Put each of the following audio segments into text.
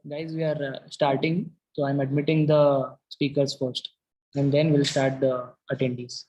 Guys, we are starting. So I'm admitting the speakers first, and then we'll start the attendees.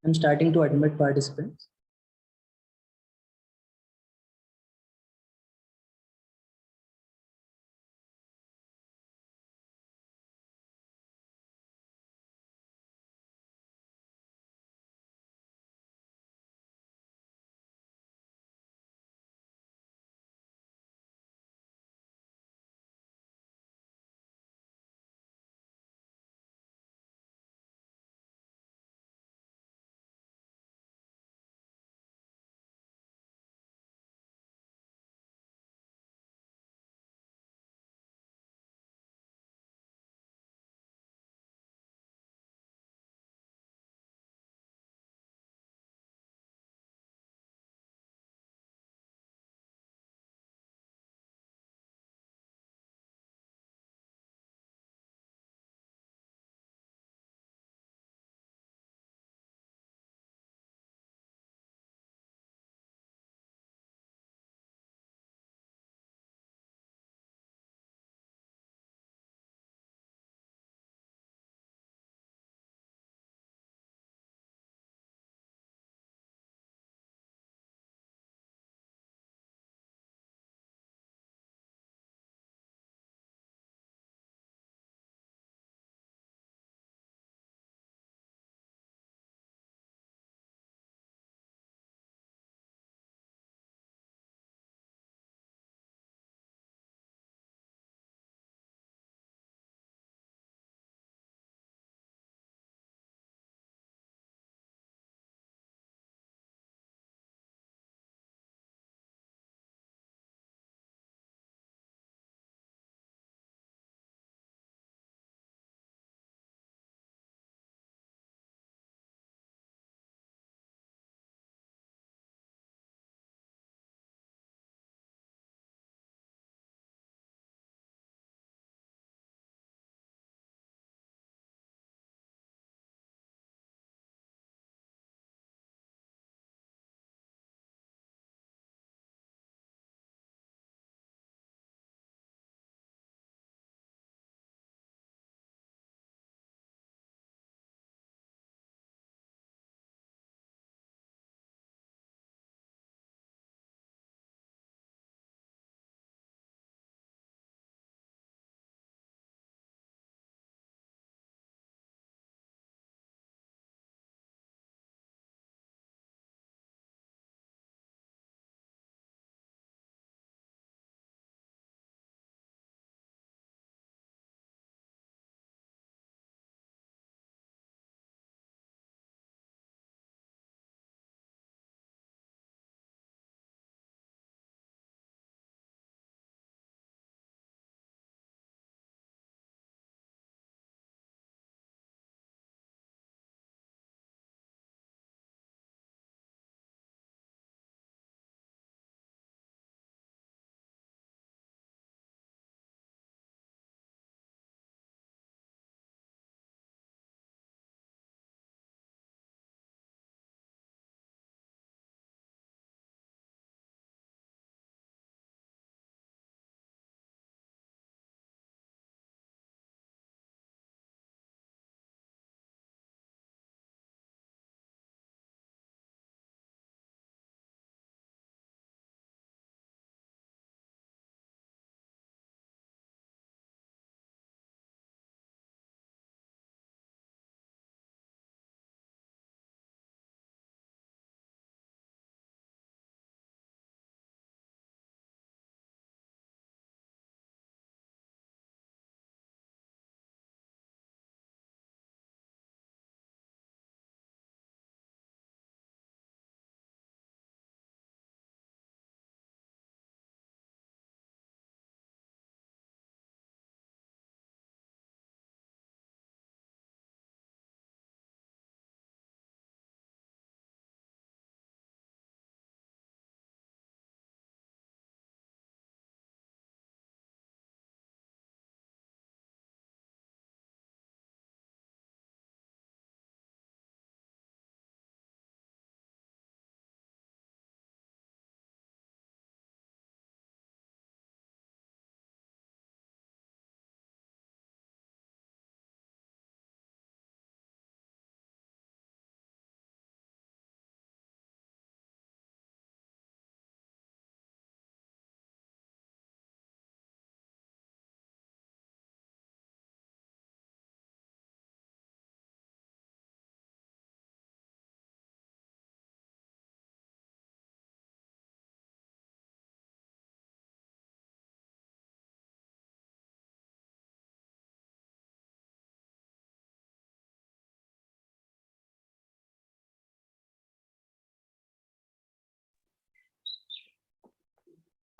I'm starting to admit participants.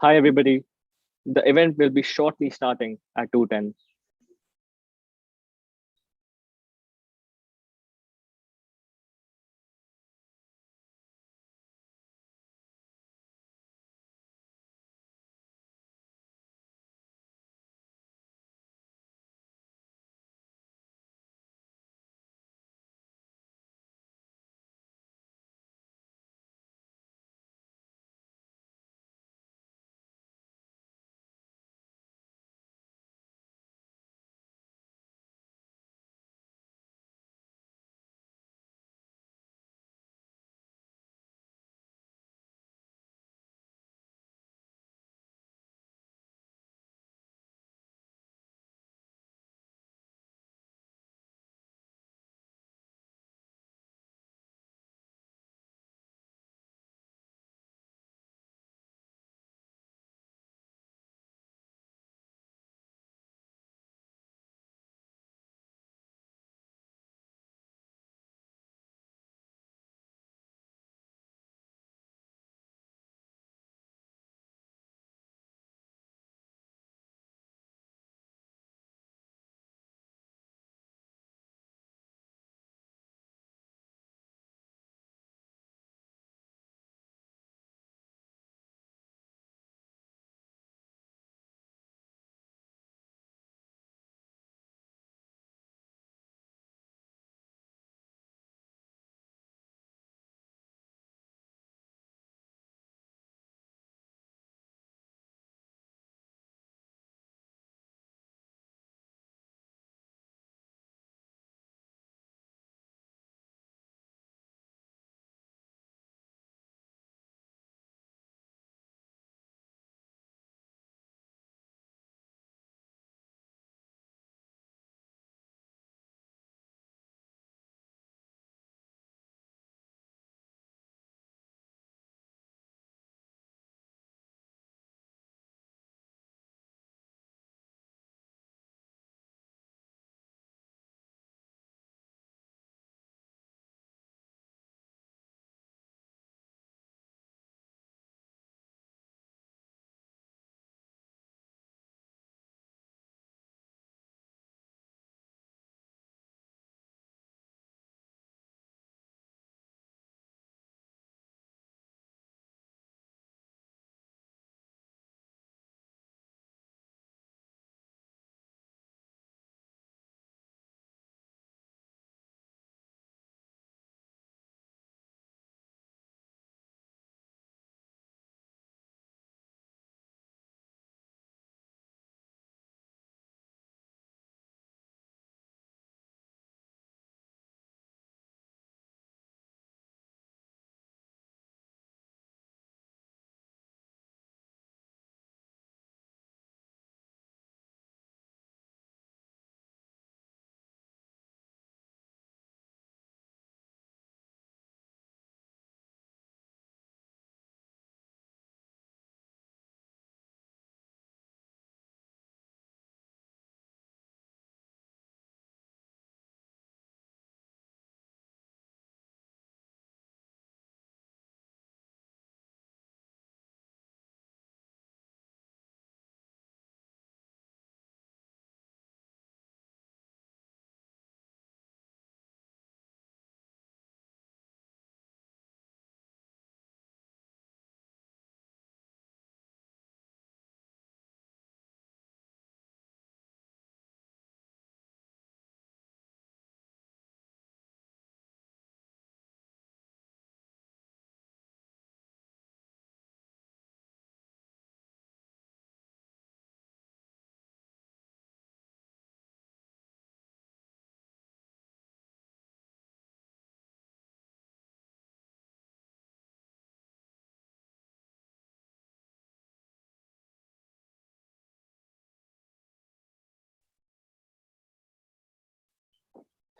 Hi, everybody. The event will be shortly starting at 2:10.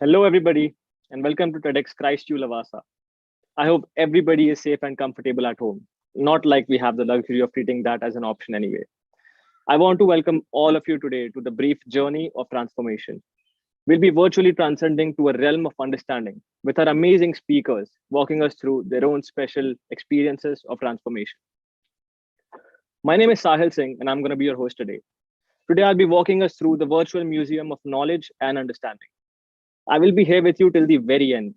Hello, everybody, and welcome to TEDxChristULavasa. I hope everybody is safe and comfortable at home, not like we have the luxury of treating that as an option anyway. I want to welcome all of you today to the brief journey of transformation. We'll be virtually transcending to a realm of understanding with our amazing speakers walking us through their own special experiences of transformation. My name is Sahil Singh, and I'm going to be your host today. Today, I'll be walking us through the virtual museum of knowledge and understanding. I will be here with you till the very end,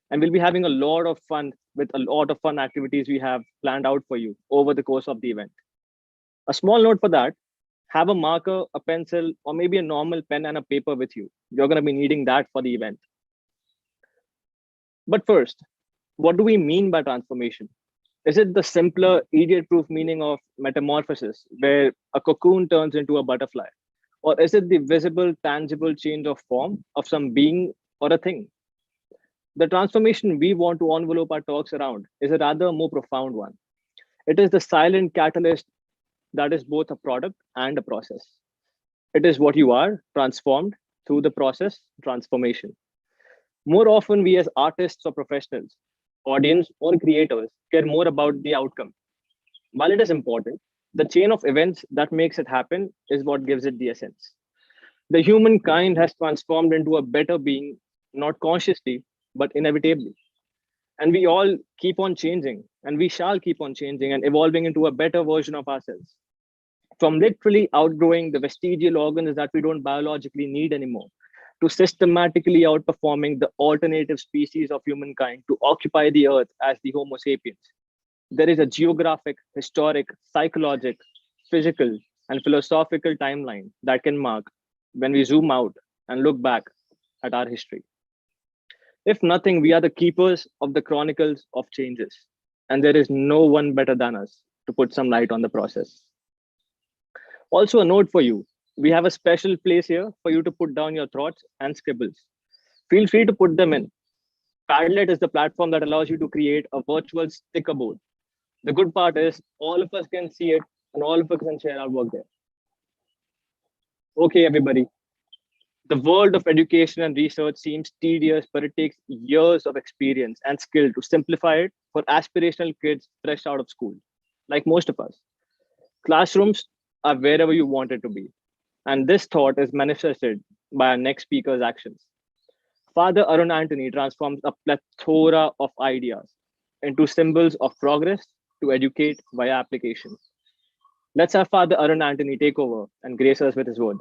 and we'll be having a lot of fun with a lot of fun activities we have planned out for you over the course of the event. A small note for that: have a marker, a pencil, or maybe a normal pen and a paper with you. You're going to be needing that for the event. But first, what do we mean by transformation? Is it the simpler, idiot proof meaning of metamorphosis, where a cocoon turns into a butterfly? Or is it the visible, tangible change of form of some being or a thing? The transformation we want to envelope our talks around is a rather more profound one. It is the silent catalyst that is both a product and a process. It is what you are, transformed through the process, transformation. More often, we as artists or professionals, audience or creators care more about the outcome. While it is important, the chain of events that makes it happen is what gives it the essence. The humankind has transformed into a better being, not consciously, but inevitably. And we all keep on changing, and we shall keep on changing and evolving into a better version of ourselves. From literally outgrowing the vestigial organs that we don't biologically need anymore, to systematically outperforming the alternative species of humankind to occupy the earth as the Homo sapiens. There is a geographic, historic, psychological, physical, and philosophical timeline that can mark when we zoom out and look back at our history. If nothing, we are the keepers of the chronicles of changes, and there is no one better than us to put some light on the process. Also, a note for you: we have a special place here for you to put down your thoughts and scribbles. Feel free to put them in. Padlet is the platform that allows you to create a virtual sticker board. The good part is all of us can see it and all of us can share our work there. Okay, everybody. The world of education and research seems tedious, but it takes years of experience and skill to simplify it for aspirational kids fresh out of school, like most of us. Classrooms are wherever you want it to be. And this thought is manifested by our next speaker's actions. Father Arun Antony transforms a plethora of ideas into symbols of progress to educate via application. Let's have Father Arun Antony take over and grace us with his words.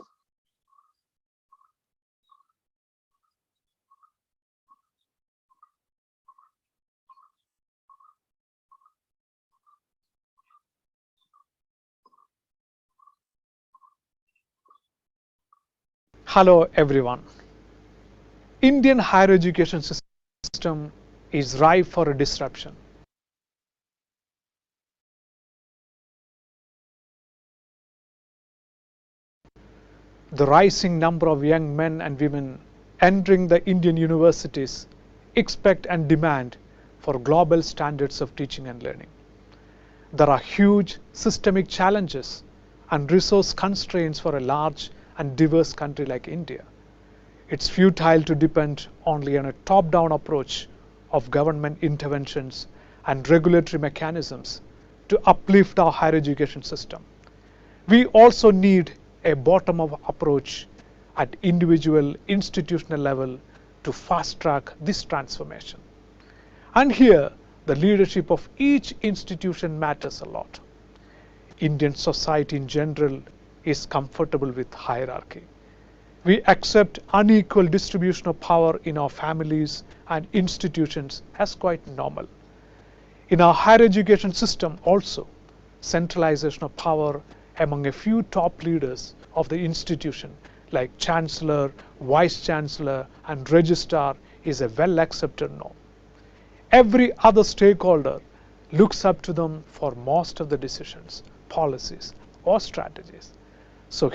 Hello everyone. Indian higher education system is ripe for a disruption. The rising number of young men and women entering the Indian universities expect and demand for global standards of teaching and learning. There are huge systemic challenges and resource constraints for a large and diverse country like India. It's futile to depend only on a top-down approach of government interventions and regulatory mechanisms to uplift our higher education system. We also need a bottom-up approach at individual institutional level to fast-track this transformation. And here, the leadership of each institution matters a lot. Indian society in general is comfortable with hierarchy. We accept unequal distribution of power in our families and institutions as quite normal. In our higher education system also, centralization of power among a few top leaders of the institution like Chancellor, Vice Chancellor and Registrar is a well accepted norm. Every other stakeholder looks up to them for most of the decisions, policies or strategies. So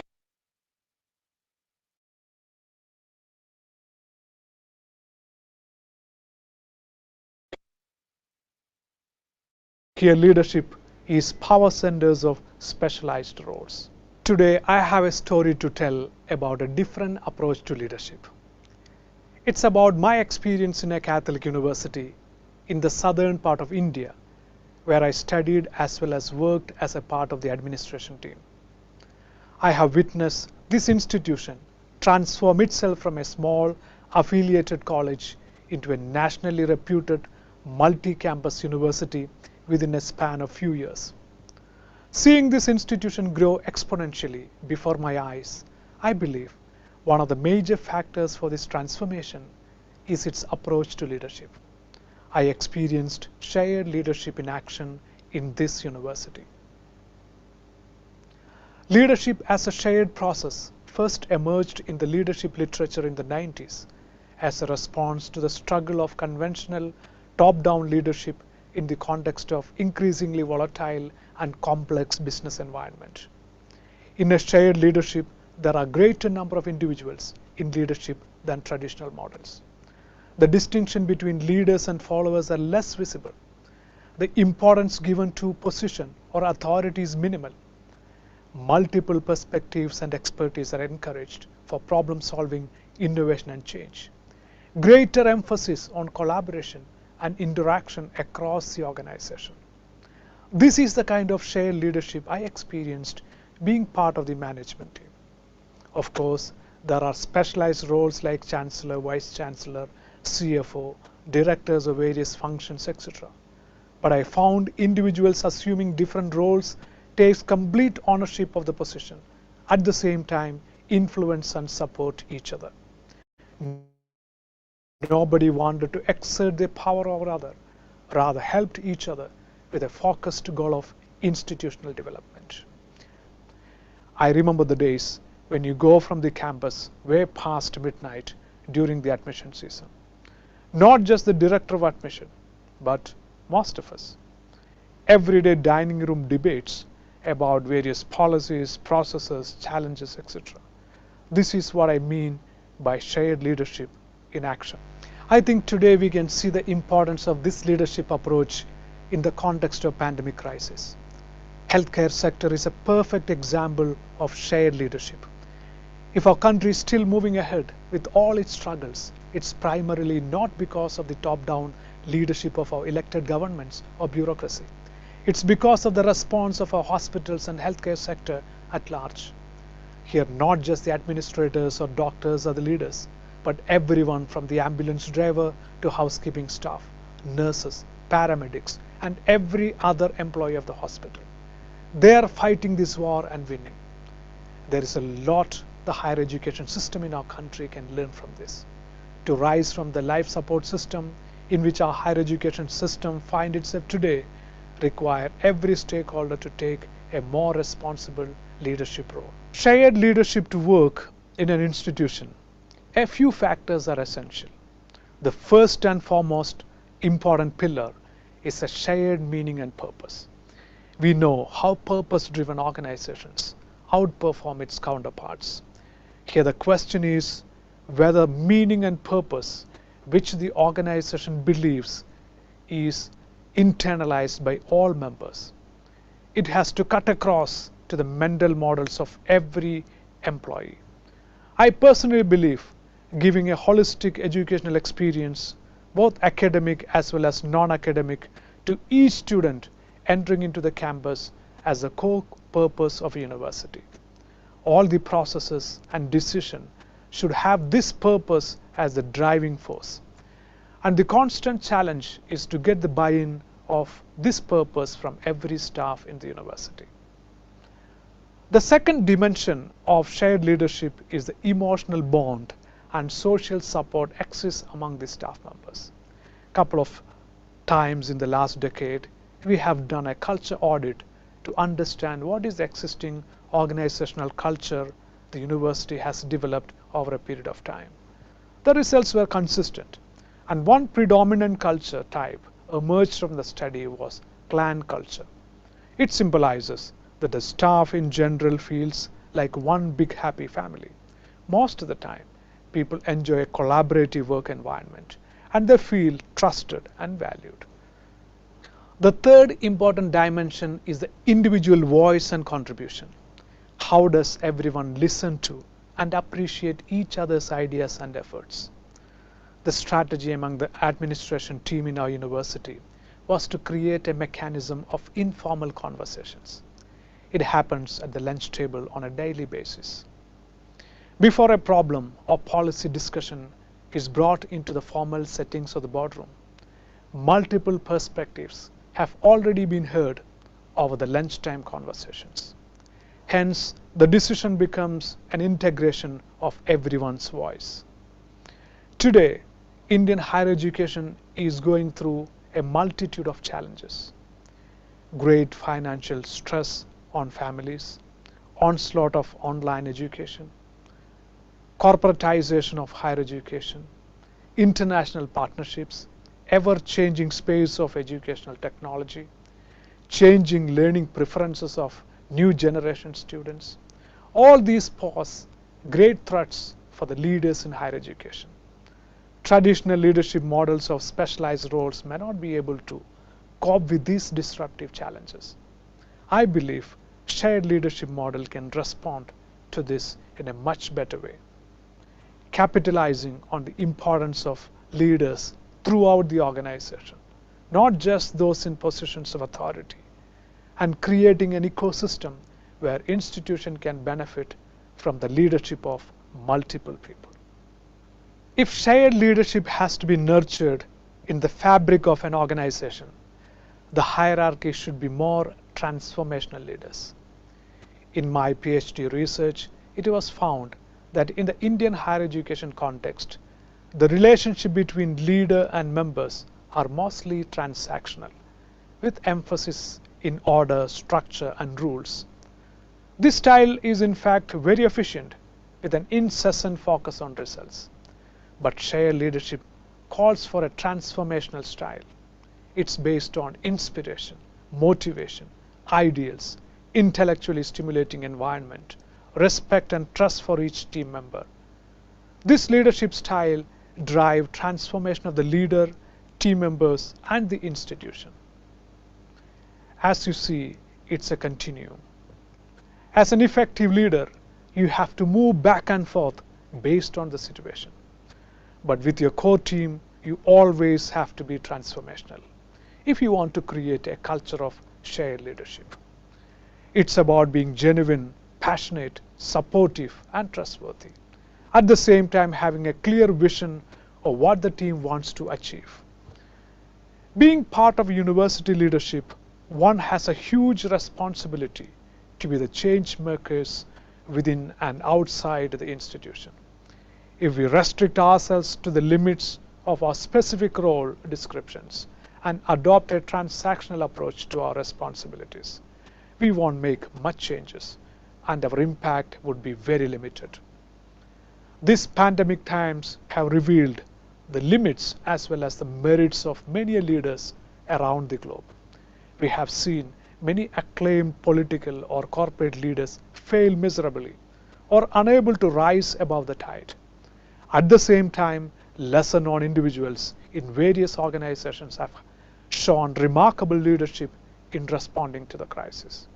here leadership is power centers of specialized roles. Today I have a story to tell about a different approach to leadership. It's about my experience in a Catholic university in the southern part of India, where I studied as well as worked as a part of the administration team. I have witnessed this institution transform itself from a small affiliated college into a nationally reputed multi-campus university within a span of few years. Seeing this institution grow exponentially before my eyes, I believe one of the major factors for this transformation is its approach to leadership. I experienced shared leadership in action in this university. Leadership as a shared process first emerged in the leadership literature in the 90s as a response to the struggle of conventional top-down leadership in the context of increasingly volatile and complex business environment. In a shared leadership, there are greater number of individuals in leadership than traditional models. The distinction between leaders and followers are less visible. The importance given to position or authority is minimal. Multiple perspectives and expertise are encouraged for problem solving, innovation and change. Greater emphasis on collaboration and interaction across the organization. This is the kind of shared leadership I experienced being part of the management team. Of course, there are specialized roles like Chancellor, Vice Chancellor, CFO, directors of various functions, etc. But I found individuals assuming different roles takes complete ownership of the position, at the same time influence and support each other. Nobody wanted to exert their power over others, rather helped each other with a focused goal of institutional development. I remember the days when you go from the campus way past midnight during the admission season. Not just the director of admission, but most of us. Everyday dining room debates about various policies, processes, challenges, etc. This is what I mean by shared leadership in action. I think today we can see the importance of this leadership approach in the context of pandemic crisis. Healthcare sector is a perfect example of shared leadership. If our country is still moving ahead with all its struggles, it's primarily not because of the top-down leadership of our elected governments or bureaucracy. It's because of the response of our hospitals and healthcare sector at large. Here, not just the administrators or doctors are the leaders, but everyone from the ambulance driver to housekeeping staff, nurses, paramedics, and every other employee of the hospital. They are fighting this war and winning. There is a lot the higher education system in our country can learn from this. To rise from the life support system in which our higher education system finds itself today require every stakeholder to take a more responsible leadership role. Shared leadership to work in an institution. A few factors are essential. The first and foremost important pillar is a shared meaning and purpose. We know how purpose-driven organizations outperform its counterparts. Here the question is whether meaning and purpose which the organization believes is internalized by all members. It has to cut across to the mental models of every employee. I personally believe giving a holistic educational experience, both academic as well as non-academic, to each student entering into the campus as the core purpose of a university. All the processes and decisions should have this purpose as the driving force. And the constant challenge is to get the buy-in of this purpose from every staff in the university. The second dimension of shared leadership is the emotional bond and social support exists among the staff members. A couple of times in the last decade, we have done a culture audit to understand what is the existing organizational culture the university has developed over a period of time. The results were consistent, and one predominant culture type emerged from the study was clan culture. It symbolizes that the staff in general feels like one big happy family. Most of the time, people enjoy a collaborative work environment and they feel trusted and valued. The third important dimension is the individual voice and contribution. How does everyone listen to and appreciate each other's ideas and efforts? The strategy among the administration team in our university was to create a mechanism of informal conversations. It happens at the lunch table on a daily basis. Before a problem or policy discussion is brought into the formal settings of the boardroom, multiple perspectives have already been heard over the lunchtime conversations. Hence, the decision becomes an integration of everyone's voice. Today, Indian higher education is going through a multitude of challenges. Great financial stress on families, onslaught of online education, corporatization of higher education, international partnerships, ever-changing space of educational technology, changing learning preferences of new generation students. All these pose great threats for the leaders in higher education. Traditional leadership models of specialized roles may not be able to cope with these disruptive challenges. I believe shared leadership model can respond to this in a much better way, capitalizing on the importance of leaders throughout the organization, not just those in positions of authority, and creating an ecosystem where institution can benefit from the leadership of multiple people. If shared leadership has to be nurtured in the fabric of an organization, the hierarchy should be more transformational leaders. In my PhD research, it was found that in the Indian higher education context, the relationship between leader and members are mostly transactional, with emphasis in order, structure, and rules. This style is in fact very efficient, with an incessant focus on results. But shared leadership calls for a transformational style. It's based on inspiration, motivation, ideals, intellectually stimulating environment, respect and trust for each team member. This leadership style drives transformation of the leader, team members, and the institution. As you see, it's a continuum. As an effective leader, you have to move back and forth based on the situation. But with your core team, you always have to be transformational if you want to create a culture of shared leadership. It's about being genuine, passionate, supportive, and trustworthy. At the same time, having a clear vision of what the team wants to achieve. Being part of university leadership, one has a huge responsibility to be the change makers within and outside the institution. If we restrict ourselves to the limits of our specific role descriptions and adopt a transactional approach to our responsibilities, we won't make much changes and our impact would be very limited. These pandemic times have revealed the limits as well as the merits of many leaders around the globe. We have seen many acclaimed political or corporate leaders fail miserably or unable to rise above the tide. At the same time, lesser known individuals in various organizations have shown remarkable leadership in responding to the crisis.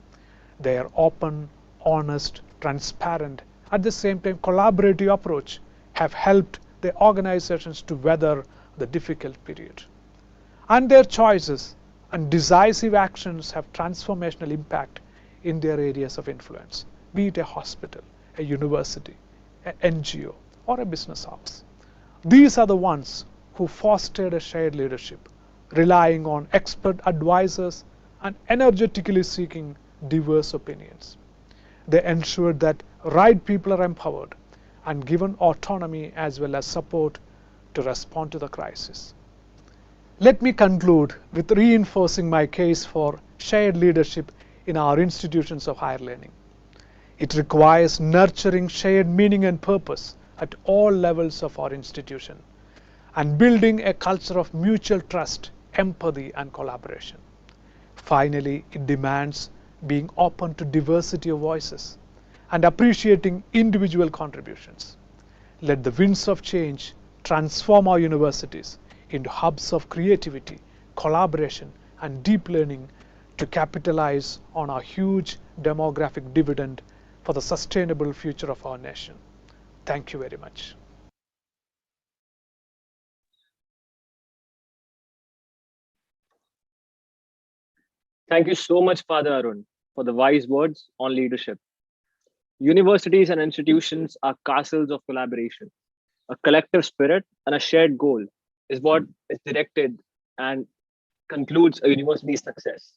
Their open, honest, transparent, at the same time collaborative approach have helped the organizations to weather the difficult period. And their choices and decisive actions have transformational impact in their areas of influence, be it a hospital, a university, an NGO, or a business house. These are the ones who fostered a shared leadership, relying on expert advisors and energetically seeking diverse opinions. They ensured that right people are empowered and given autonomy as well as support to respond to the crisis. Let me conclude with reinforcing my case for shared leadership in our institutions of higher learning. It requires nurturing shared meaning and purpose at all levels of our institution and building a culture of mutual trust, empathy, and collaboration. Finally, it demands being open to diversity of voices and appreciating individual contributions. Let the winds of change transform our universities into hubs of creativity, collaboration, and deep learning to capitalize on our huge demographic dividend for the sustainable future of our nation. Thank you very much. Thank you so much, Father Arun, for the wise words on leadership. Universities and institutions are castles of collaboration. A collective spirit and a shared goal is what is directed and concludes a university's success.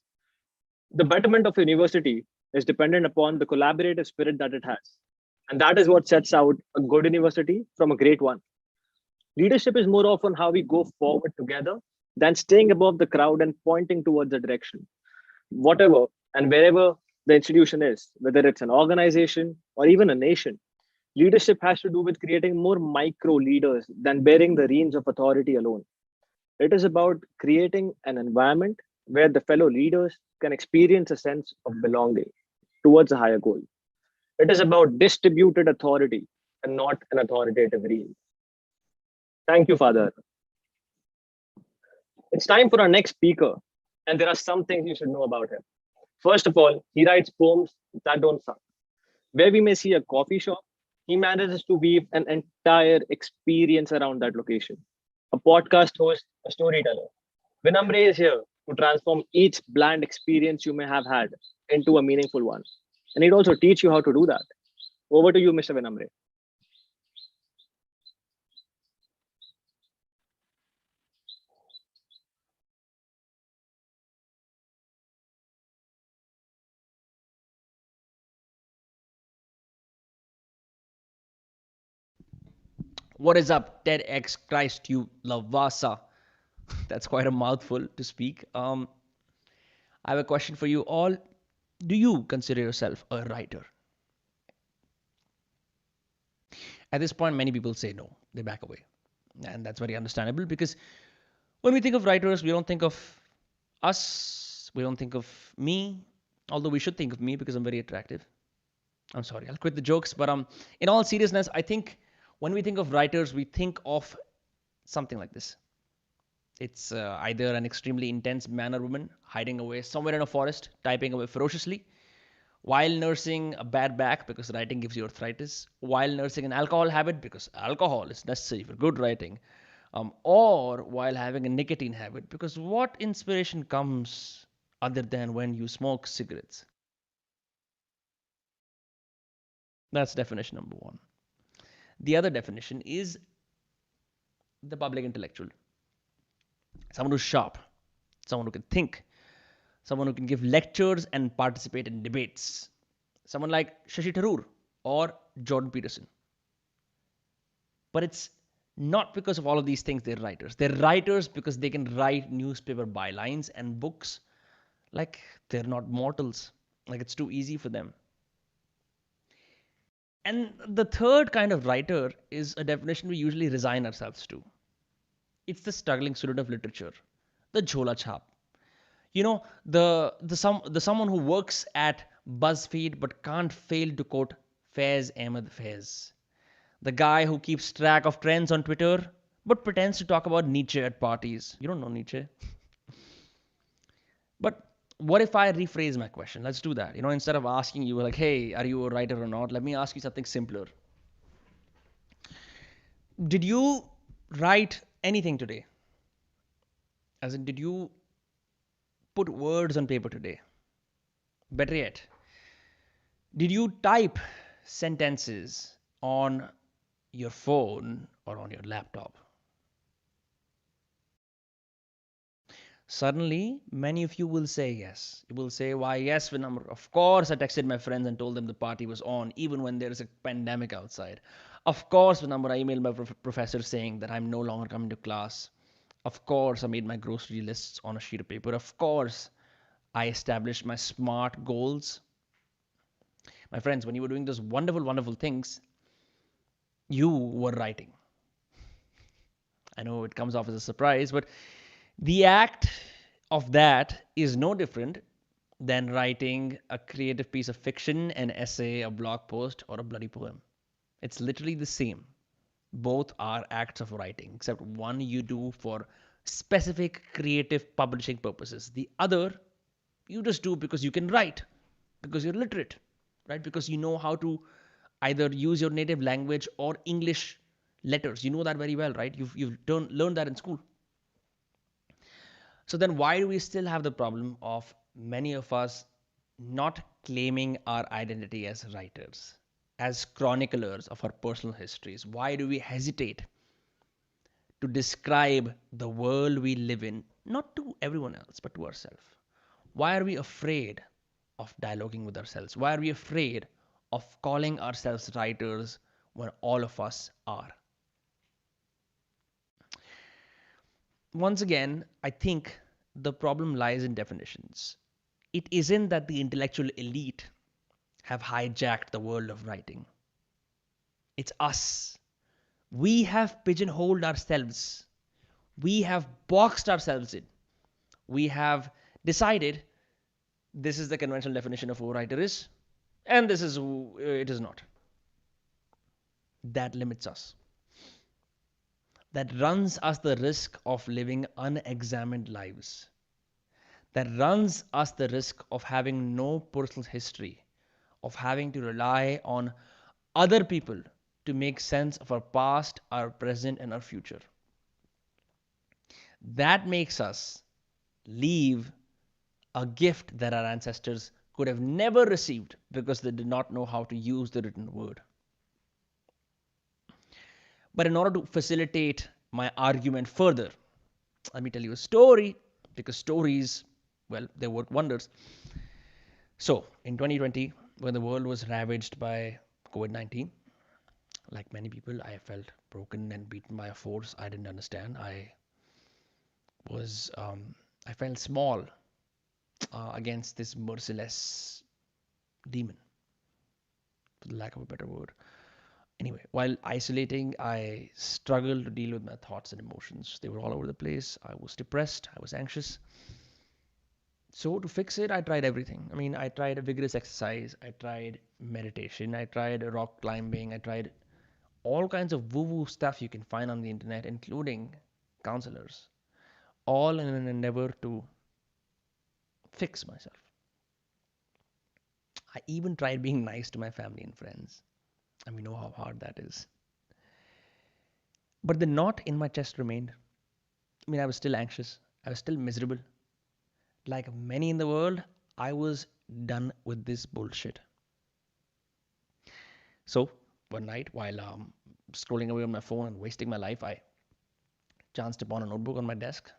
The betterment of a university is dependent upon the collaborative spirit that it has. And that is what sets out a good university from a great one. Leadership is more often how we go forward together than staying above the crowd and pointing towards a direction. Whatever and wherever the institution is, whether it's an organization or even a nation, leadership has to do with creating more micro leaders than bearing the reins of authority alone. It is about creating an environment where the fellow leaders can experience a sense of belonging towards a higher goal. It is about distributed authority and not an authoritative reign. Thank you, Father. It's time for our next speaker, and there are some things you should know about him. First of all, he writes poems that don't suck. Where we may see a coffee shop, he manages to weave an entire experience around that location. A podcast host, a storyteller. Vinamre is here to transform each bland experience you may have had into a meaningful one. And he'd also teach you how to do that. Over to you, Mr. Vinamre. What is up, TEDxChristULavasa? That's quite a mouthful to speak. I have a question for you all. Do you consider yourself a writer? At this point, many people say no, they back away. And that's very understandable because when we think of writers, we don't think of us, we don't think of me, although we should think of me because I'm very attractive. I'm sorry, I'll quit the jokes, but in all seriousness, I think when we think of writers, we think of something like this. It's either an extremely intense man or woman hiding away somewhere in a forest, typing away ferociously, while nursing a bad back because writing gives you arthritis, while nursing an alcohol habit because alcohol is necessary for good writing, or while having a nicotine habit because what inspiration comes other than when you smoke cigarettes? That's definition number one. The other definition is the public intellectual. Someone who's sharp, someone who can think, someone who can give lectures and participate in debates. Someone like Shashi Tharoor or Jordan Peterson. But it's not because of all of these things they're writers. They're writers because they can write newspaper bylines and books like they're not mortals, like it's too easy for them. And the third kind of writer is a definition we usually resign ourselves to. It's the struggling student of literature, the Jhola Chhap. You know, the someone who works at BuzzFeed but can't fail to quote Faiz Ahmed Faiz. The guy who keeps track of trends on Twitter but pretends to talk about Nietzsche at parties. You don't know Nietzsche. But what if I rephrase my question? Let's do that. Instead of asking you like, hey, are you a writer or not? Let me ask you something simpler. Did you write anything today? As in, did you put words on paper today? Better yet, did you type sentences on your phone or on your laptop? Suddenly, many of you will say yes. You will say, why, yes, Vinamr. Of course, I texted my friends and told them the party was on, even when there is a pandemic outside. Of course, Vinamr, I emailed my professor saying that I'm no longer coming to class. Of course, I made my grocery lists on a sheet of paper. Of course, I established my SMART goals. My friends, when you were doing those wonderful, wonderful things, you were writing. I know it comes off as a surprise, but the act of that is no different than writing a creative piece of fiction, an essay, a blog post, or a bloody poem. It's literally the same. Both are acts of writing, except one you do for specific creative publishing purposes. The other you just do because you can write, because you're literate, right? Because you know how to either use your native language or English letters. You know that very well, right? You've learned that in school. So then why do we still have the problem of many of us not claiming our identity as writers, as chroniclers of our personal histories? Why do we hesitate to describe the world we live in, not to everyone else, but to ourselves? Why are we afraid of dialoguing with ourselves? Why are we afraid of calling ourselves writers when all of us are? Once again, I think the problem lies in definitions. It isn't that the intellectual elite have hijacked the world of writing. It's us. We have pigeonholed ourselves. We have boxed ourselves in. We have decided this is the conventional definition of who a writer is, and this is who it is not. That limits us. That runs us the risk of living unexamined lives. That runs us the risk of having no personal history, of having to rely on other people to make sense of our past, our present, and our future. That makes us leave a gift that our ancestors could have never received because they did not know how to use the written word. But in order to facilitate my argument further, let me tell you a story, because stories, well, they work wonders. So, in 2020, when the world was ravaged by COVID-19, like many people, I felt broken and beaten by a force I didn't understand. Was, I felt small against this merciless demon, for the lack of a better word. Anyway, while isolating, I struggled to deal with my thoughts and emotions. They were all over the place. I was depressed. I was anxious. So to fix it, I tried everything. I mean, I tried a vigorous exercise. I tried meditation. I tried rock climbing. I tried all kinds of woo-woo stuff you can find on the internet, including counselors, all in an endeavor to fix myself. I even tried being nice to my family and friends. And we know how hard that is. But the knot in my chest remained. I mean, I was still anxious. I was still miserable. Like many in the world, I was done with this bullshit. So, one night, while scrolling away on my phone and wasting my life, I chanced upon a notebook on my desk.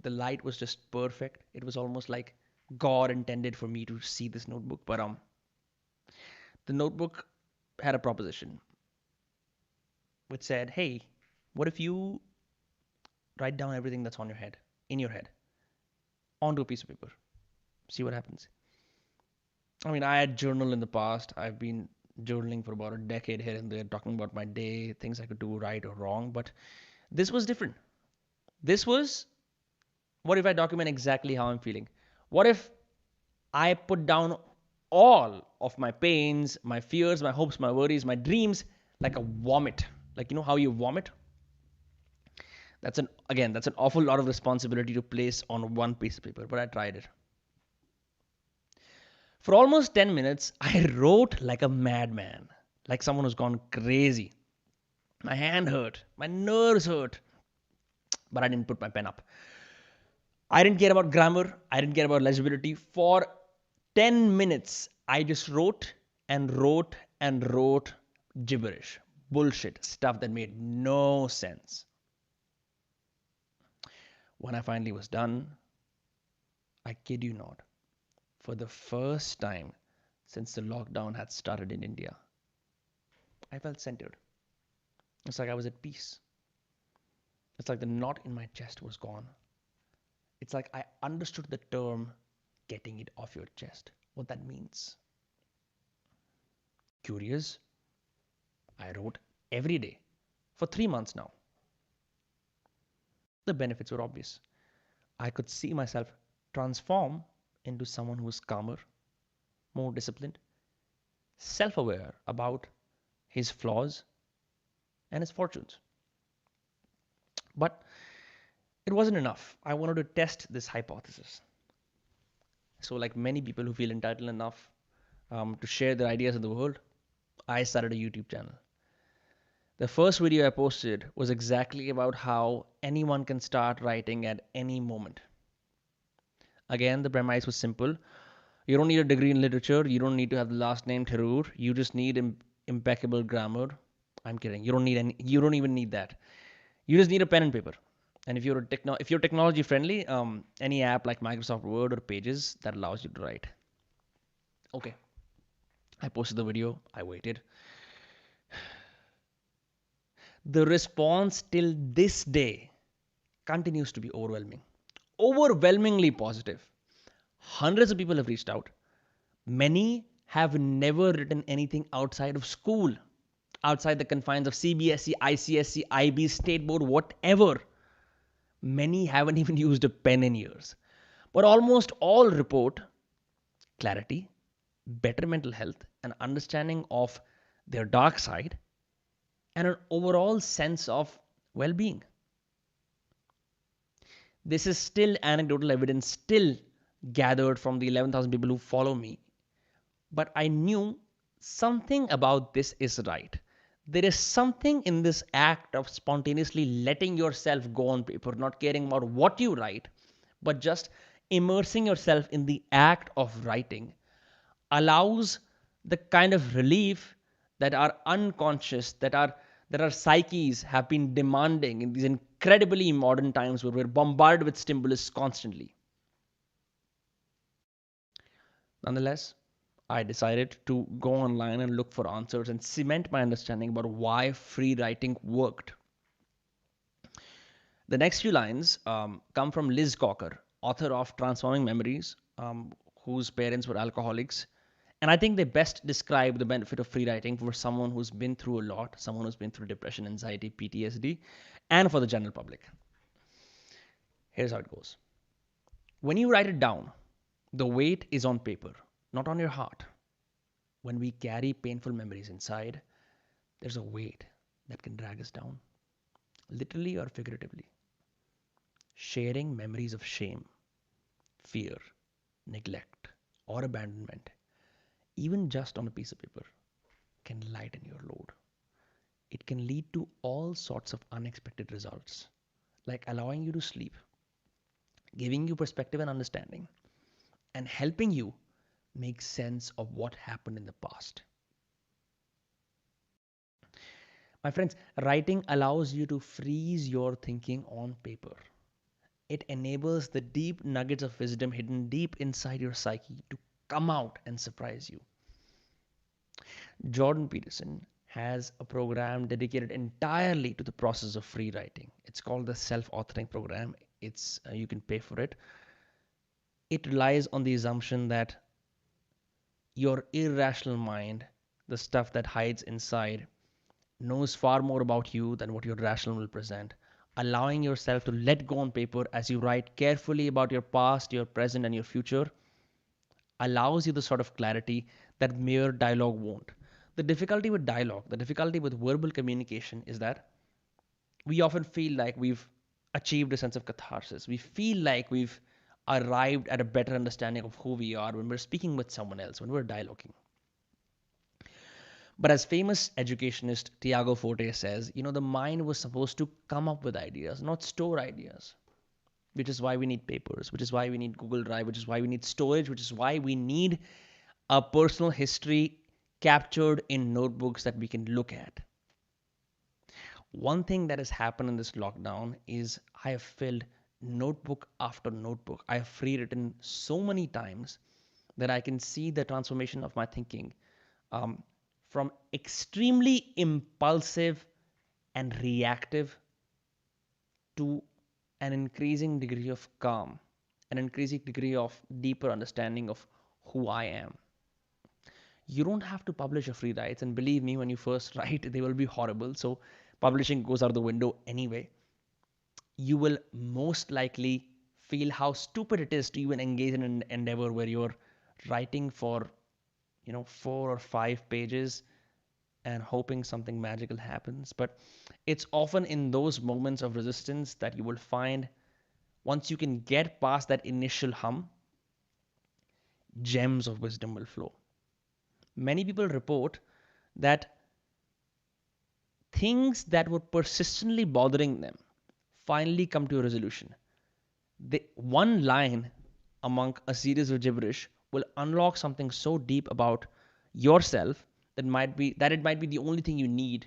The light was just perfect. It was almost like God intended for me to see this notebook. But the notebook had a proposition which said, hey, what if you write down everything that's on your head, in your head, onto a piece of paper? See what happens. I mean, I had journaled in the past. I've been journaling for about a decade here and there, talking about my day, things I could do right or wrong. But this was different. This was, what if I document exactly how I'm feeling? What if I put down all of my pains, my fears, my hopes, my worries, my dreams, like a vomit? Like, you know how you vomit? That's an awful lot of responsibility to place on one piece of paper, but I tried it. For almost 10 minutes, I wrote like a madman, like someone who's gone crazy. My hand hurt, my nerves hurt, but I didn't put my pen up. I didn't care about grammar, I didn't care about legibility. For 10 minutes, I just wrote and wrote and wrote gibberish, bullshit, stuff that made no sense. When I finally was done, I kid you not, for the first time since the lockdown had started in India, I felt centered. It's like I was at peace. It's like the knot in my chest was gone. It's like I understood the term getting it off your chest, what that means. Curious, I wrote every day for 3 months now. The benefits were obvious. I could see myself transform into someone who was calmer, more disciplined, self-aware about his flaws and his fortunes. But it wasn't enough. I wanted to test this hypothesis. So, like many people who feel entitled enough to share their ideas with the world, I started a YouTube channel. The first video I posted was exactly about how anyone can start writing at any moment. Again, the premise was simple. You don't need a degree in literature. You don't need to have the last name Tharoor. You just need impeccable grammar. I'm kidding. You don't even need that. You just need a pen and paper. And if you're technology friendly, any app like Microsoft Word or Pages that allows you to write. Okay, I posted the video. I waited. The response till this day continues to be overwhelmingly positive. Hundreds of people have reached out. Many have never written anything outside of school, outside the confines of CBSE, ICSE, IB, State Board, whatever. Many haven't even used a pen in years. But almost all report clarity, better mental health, an understanding of their dark side, and an overall sense of well being. This is still anecdotal evidence, still gathered from the 11,000 people who follow me. But I knew something about this is right. There is something in this act of spontaneously letting yourself go on paper, not caring about what you write, but just immersing yourself in the act of writing, allows the kind of relief that our unconscious, that our psyches have been demanding in these incredibly modern times where we're bombarded with stimulus constantly. Nonetheless, I decided to go online and look for answers and cement my understanding about why free writing worked. The next few lines come from Liz Cocker, author of Transforming Memories, whose parents were alcoholics. And I think they best describe the benefit of free writing for someone who's been through a lot, someone who's been through depression, anxiety, PTSD, and for the general public. Here's how it goes. When you write it down, the weight is on paper, not on your heart. When we carry painful memories inside, there's a weight that can drag us down, literally or figuratively. Sharing memories of shame, fear, neglect, or abandonment, even just on a piece of paper, can lighten your load. It can lead to all sorts of unexpected results, like allowing you to sleep, giving you perspective and understanding, and helping you make sense of what happened in the past. My friends, writing allows you to freeze your thinking on paper. It enables the deep nuggets of wisdom hidden deep inside your psyche to come out and surprise you. Jordan Peterson has a program dedicated entirely to the process of free writing. It's called the self-authoring program. It's you can pay for it. It relies on the assumption that your irrational mind, the stuff that hides inside, knows far more about you than what your rational will present. Allowing yourself to let go on paper as you write carefully about your past, your present, and your future allows you the sort of clarity that mere dialogue won't. The difficulty with dialogue, the difficulty with verbal communication is that we often feel like we've achieved a sense of catharsis. We feel like we've arrived at a better understanding of who we are when we're speaking with someone else, when we're dialoguing. But as famous educationist Tiago Forte says, the mind was supposed to come up with ideas, not store ideas, which is why we need papers, which is why we need Google Drive, which is why we need storage, which is why we need a personal history captured in notebooks that we can look at. One thing that has happened in this lockdown is I have filled notebook after notebook. I have free written so many times that I can see the transformation of my thinking from extremely impulsive and reactive to an increasing degree of calm, an increasing degree of deeper understanding of who I am. You don't have to publish your free writes, and believe me, when you first write, they will be horrible. So publishing goes out the window anyway. You will most likely feel how stupid it is to even engage in an endeavor where you're writing for 4 or 5 pages and hoping something magical happens. But it's often in those moments of resistance that you will find, once you can get past that initial hum, gems of wisdom will flow. Many people report that things that were persistently bothering them finally come to a resolution. One line among a series of gibberish will unlock something so deep about yourself that it might be the only thing you need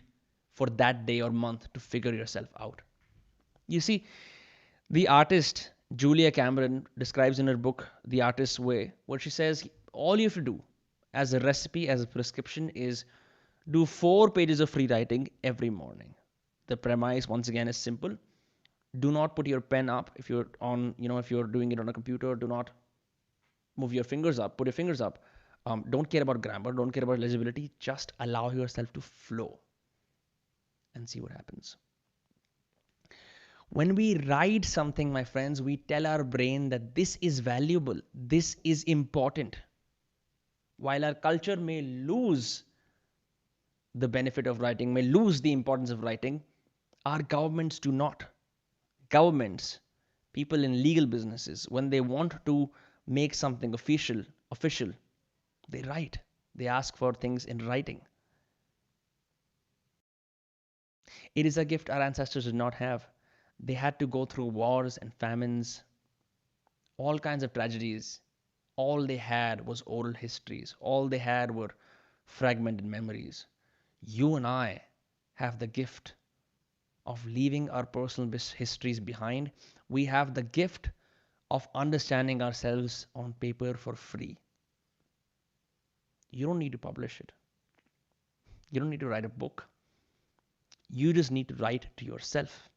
for that day or month to figure yourself out. You see, The artist Julia Cameron describes in her book The Artist's Way, where she says all you have to do as a recipe, as a prescription, is do 4 pages of free writing every morning. The premise, once again, is simple. Do not put your pen up if you're on, if you're doing it on a computer. Do not move your fingers up. Put your fingers up. Don't care about grammar. Don't care about legibility. Just allow yourself to flow and see what happens. When we write something, my friends, we tell our brain that this is valuable, this is important. While our culture may lose the benefit of writing, may lose the importance of writing, our governments do not. Governments, people in legal businesses, when they want to make something official, they write. They ask for things in writing. It is a gift our ancestors did not have. They had to go through wars and famines, all kinds of tragedies. All they had was oral histories. All they had were fragmented memories. You and I have the gift of leaving our personal histories behind. We have the gift of understanding ourselves on paper for free. You don't need to publish it. You don't need to write a book. You just need to write to yourself.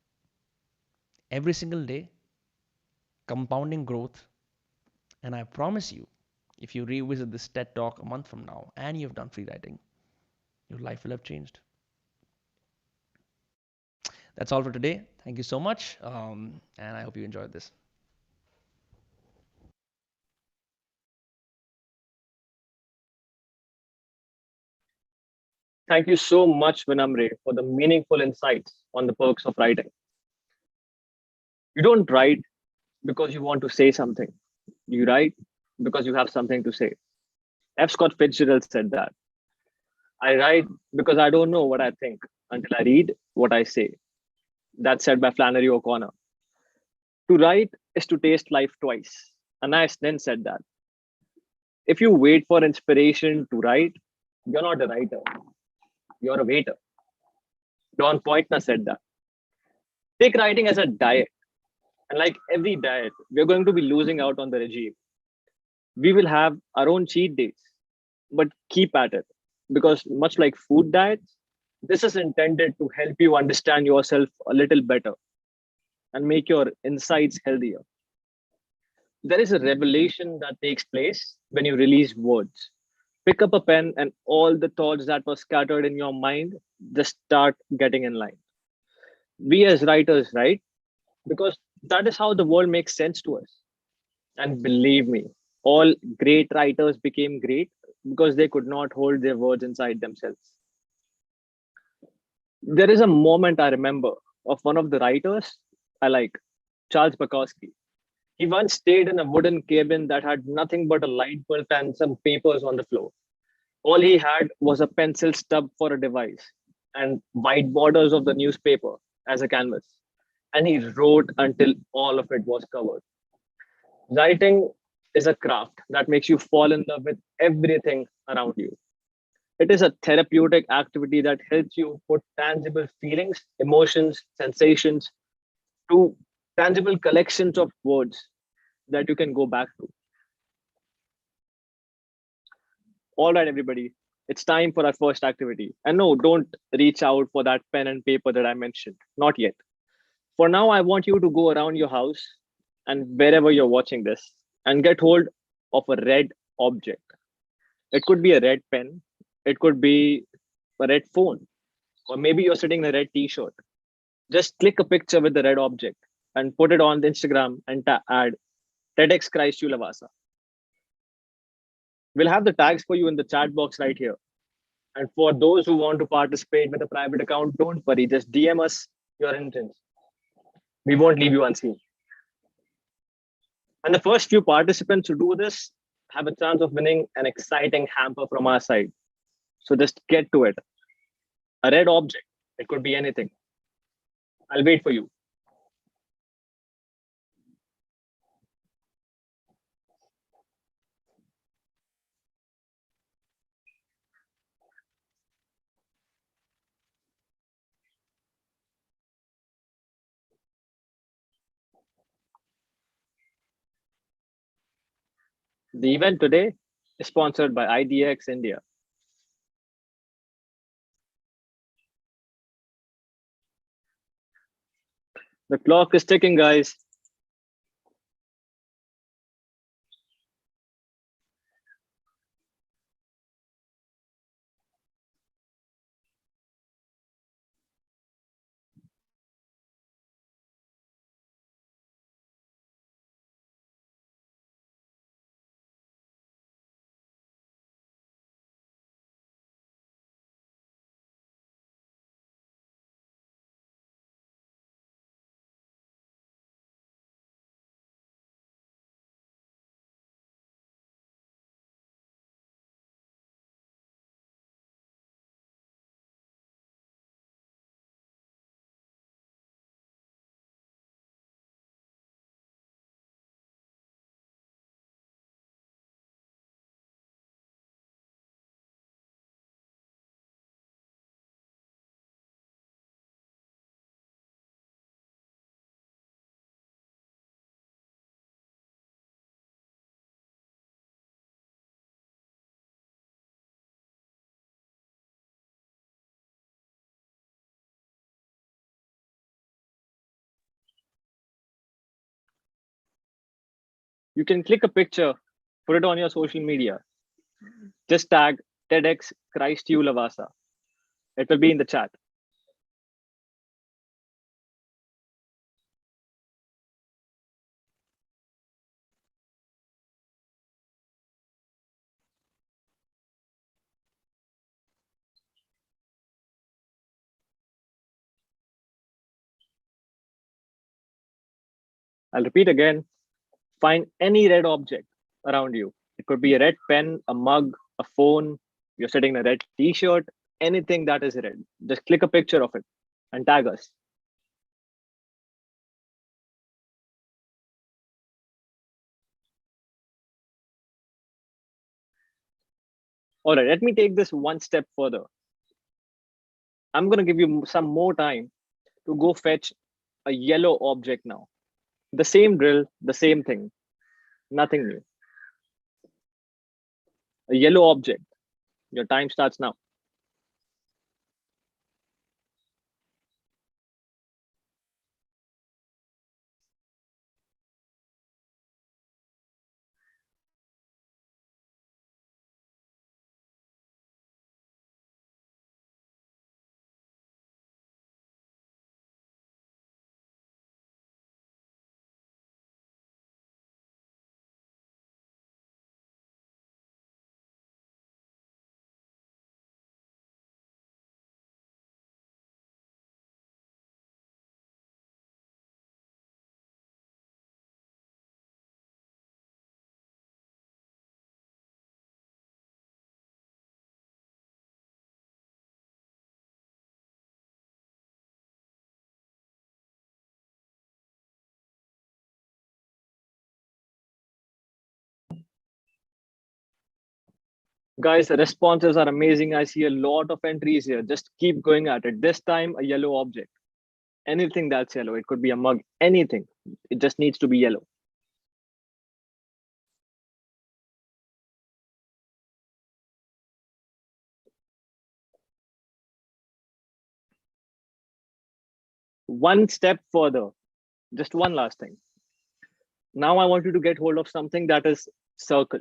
Every single day, compounding growth. And I promise you, if you revisit this TED Talk a month from now and you've done free writing, your life will have changed. That's all for today. Thank you so much. And I hope you enjoyed this. Thank you so much, Vinamre, for the meaningful insights on the perks of writing. You don't write because you want to say something. You write because you have something to say. F. Scott Fitzgerald said that. I write because I don't know what I think until I read what I say. That's said by Flannery O'Connor. To write is to taste life twice. Anais Nin said that. If you wait for inspiration to write, you're not a writer, you're a waiter. Don Pointner said that. Take writing as a diet. And like every diet, we're going to be losing out on the regime. We will have our own cheat days, but keep at it. Because much like food diets, this is intended to help you understand yourself a little better and make your insights healthier. There is a revelation that takes place when you release words. Pick up a pen, and all the thoughts that were scattered in your mind just start getting in line. We as writers write because that is how the world makes sense to us. And believe me, all great writers became great because they could not hold their words inside themselves. There is a moment I remember of one of the writers I like, Charles Bukowski. He once stayed in a wooden cabin that had nothing but a light bulb and some papers on the floor. All he had was a pencil stub for a device and white borders of the newspaper as a canvas. And he wrote until all of it was covered. Writing is a craft that makes you fall in love with everything around you. It is a therapeutic activity that helps you put tangible feelings, emotions, sensations to tangible collections of words that you can go back to. All right, everybody, it's time for our first activity. And no, don't reach out for that pen and paper that I mentioned. Not yet. For now, I want you to go around your house and wherever you're watching this and get hold of a red object. It could be a red pen, it could be a red phone, or maybe you're sitting in a red t-shirt. Just click a picture with the red object and put it on the Instagram and add TEDxChristULavasa. We'll have the tags for you in the chat box right here. And for those who want to participate with a private account, don't worry, just DM us your intents. We won't leave you unseen. And the first few participants who do this have a chance of winning an exciting hamper from our side. So just get to it. A red object, it could be anything. I'll wait for you. The event today is sponsored by IDX India. The clock is ticking, guys. You can click a picture, put it on your social media. Just tag TEDxChristULavasa. It will be in the chat. I'll repeat again. Find any red object around you. It could be a red pen, a mug, a phone. You're sitting in a red t-shirt, anything that is red. Just click a picture of it and tag us. All right, let me take this one step further. I'm going to give you some more time to go fetch a yellow object now. The same drill, the same thing, nothing new. A yellow object. Your time starts now. Guys, the responses are amazing. I see a lot of entries here. Just keep going at it. This time, a yellow object. Anything that's yellow. It could be a mug, anything. It just needs to be yellow. One step further. Just one last thing. Now I want you to get hold of something that is circle.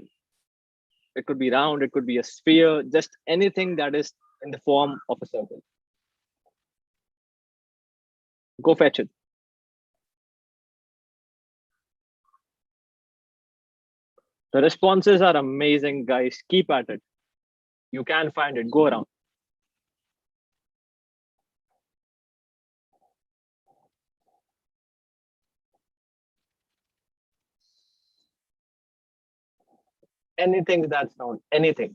It could be round, it could be a sphere, just anything that is in the form of a circle. Go fetch it. The responses are amazing, guys. Keep at it. You can find it. Go around. Anything that's round, anything.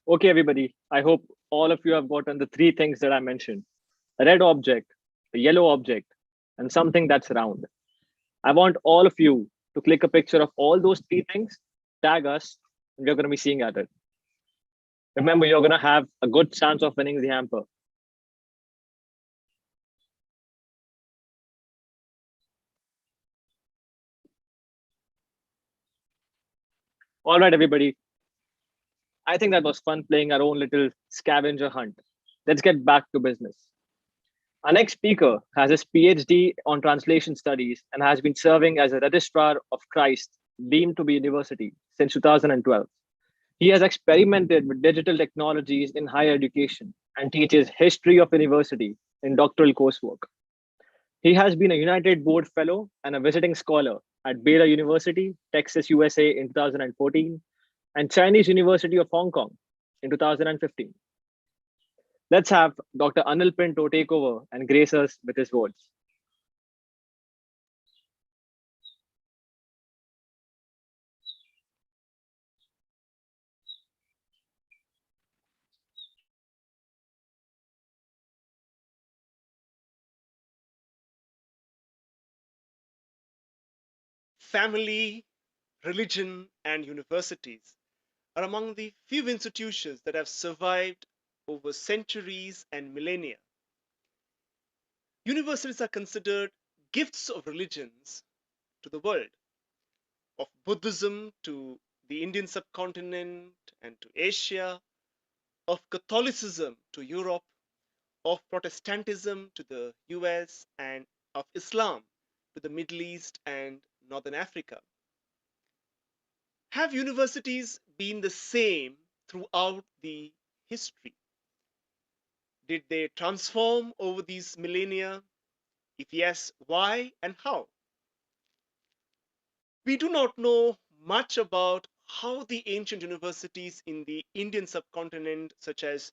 Okay, everybody. I hope all of you have gotten the three things that I mentioned: a red object, a yellow object, and something that's round. I want all of you to click a picture of all those three things, tag us, and we're going to be seeing at it. Remember, you're going to have a good chance of winning the hamper. All right, everybody. I think that was fun playing our own little scavenger hunt. Let's get back to business. Our next speaker has his PhD on translation studies and has been serving as a registrar of Christ, deemed to be university, since 2012. He has experimented with digital technologies in higher education and teaches history of university in doctoral coursework. He has been a United Board Fellow and a visiting scholar at Baylor University, Texas, USA in 2014, and Chinese University of Hong Kong in 2015. Let's have Dr. Anil Pinto take over and grace us with his words. Family, religion, and universities are among the few institutions that have survived over centuries and millennia. Universities are considered gifts of religions to the world, of Buddhism to the Indian subcontinent and to Asia, of Catholicism to Europe, of Protestantism to the US, and of Islam to the Middle East and Northern Africa. Have universities been the same throughout the history? Did they transform over these millennia? If yes, why and how? We do not know much about how the ancient universities in the Indian subcontinent, such as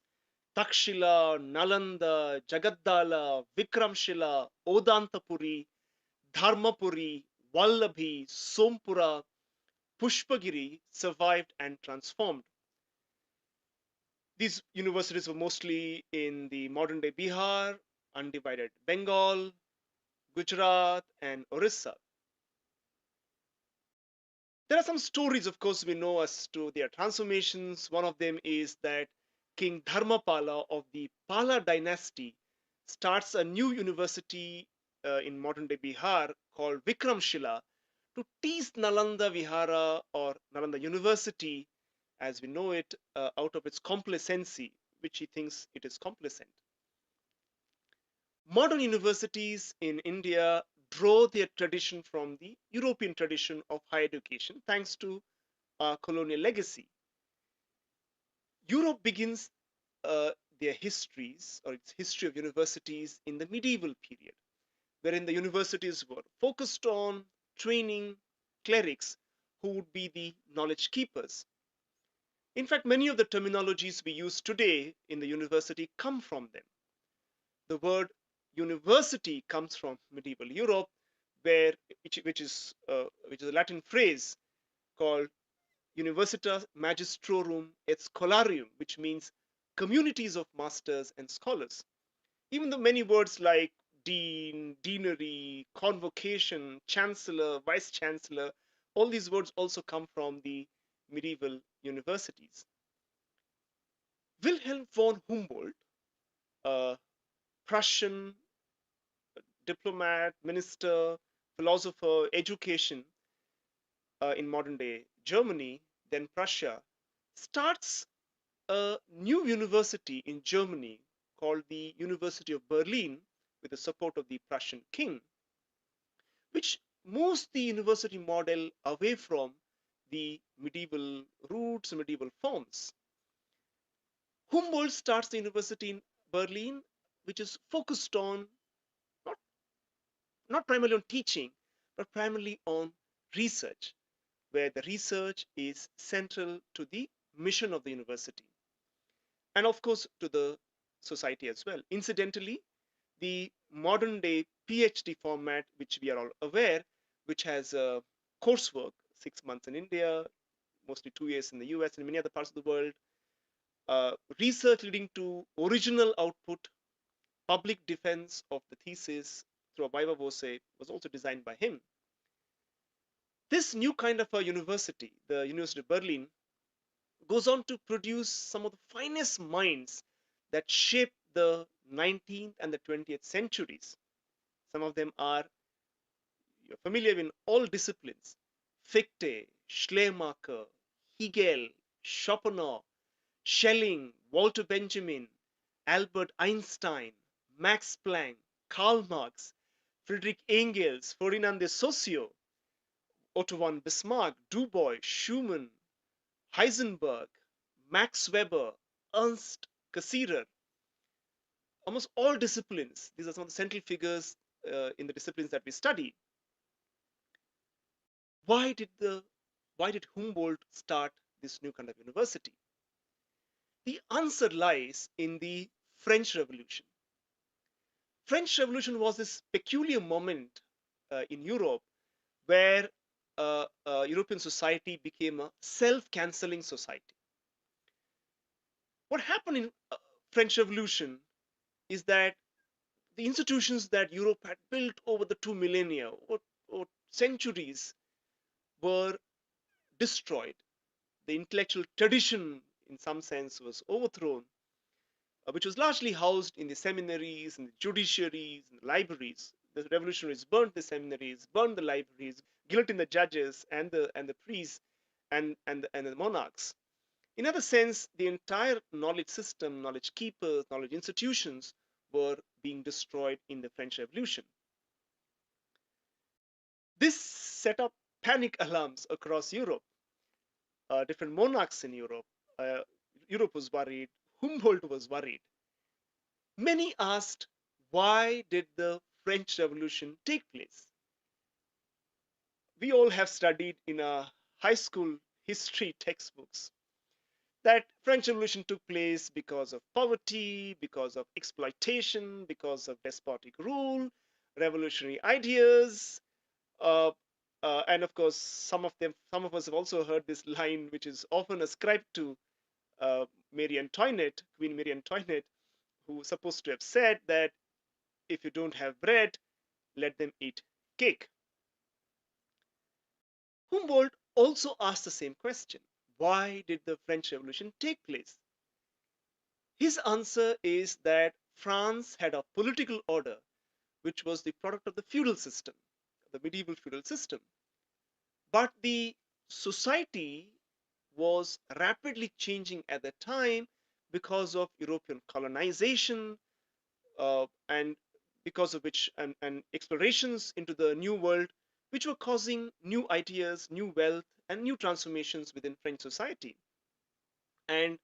Takshila, Nalanda, Jagadala, Vikramshila, Odantapuri, Dharmapuri, Vallabhi, Sompura, Pushpagiri, survived and transformed. These universities were mostly in the modern day Bihar, undivided Bengal, Gujarat, and Orissa. There are some stories, of course, we know as to their transformations. One of them is that King Dharmapala of the Pala dynasty starts a new university in modern day Bihar called Vikramshila to tease Nalanda Vihara or Nalanda University as we know it out of its complacency, which he thinks it is complacent. Modern universities in India draw their tradition from the European tradition of higher education thanks to our colonial legacy. Europe begins their histories or its history of universities in the medieval period, wherein the universities were focused on training clerics who would be the knowledge keepers. In fact, many of the terminologies we use today in the university come from them. The word university comes from medieval Europe, where which is a Latin phrase called Universitas Magistrorum et Scholarium, which means communities of masters and scholars. Even though many words like dean, deanery, convocation, chancellor, vice chancellor, all these words also come from the medieval universities. Wilhelm von Humboldt, a Prussian diplomat, minister, philosopher, education in modern day Germany, then Prussia, starts a new university in Germany called the University of Berlin with the support of the Prussian king, which moves the university model away from the medieval roots and medieval forms. Humboldt starts the university in Berlin, which is focused on not, not primarily on teaching, but primarily on research, where the research is central to the mission of the university and, of course, to the society as well. Incidentally, the modern day PhD format, which we are all aware, which has a coursework, 6 months in India, mostly 2 years in the US and many other parts of the world, research leading to original output, public defense of the thesis through a viva voce was also designed by him. This new kind of a university, the University of Berlin, goes on to produce some of the finest minds that shaped the 19th and the 20th centuries. Some of them are, you're familiar in all disciplines: Fichte, Schleiermacher, Hegel, Schopenhauer, Schelling, Walter Benjamin, Albert Einstein, Max Planck, Karl Marx, Friedrich Engels, Ferdinand de Saussure, Otto von Bismarck, Du Bois, Schumann, Heisenberg, Max Weber, Ernst Cassirer. Almost all disciplines, these are some of the central figures in the disciplines that we study. Why did Humboldt start this new kind of university? The answer lies in the French Revolution. French Revolution was this peculiar moment in Europe where European society became a self-canceling society. What happened in French Revolution is that the institutions that Europe had built over the 2 millennia or centuries were destroyed. The intellectual tradition, in some sense, was overthrown, which was largely housed in the seminaries and the judiciaries and the libraries. The revolutionaries burned the seminaries, burned the libraries, guillotined the judges and the priests and the monarchs. In other sense, the entire knowledge system, knowledge keepers, knowledge institutions were being destroyed in the French Revolution. This set up panic alarms across Europe. Different monarchs in Europe. Europe was worried. Humboldt was worried. Many asked, why did the French Revolution take place? We all have studied in our high school history textbooks that French Revolution took place because of poverty, because of exploitation, because of despotic rule, revolutionary ideas, uh, and of course, some of us have also heard this line, which is often ascribed to Marie Antoinette, Queen Marie Antoinette, who was supposed to have said that if you don't have bread, let them eat cake. Humboldt also asked the same question: why did the French Revolution take place? His answer is that France had a political order which was the product of the feudal system, the medieval feudal system. But the society was rapidly changing at the time because of European colonization, and because of which and explorations into the new world, which were causing new ideas, new wealth, and new transformations within French society. And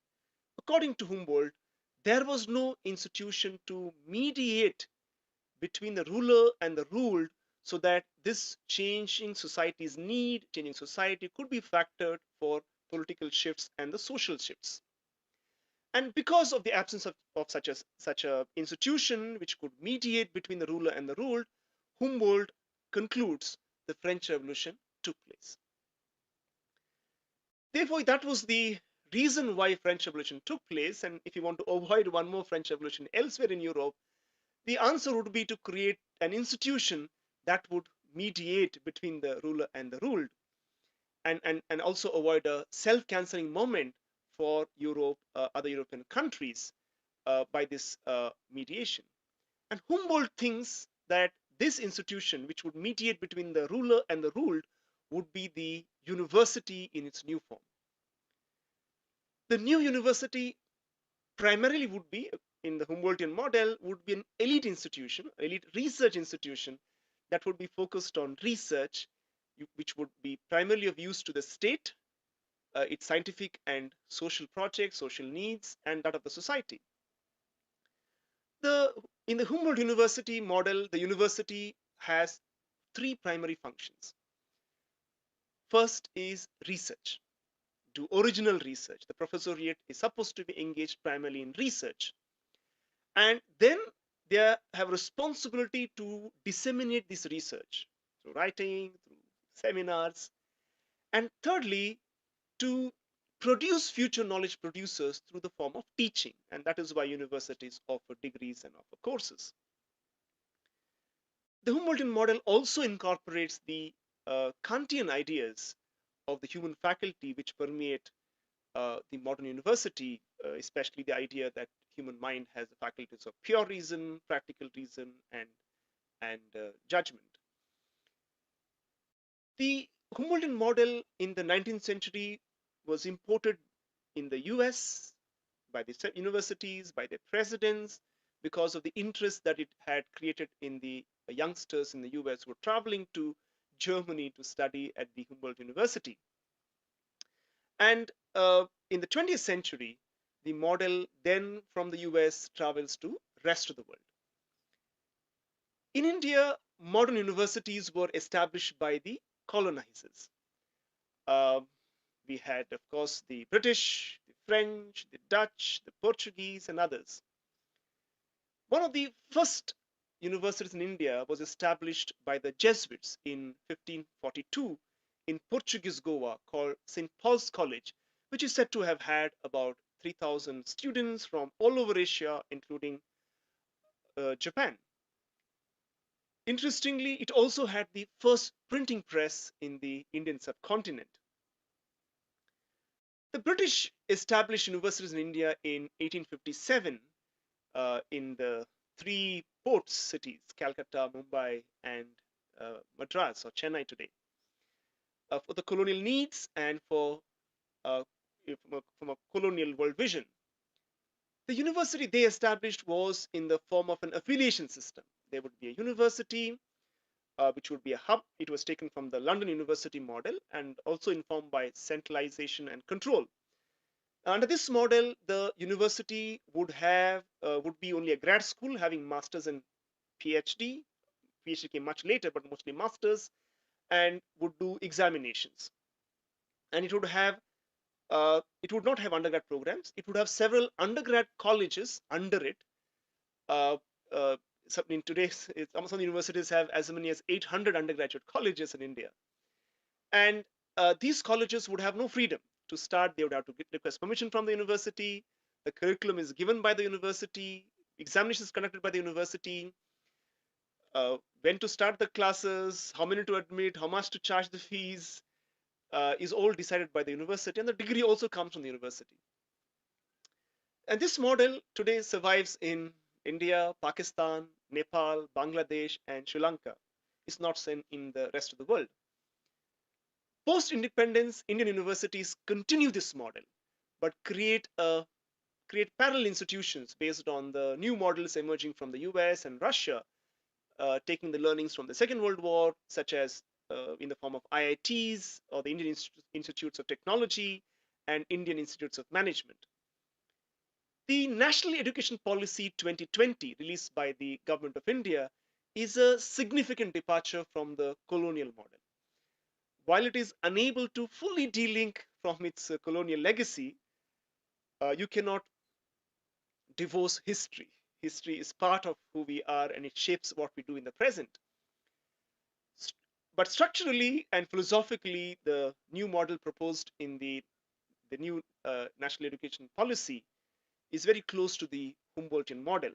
according to Humboldt, there was no institution to mediate between the ruler and the ruled, so that this changing society's need, changing society, could be factored for political shifts and the social shifts. And because of the absence of such a institution which could mediate between the ruler and the ruled, Humboldt concludes the French Revolution took place. Therefore, that was the reason why French Revolution took place. And if you want to avoid one more French Revolution elsewhere in Europe, the answer would be to create an institution that would mediate between the ruler and the ruled, and also avoid a self-canceling moment for Europe, other European countries, by this mediation. And Humboldt thinks that this institution, which would mediate between the ruler and the ruled, would be the university in its new form. The new university primarily would be, in the Humboldtian model, would be an elite institution, elite research institution that would be focused on research, which would be primarily of use to the state, its scientific and social projects, social needs, and that of the society. In the Humboldt University model, the university has three primary functions. First is research. Do original research. The professoriate is supposed to be engaged primarily in research. And then they have responsibility to disseminate this research through writing, through seminars. And thirdly, to produce future knowledge producers through the form of teaching, and that is why universities offer degrees and offer courses. The Humboldtian model also incorporates the Kantian ideas of the human faculty which permeate the modern university, especially the idea that human mind has the faculties of pure reason, practical reason, and judgment. The Humboldtian model in the 19th century was imported in the US by the universities, by their presidents, because of the interest that it had created in the youngsters in the US who were traveling to Germany to study at the Humboldt University. And in the 20th century, the model then from the US travels to rest of the world. In India, modern universities were established by the colonizers. Uh, we had, of course, the British, the French, the Dutch, the Portuguese, and others. One of the first universities in India was established by the Jesuits in 1542 in Portuguese Goa called St. Paul's College, which is said to have had about 3,000 students from all over Asia, including Japan. Interestingly, it also had the first printing press in the Indian subcontinent. The British established universities in India in 1857 in the three port cities, Calcutta, Mumbai, and Madras or Chennai today, for the colonial needs and uh, from a colonial world vision. The university they established was in the form of an affiliation system. There would be a university, which would be a hub. It was taken from the London University model and also informed by centralization and control. Under this model, the university would be only a grad school having masters and PhD. PhD came much later, but mostly masters, and would do examinations. And it would not have undergrad programs. It would have several undergrad colleges under it. Uh, uh, in today's, some universities have as many as 800 undergraduate colleges in India. And these colleges would have no freedom to start. They would have to request permission from the university. The curriculum is given by the university. Examinations conducted by the university. When to start the classes, how many to admit, how much to charge the fees, is all decided by the university, and the degree also comes from the university. And this model today survives in India, Pakistan, Nepal, Bangladesh, and Sri Lanka. It's not seen in the rest of the world. Post-independence, Indian universities continue this model, but create parallel institutions based on the new models emerging from the US and Russia, taking the learnings from the Second World War, such as in the form of IITs or the Indian Institutes of Technology and Indian Institutes of Management. The National Education Policy 2020, released by the Government of India, is a significant departure from the colonial model. While it is unable to fully delink from its colonial legacy, you cannot divorce history. History is part of who we are and it shapes what we do in the present. But structurally and philosophically, the new model proposed in the new national education policy is very close to the Humboldtian model.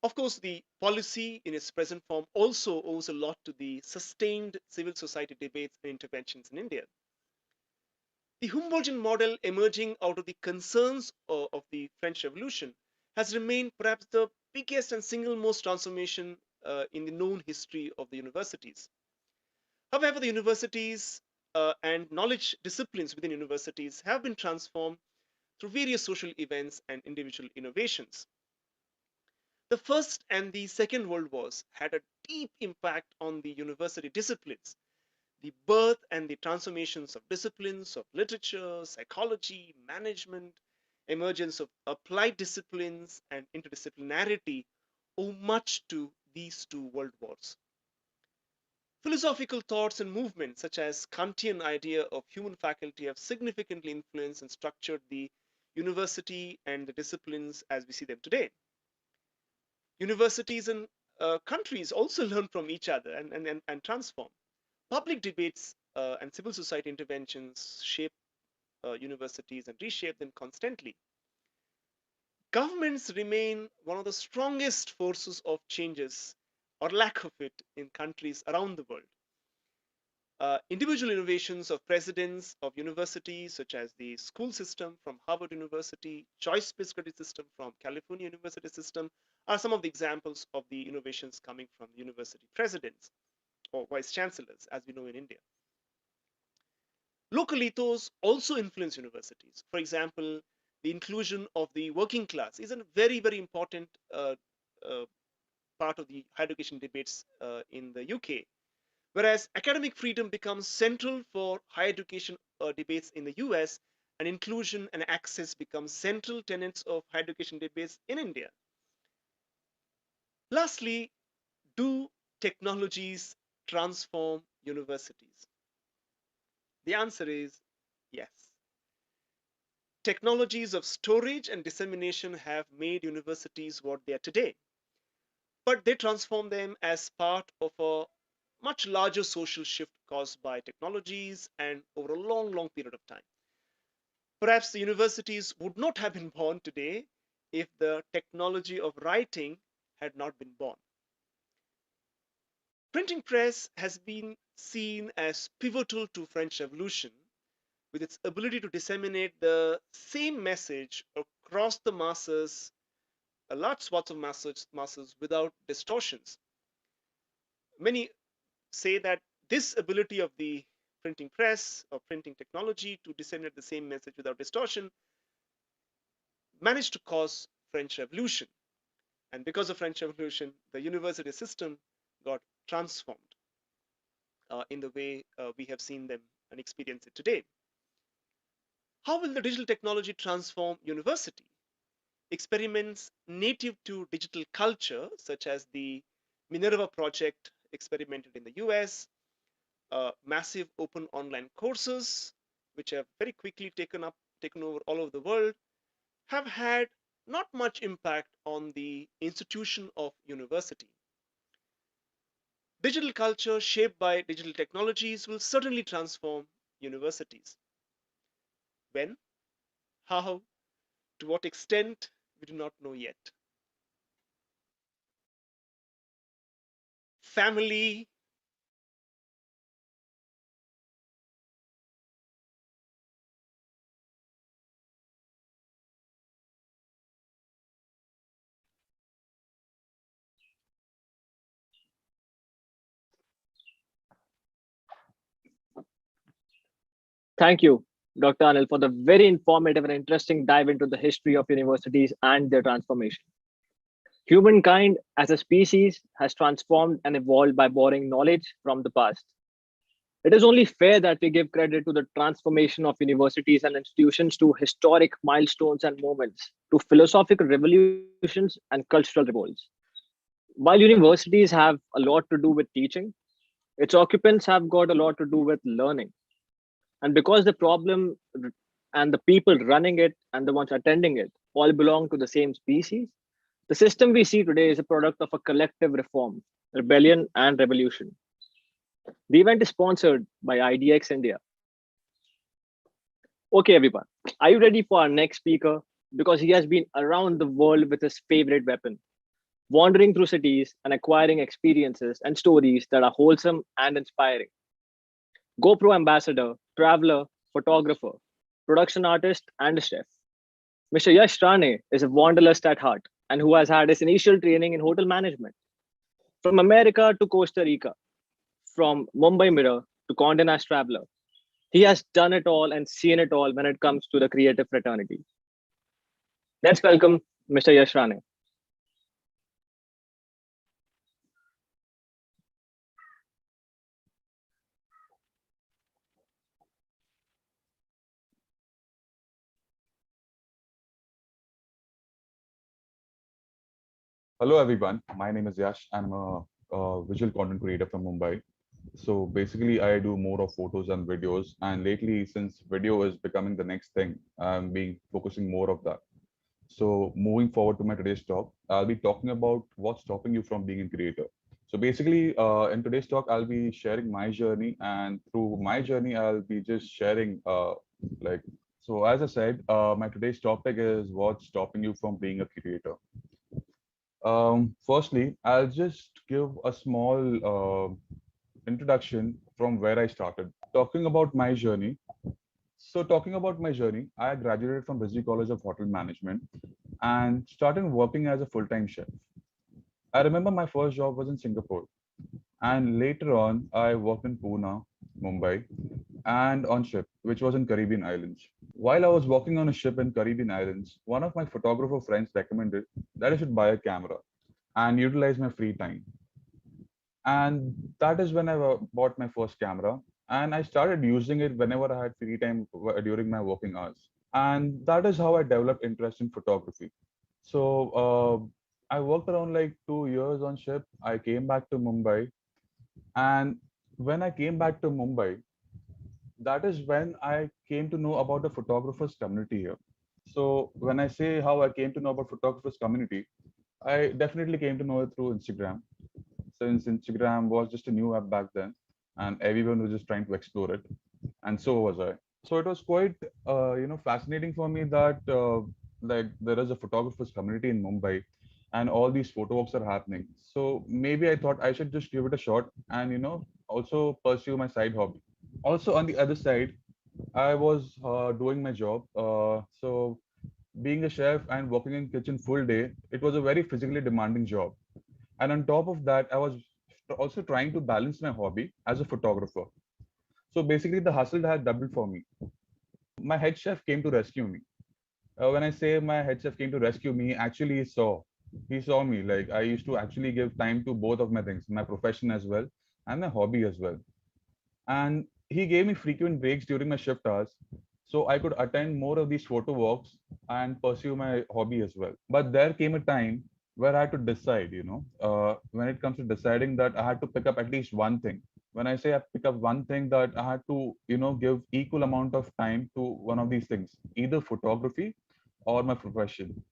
Of course, the policy in its present form also owes a lot to the sustained civil society debates and interventions in India. The Humboldtian model, emerging out of the concerns of the French Revolution, has remained perhaps the biggest and single most transformation in the known history of the universities. However, the universities and knowledge disciplines within universities have been transformed through various social events and individual innovations. The First and the Second World Wars had a deep impact on the university disciplines. The birth and the transformations of disciplines of literature, psychology, management, emergence of applied disciplines, and interdisciplinarity owe much to these two world wars. Philosophical thoughts and movements such as Kantian idea of human faculty have significantly influenced and structured the university and the disciplines as we see them today. Universities and countries also learn from each other and transform. Public debates and civil society interventions shape universities and reshape them constantly. Governments remain one of the strongest forces of changes or lack of it in countries around the world. Individual innovations of presidents of universities, such as the school system from Harvard University, choice-based credit system from California University system, are some of the examples of the innovations coming from university presidents or vice chancellors, as we know in India. Local ethos also influence universities. For example, the inclusion of the working class is a very, very important uh, part of the higher education debates in the UK. Whereas academic freedom becomes central for higher education debates in the US, and inclusion and access become central tenets of higher education debates in India. Lastly, do technologies transform universities? The answer is yes. Technologies of storage and dissemination have made universities what they are today, but they transform them as part of a much larger social shift caused by technologies and over a long, long period of time. Perhaps the universities would not have been born today if the technology of writing had not been born. Printing press has been seen as pivotal to French Revolution with its ability to disseminate the same message across the masses, a large swaths of masses without distortions. Many say that this ability of the printing press or printing technology to disseminate the same message without distortion managed to cause French Revolution. And because of French Revolution, the university system got transformed in the way we have seen them and experience it today. How will the digital technology transform university? Experiments native to digital culture, such as the Minerva project experimented in the US, massive open online courses, which have very quickly taken over all over the world, have had not much impact on the institution of university. Digital culture shaped by digital technologies will certainly transform universities. When, how, to what extent, we do not know yet. Family, Thank you, Dr. Anil, for the very informative and interesting dive into the history of universities and their transformation. Humankind as a species has transformed and evolved by borrowing knowledge from the past. It is only fair that we give credit to the transformation of universities and institutions, to historic milestones and moments, to philosophical revolutions and cultural revolts. While universities have a lot to do with teaching, its occupants have got a lot to do with learning. And because the problem and the people running it and the ones attending it all belong to the same species, the system we see today is a product of a collective reform, rebellion, and revolution. The event is sponsored by IDX India. Okay, everyone, are you ready for our next speaker? Because he has been around the world with his favorite weapon, wandering through cities and acquiring experiences and stories that are wholesome and inspiring. GoPro ambassador, traveler, photographer, production artist, and a chef. Mr. Yash Rane is a wanderlust at heart and who has had his initial training in hotel management. From America to Costa Rica, from Mumbai Mirror to Condé Nast Traveler, he has done it all and seen it all when it comes to the creative fraternity. Let's welcome Mr. Yash Rane. Hello, everyone. My name is Yash. I'm a visual content creator from Mumbai. So basically, I do more of photos and videos. And lately, since video is becoming the next thing, I'm being focusing more of that. So moving forward to my today's talk, I'll be talking about what's stopping you from being a creator. So basically, in today's talk, I'll be sharing my journey, and through my journey, I'll be just sharing like So as I said, my today's topic is what's stopping you from being a creator. Firstly, I'll just give a small introduction from where I started. Talking about my journey. Talking about my journey, I graduated from Busy College of Hotel Management and started working as a full-time chef. I remember my first job was in Singapore, and later on, I worked in Pune, Mumbai, and on ship, which was in Caribbean islands. While I was working on a ship in Caribbean islands, one of my photographer friends recommended that I should buy a camera and utilize my free time. And that is when I bought my first camera, and I started using it whenever I had free time during my working hours. And that is how I developed interest in photography. I worked around like 2 years on ship. I came back to Mumbai, and when I came back to Mumbai, that is when I came to know about the photographers community here. So when I say how I came to know about photographers community, I definitely came to know it through Instagram, since Instagram was just a new app back then, and everyone was just trying to explore it, and so was I. So it was quite, fascinating for me that like there is a photographers community in Mumbai, and all these photo walks are happening. So maybe I thought I should just give it a shot, and also pursue my side hobby. Also on the other side, I was doing my job. So being a chef and working in kitchen full day, it was a very physically demanding job. And on top of that, I was also trying to balance my hobby as a photographer. So basically, the hustle had doubled for me. My head chef came to rescue me. When I say my head chef came to rescue me, actually he saw me. Like I used to actually give time to both of my things, my profession as well and my hobby as well. And he gave me frequent breaks during my shift hours, so I could attend more of these photo walks and pursue my hobby as well. But there came a time where I had to decide, when it comes to deciding that I had to pick up at least one thing. When I say I pick up one thing, that I had to, give equal amount of time to one of these things, either photography or my profession.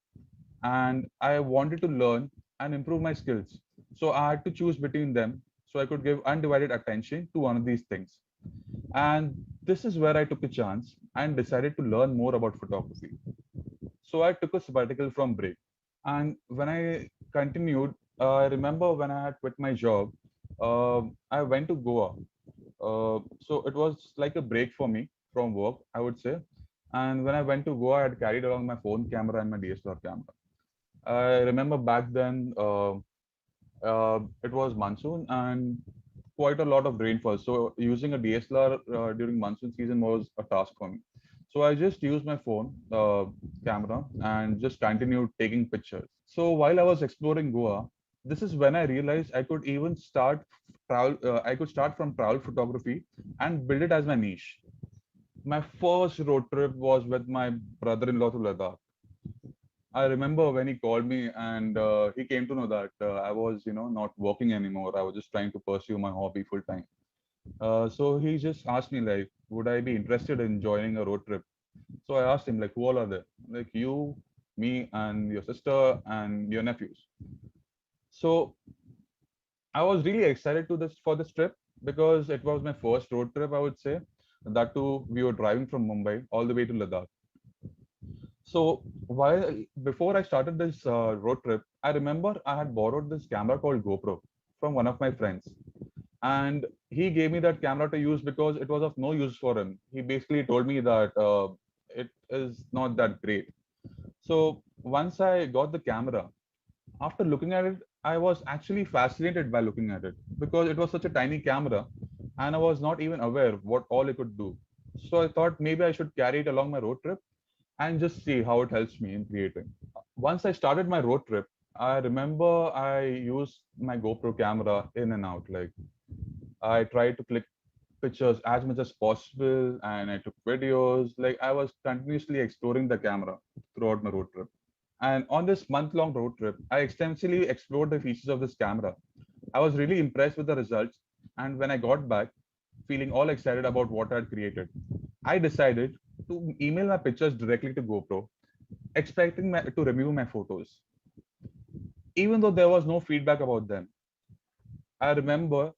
And I wanted to learn and improve my skills. So I had to choose between them so I could give undivided attention to one of these things. And this is where I took a chance and decided to learn more about photography. So I took a sabbatical from break. And when I continued, I remember when I had quit my job, I went to Goa. So it was like a break for me from work, I would say. And when I went to Goa, I had carried along my phone camera and my DSLR camera. I remember back then, it was monsoon and quite a lot of rainfall. So using a DSLR during monsoon season was a task for me. So I just used my phone camera and just continued taking pictures. So while I was exploring Goa, this is when I realized I could even start travel. I could start from travel photography and build it as my niche. My first road trip was with my brother-in-law to Ladakh. I remember when he called me and he came to know that I was, not working anymore. I was just trying to pursue my hobby full time. So he just asked me like, would I be interested in joining a road trip? So I asked him like, who all are there? Like you, me, and your sister and your nephews. So I was really excited to this for this trip because it was my first road trip, I would say. That too, we were driving from Mumbai all the way to Ladakh. So while before I started this road trip, I remember I had borrowed this camera called GoPro from one of my friends, and he gave me that camera to use because it was of no use for him. He basically told me that it is not that great. So once I got the camera, after looking at it, I was actually fascinated by looking at it because it was such a tiny camera, and I was not even aware what all it could do. So I thought maybe I should carry it along my road trip and just see how it helps me in creating. Once I started my road trip, I remember I used my GoPro camera in and out. Like I tried to click pictures as much as possible and I took videos. Like I was continuously exploring the camera throughout my road trip. And on this month-long road trip, I extensively explored the features of this camera. I was really impressed with the results. And when I got back, feeling all excited about what I had created, I decided to email my pictures directly to GoPro, expecting to review my photos. Even though there was no feedback about them, I remember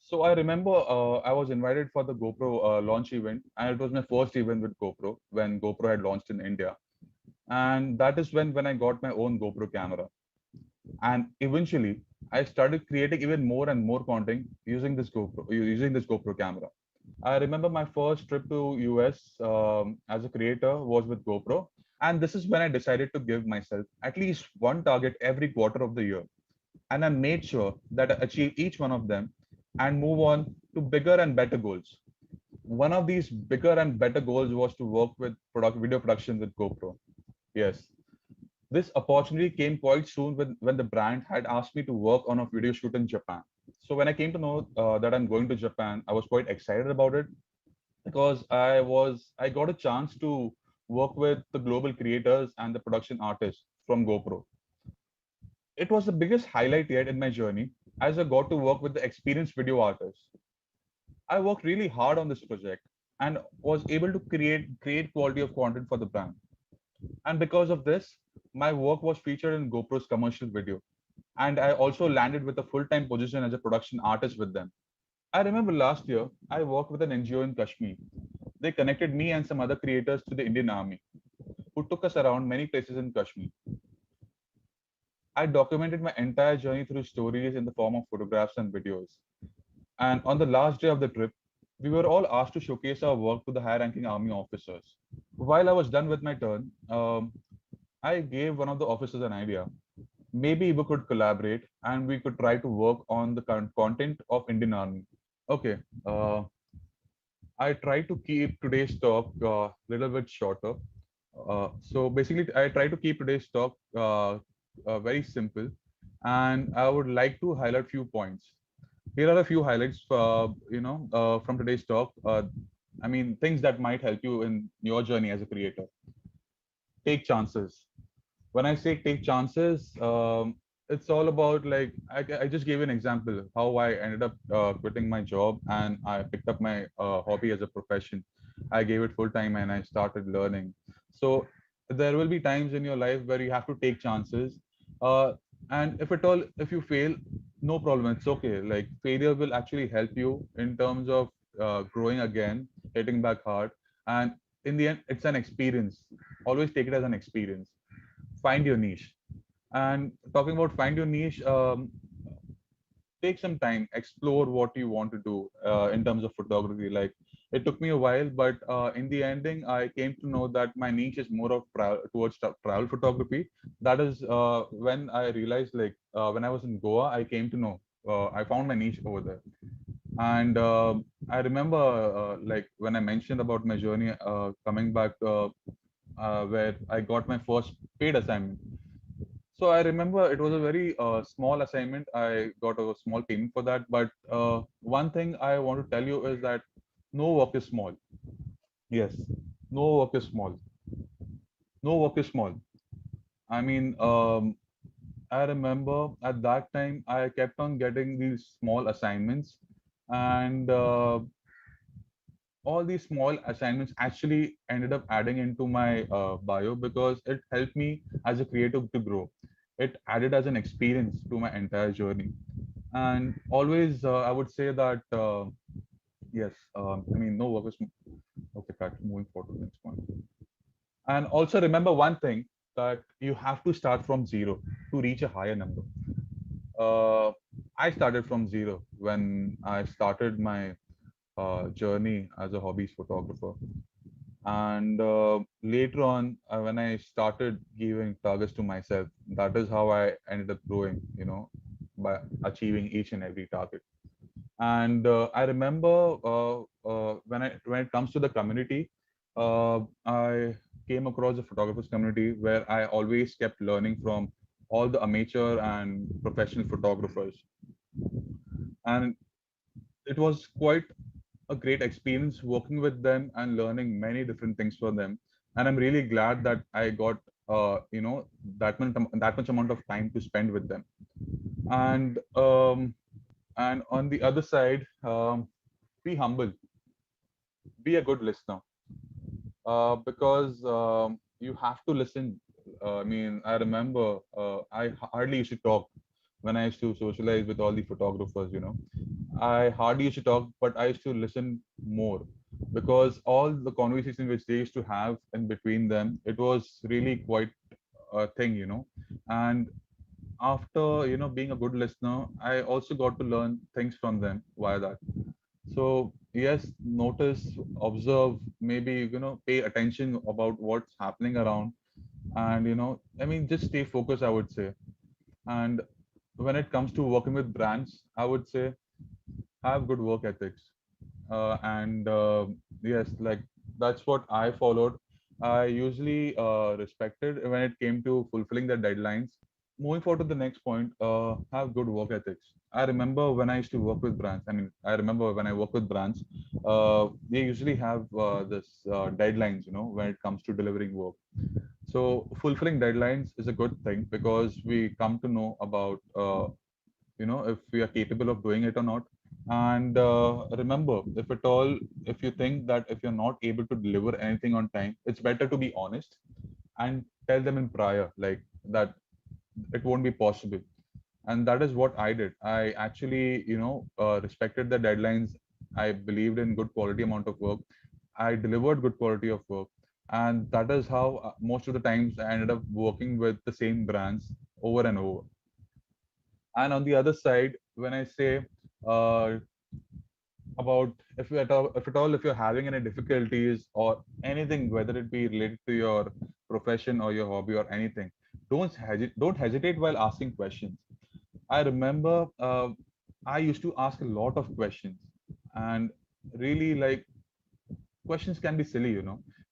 So I remember I was invited for the GoPro launch event, and it was my first event with GoPro when GoPro had launched in India. And that is when I got my own GoPro camera. And eventually, I started creating even more and more content using this GoPro camera. I remember my first trip to US as a creator was with GoPro, and this is when I decided to give myself at least one target every quarter of the year, and I made sure that I achieve each one of them and move on to bigger and better goals. One of these bigger and better goals was to work with video production with GoPro. Yes, this opportunity came quite soon when the brand had asked me to work on a video shoot in Japan. So when I came to know that I'm going to Japan, I was quite excited about it because I got a chance to work with the global creators and the production artists from GoPro. It was the biggest highlight yet in my journey as I got to work with the experienced video artists. I worked really hard on this project and was able to create great quality of content for the brand. And because of this, my work was featured in GoPro's commercial video. And I also landed with a full-time position as a production artist with them. I remember last year, I worked with an NGO in Kashmir. They connected me and some other creators to the Indian Army, who took us around many places in Kashmir. I documented my entire journey through stories in the form of photographs and videos. And on the last day of the trip, we were all asked to showcase our work to the high ranking army officers. While I was done with my turn, I gave one of the officers an idea. Maybe we could collaborate and we could try to work on the current content of Indian Army. Okay, I try to keep today's talk a little bit shorter. So basically, I try to keep today's talk very simple, and I would like to highlight few points. Here are a few highlights, from today's talk. I mean, things that might help you in your journey as a creator. Take chances. When I say take chances, it's all about like I just gave an example how I ended up quitting my job and I picked up my hobby as a profession. I gave it full time and I started learning. So there will be times in your life where you have to take chances. Uh, and if you fail, no problem. It's okay. Like failure will actually help you in terms of growing again, hitting back hard. And in the end, it's an experience. Always take it as an experience. Find your niche. And talking about find your niche, take some time, explore what you want to do in terms of photography. Like it took me a while, but in the ending, I came to know that my niche is more of towards travel photography. That is when I realized, like when I was in Goa, I came to know I found my niche over there. And I remember, like when I mentioned about my journey coming back, where I got my first paid assignment. So I remember it was a very small assignment. I got a small payment for that. But one thing I want to tell you is that no work is small. Yes, no work is small. No work is small. I mean, I remember at that time I kept on getting these small assignments, and all these small assignments actually ended up adding into my bio because it helped me as a creator to grow. It added as an experience to my entire journey. And always, I would say that, yes, I mean, no work is okay, fact, moving forward to the next point. And also remember one thing that you have to start from zero to reach a higher number. Uh, I started from zero when I started my journey as a hobbies photographer. And later on, when I started giving targets to myself, that is how I ended up growing, by achieving each and every target. And I remember when it comes to the community, I came across the photographers community where I always kept learning from all the amateur and professional photographers. And it was quite a great experience working with them and learning many different things from them. And I'm really glad that I got that much amount of time to spend with them. And on the other side, be humble, be a good listener, because you have to listen. I mean, I remember I hardly used to talk, when I used to socialize with all the photographers, I hardly used to talk, but I used to listen more, because all the conversation which they used to have in between them, it was really quite a thing, And after, being a good listener, I also got to learn things from them via that. So yes, notice, observe, maybe, pay attention about what's happening around, and I mean, just stay focused, I would say. And when it comes to working with brands, I would say have good work ethics. And yes, like that's what I followed. I usually respected when it came to fulfilling the deadlines. Moving forward to the next point, have good work ethics. I remember when I used to work with brands. I mean, I remember when I work with brands, they usually have this deadlines, when it comes to delivering work. So fulfilling deadlines is a good thing, because we come to know about if we are capable of doing it or not. And remember, if you think that if you're not able to deliver anything on time, it's better to be honest and tell them in prior, like that it won't be possible. And that is what I did. I actually respected the deadlines. I believed in good quality amount of work. I delivered good quality of work, and that is how most of the times I ended up working with the same brands over and over. And on the other side, when I say uh, about, if you're having any difficulties or anything, whether it be related to your profession or your hobby or anything, don't hesitate while asking questions. I remember I used to ask a lot of questions, and really, like, questions can be silly,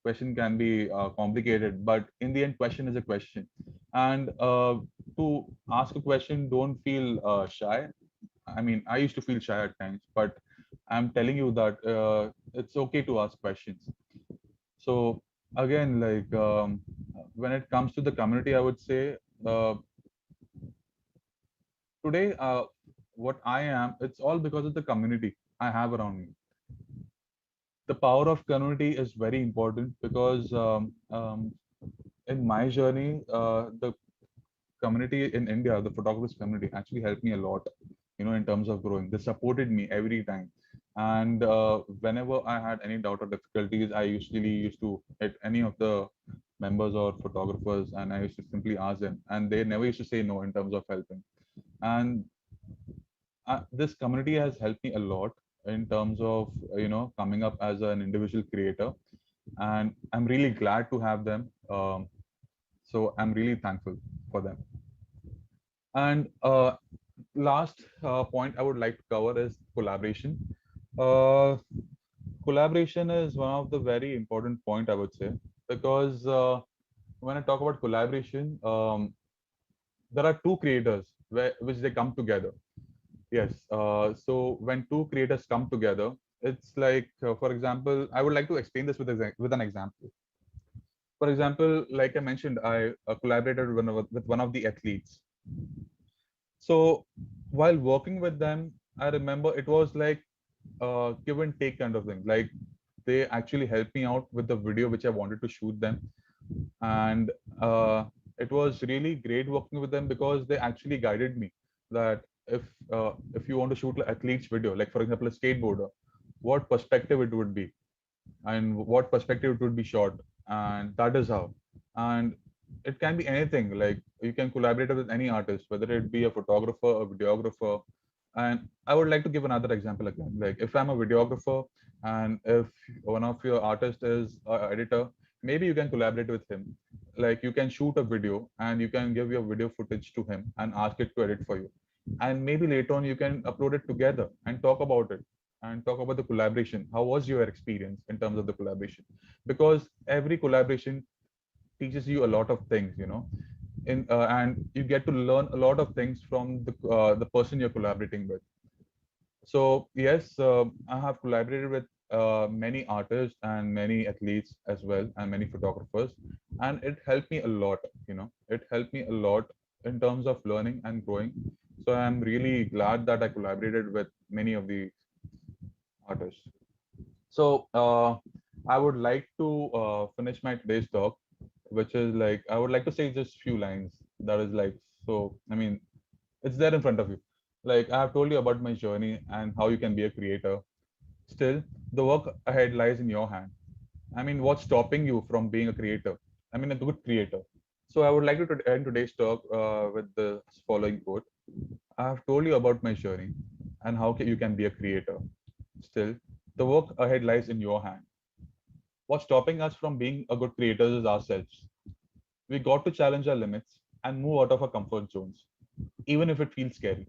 question can be complicated, but in the end, question is a question. And to ask a question, don't feel shy. I mean, I used to feel shy at times, but I'm telling you that it's okay to ask questions. So again, like, when it comes to the community, I would say uh, today, what I am, it's all because of the community I have around me. The power of community is very important, because in my journey, the community in India, the photographers community, actually helped me a lot, in terms of growing. They supported me every time. And whenever I had any doubt or difficulties, I usually used to hit any of the members or photographers, and I used to simply ask them, and they never used to say no in terms of helping. And this community has helped me a lot in terms of coming up as an individual creator, and I'm really glad to have them. So I'm really thankful for them. And last point I would like to cover is collaboration. uh, Collaboration is one of the very important point, I would say, because when I talk about collaboration, there are two creators which they come together. Yes. So when two creators come together, it's like, for example, I would like to explain this with an example. For example, like I mentioned, I collaborated with one of the athletes. So while working with them, I remember it was like give and take kind of thing. Like, they actually helped me out with the video which I wanted to shoot them, and it was really great working with them, because they actually guided me that if you want to shoot like athlete's video, like for example a skateboarder, what perspective it would be, and what perspective it would be shot, and that is how. And it can be anything, like you can collaborate with any artist, whether it be a photographer, a videographer. And I would like to give another example again, like if I'm a videographer, and if one of your artist is an editor, maybe you can collaborate with him. Like, you can shoot a video and you can give your video footage to him and ask it to edit for you, and maybe later on you can upload it together and talk about it, and talk about the collaboration. How was your experience in terms of the collaboration? Because every collaboration teaches you a lot of things, and you get to learn a lot of things from the person you're collaborating with. So yes, I have collaborated with many artists and many athletes as well, and many photographers, and it helped me a lot. It helped me a lot in terms of learning and growing. So I'm really glad that I collaborated with many of the artists. So I would like to finish my today's talk, which is like, I would like to say just few lines. That is like, so I mean, It's there in front of you. Like I have told you about my journey and how you can be a creator. Still, the work ahead lies in your hand. I mean, what's stopping you from being a creator? I mean, a good creator. So I would like to end today's talk with the following quote. I have told you about my journey and how you can be a creator. Still, the work ahead lies in your hand. What's stopping us from being a good creators is ourselves. We got to challenge our limits and move out of our comfort zones, even if it feels scary.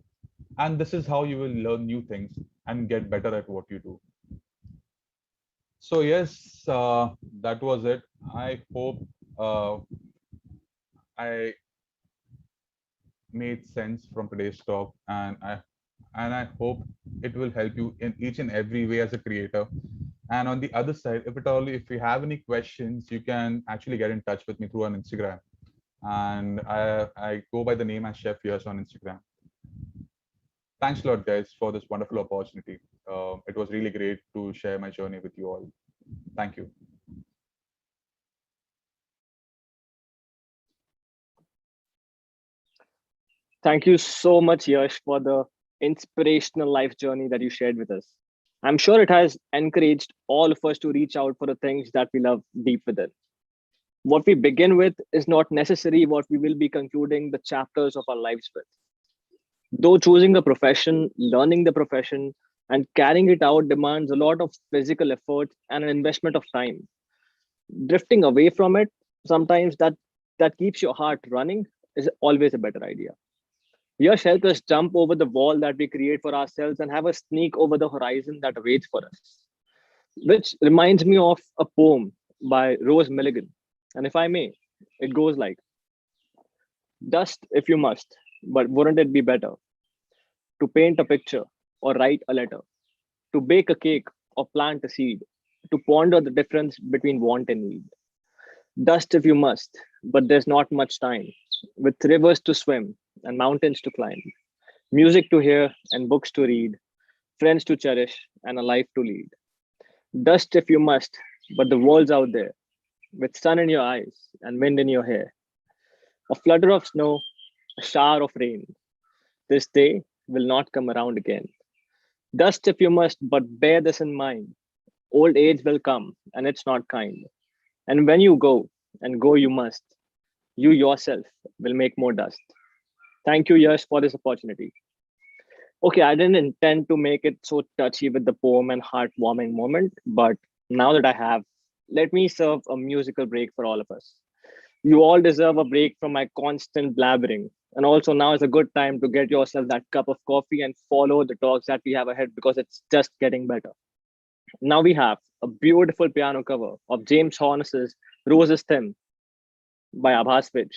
And this is how you will learn new things and get better at what you do. So yes, that was it. I hope uh, I made sense from today's talk, and I hope it will help you in each and every way as a creator. And on the other side, if you have any questions, you can actually get in touch with me through on Instagram. And I go by the name as Chef Yash on Instagram. Thanks a lot, guys, for this wonderful opportunity. It was really great to share my journey with you all. Thank you. Thank you so much, Yash, for the inspirational life journey that you shared with us. I'm sure it has encouraged all of us to reach out for the things that we love deep within. What we begin with is not necessarily what we will be concluding the chapters of our lives with. Though choosing a profession, learning the profession, and carrying it out demands a lot of physical effort and an investment of time. Drifting away from it, sometimes that keeps your heart running, is always a better idea. Yash helped us jump over the wall that we create for ourselves and have a sneak over the horizon that awaits for us. Which reminds me of a poem by Rose Milligan. And if I may, it goes like, dust if you must, but wouldn't it be better to paint a picture or write a letter, to bake a cake or plant a seed, to ponder the difference between want and need? Dust if you must, but there's not much time, with rivers to swim and mountains to climb, music to hear and books to read, friends to cherish and a life to lead. Dust if you must, but the world's out there, with sun in your eyes and wind in your hair, a flutter of snow, a shower of rain. This day will not come around again. Dust if you must, but bear this in mind. Old age will come, and it's not kind. And when you go, and go you must, you yourself will make more dust. Thank you, Yash, for this opportunity. Okay, I didn't intend to make it so touchy with the poem and heartwarming moment, but now that I have, let me serve a musical break for all of us. You all deserve a break from my constant blabbering. And also, now is a good time to get yourself that cup of coffee and follow the talks that we have ahead because it's just getting better. Now we have a beautiful piano cover of James Horner's Rose's Theme by Abhas Vij.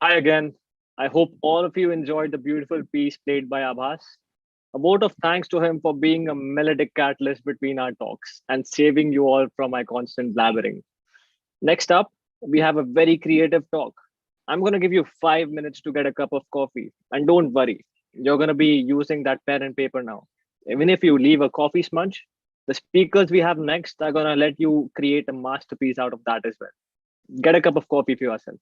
Hi again. I hope all of you enjoyed the beautiful piece played by Abhas. A vote of thanks to him for being a melodic catalyst between our talks and saving you all from my constant blabbering. Next up, we have a very creative talk. I'm going to give you 5 minutes to get a cup of coffee. And don't worry, you're going to be using that pen and paper now. Even if you leave a coffee smudge, the speakers we have next are going to let you create a masterpiece out of that as well. Get a cup of coffee for yourself.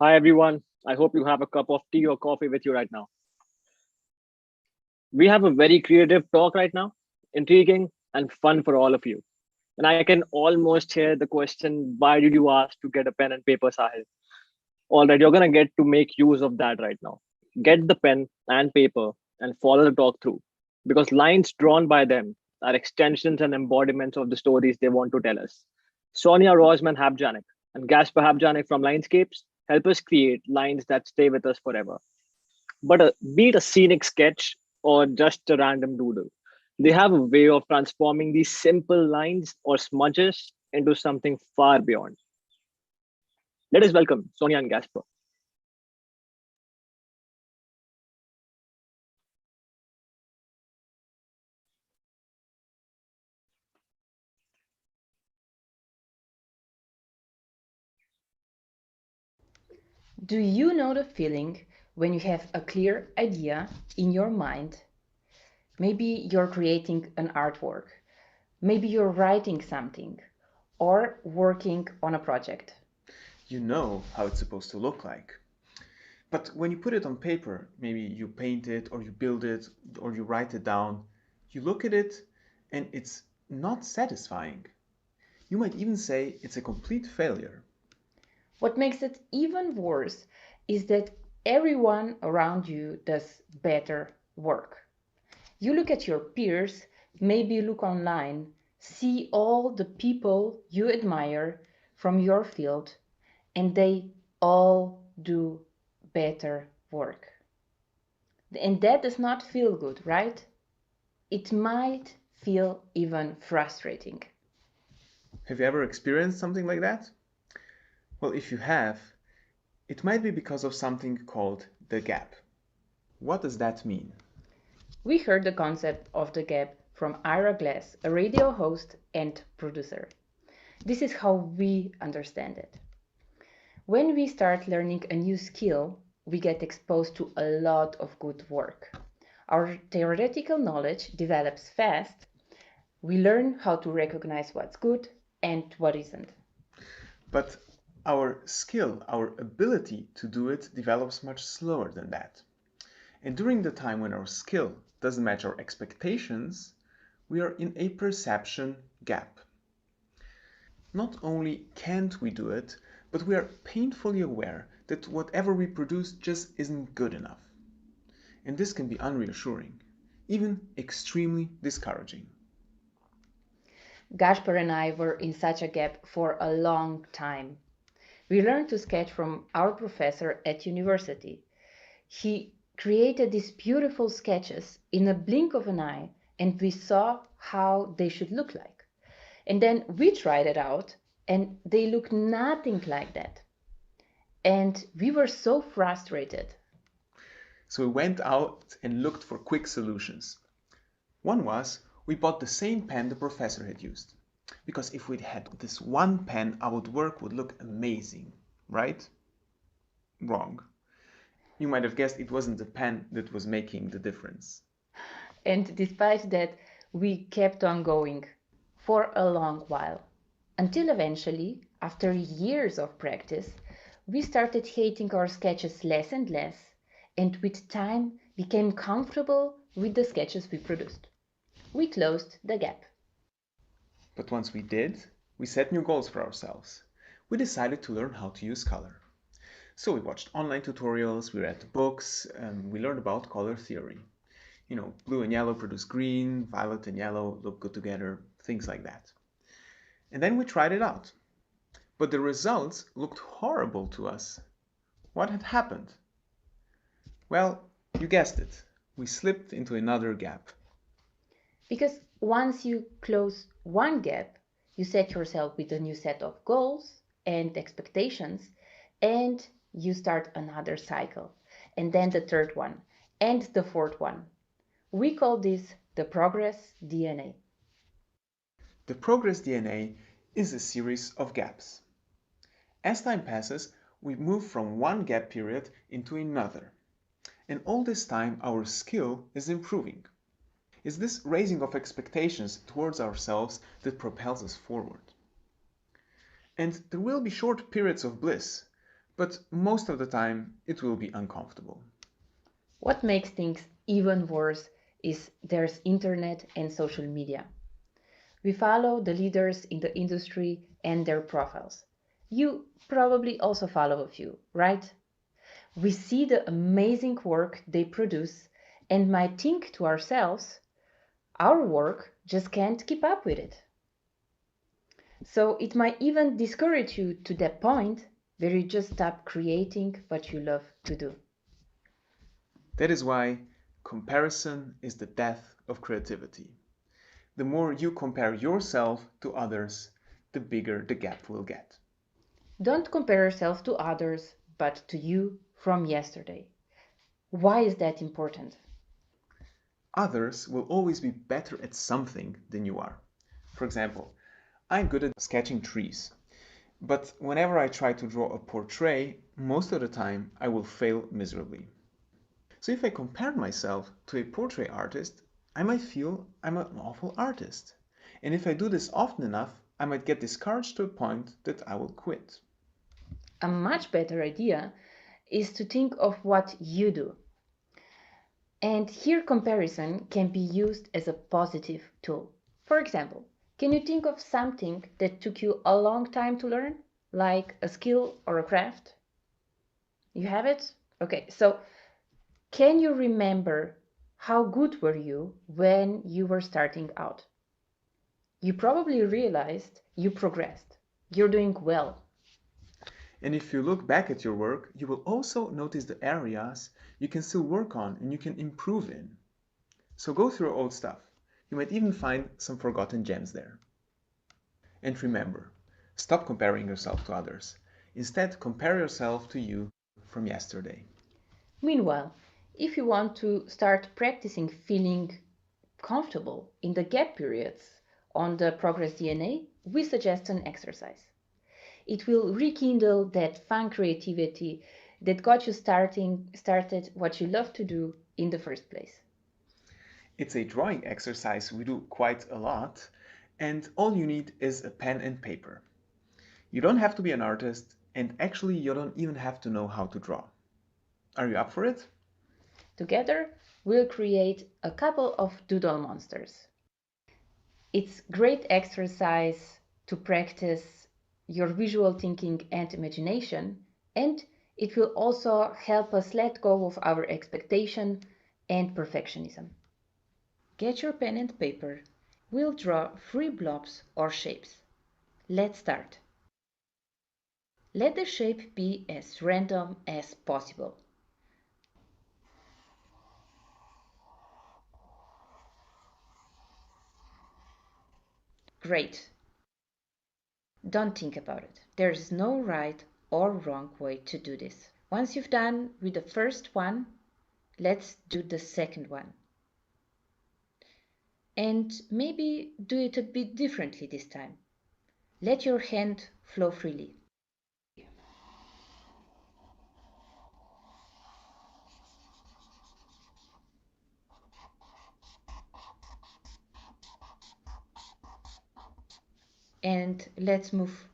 Hi, everyone. I hope you have a cup of tea or coffee with you right now. We have a very creative talk right now, intriguing and fun for all of you. And I can almost hear the question, why did you ask to get a pen and paper, Sahil? All right, you're going to get to make use of that right now. Get the pen and paper and follow the talk through because lines drawn by them are extensions and embodiments of the stories they want to tell us. Sonia Rosman Habjanik and Gasper Habjanik from Linescapes help us create lines that stay with us forever. But be it a scenic sketch or just a random doodle, they have a way of transforming these simple lines or smudges into something far beyond. Let us welcome Sonia and Gasper. Do you know the feeling when you have a clear idea in your mind? Maybe you're creating an artwork, maybe you're writing something, or working on a project. You know how it's supposed to look like. But when you put it on paper, maybe you paint it or you build it or you write it down, you look at it and it's not satisfying. You might even say it's a complete failure. What makes it even worse is that everyone around you does better work. You look at your peers, maybe look online, see all the people you admire from your field, and they all do better work. And that does not feel good, right? It might feel even frustrating. Have you ever experienced something like that? Well, if you have, it might be because of something called the gap. What does that mean? We heard the concept of the gap from Ira Glass, a radio host and producer. This is how we understand it. When we start learning a new skill, we get exposed to a lot of good work. Our theoretical knowledge develops fast. We learn how to recognize what's good and what isn't. But our skill, our ability to do it develops much slower than that. And during the time when our skill doesn't match our expectations, we are in a perception gap. Not only can't we do it, but we are painfully aware that whatever we produce just isn't good enough. And this can be unreassuring, even extremely discouraging. Gaspar and I were in such a gap for a long time. We learned to sketch from our professor at university. He created these beautiful sketches in a blink of an eye, and we saw how they should look like. And then we tried it out, and they look nothing like that. And we were so frustrated. So we went out and looked for quick solutions. One was we bought the same pen the professor had used. Because if we'd had this one pen, our work would look amazing, right? Wrong. You might have guessed it wasn't the pen that was making the difference. And despite that, we kept on going for a long while. Until eventually, after years of practice, we started hating our sketches less and less, and with time became comfortable with the sketches we produced. We closed the gap. But once we did, we set new goals for ourselves. We decided to learn how to use color. So we watched online tutorials, we read books, and we learned about color theory. You know, blue and yellow produce green, violet and yellow look good together, things like that. And then we tried it out. But the results looked horrible to us. What had happened? Well, you guessed it. We slipped into another gap. Because once you close one gap, you set yourself with a new set of goals and expectations, and you start another cycle, and then the third one, and the fourth one. We call this the progress DNA. The progress DNA is a series of gaps. As time passes, we move from one gap period into another. And all this time, our skill is improving. It's this raising of expectations towards ourselves that propels us forward. And there will be short periods of bliss, but most of the time it will be uncomfortable. What makes things even worse is there's internet and social media. We follow the leaders in the industry and their profiles. You probably also follow a few, right? We see the amazing work they produce and might think to ourselves, our work just can't keep up with it. So it might even discourage you to that point where you just stop creating what you love to do. That is why comparison is the death of creativity. The more you compare yourself to others, the bigger the gap will get. Don't compare yourself to others, but to you from yesterday. Why is that important? Others will always be better at something than you are. For example, I'm good at sketching trees, but whenever I try to draw a portrait, most of the time I will fail miserably. So if I compare myself to a portrait artist, I might feel I'm an awful artist. And if I do this often enough, I might get discouraged to a point that I will quit. A much better idea is to think of what you do. And here comparison can be used as a positive tool. For example, can you think of something that took you a long time to learn, like a skill or a craft? You have it? Okay, so can you remember how good were you when you were starting out? You probably realized you progressed. You're doing well. And if you look back at your work, you will also notice the areas you can still work on and you can improve in. So go through old stuff. You might even find some forgotten gems there. And remember, stop comparing yourself to others. Instead, compare yourself to you from yesterday. Meanwhile, if you want to start practicing feeling comfortable in the gap periods on the Progress DNA, we suggest an exercise. It will rekindle that fun creativity that got you started what you love to do in the first place. It's a drawing exercise we do quite a lot, and all you need is a pen and paper. You don't have to be an artist, and actually you don't even have to know how to draw. Are you up for it? Together, we'll create a couple of doodle monsters. It's great exercise to practice your visual thinking and imagination, and it will also help us let go of our expectation and perfectionism. Get your pen and paper. We'll draw 3 blobs or shapes. Let's start. Let the shape be as random as possible. Great. Don't think about it. There is no right or wrong way to do this. Once you've done with the first one, let's do the second one. And maybe do it a bit differently this time. Let your hand flow freely. And let's move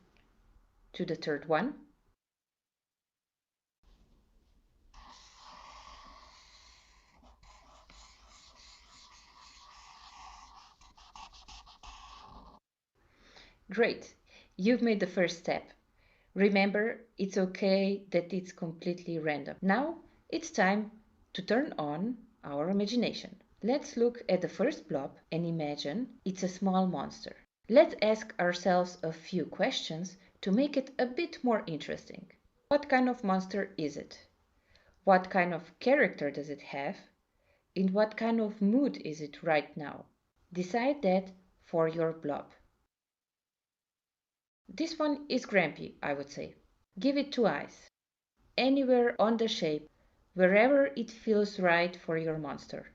to the third one. Great, you've made the first step. Remember, it's okay that it's completely random. Now it's time to turn on our imagination. Let's look at the first blob and imagine it's a small monster. Let's ask ourselves a few questions to make it a bit more interesting. What kind of monster is it? What kind of character does it have? In what kind of mood is it right now? Decide that for your blob. This one is grumpy, I would say. Give it 2 eyes. Anywhere on the shape, wherever it feels right for your monster.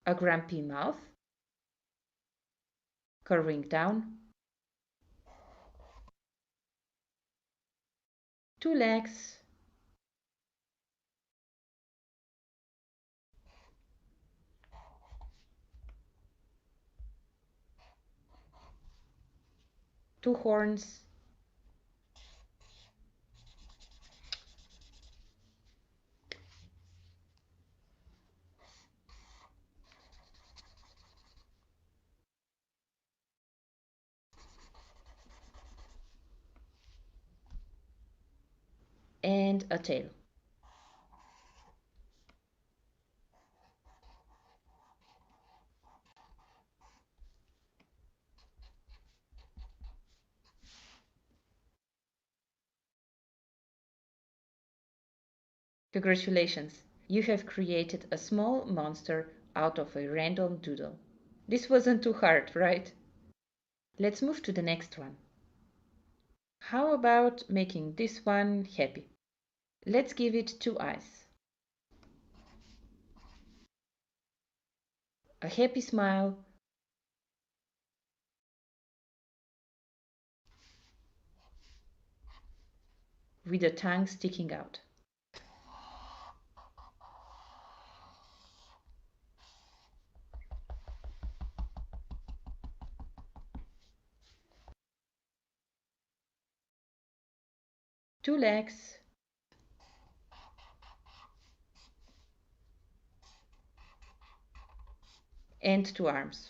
A grumpy mouth, curving down, 2 legs, 2 horns, and a tail. Congratulations! You have created a small monster out of a random doodle. This wasn't too hard, right? Let's move to the next one. How about making this one happy? Let's give it 2 eyes. A happy smile, with a tongue sticking out. Two legs, and 2 arms.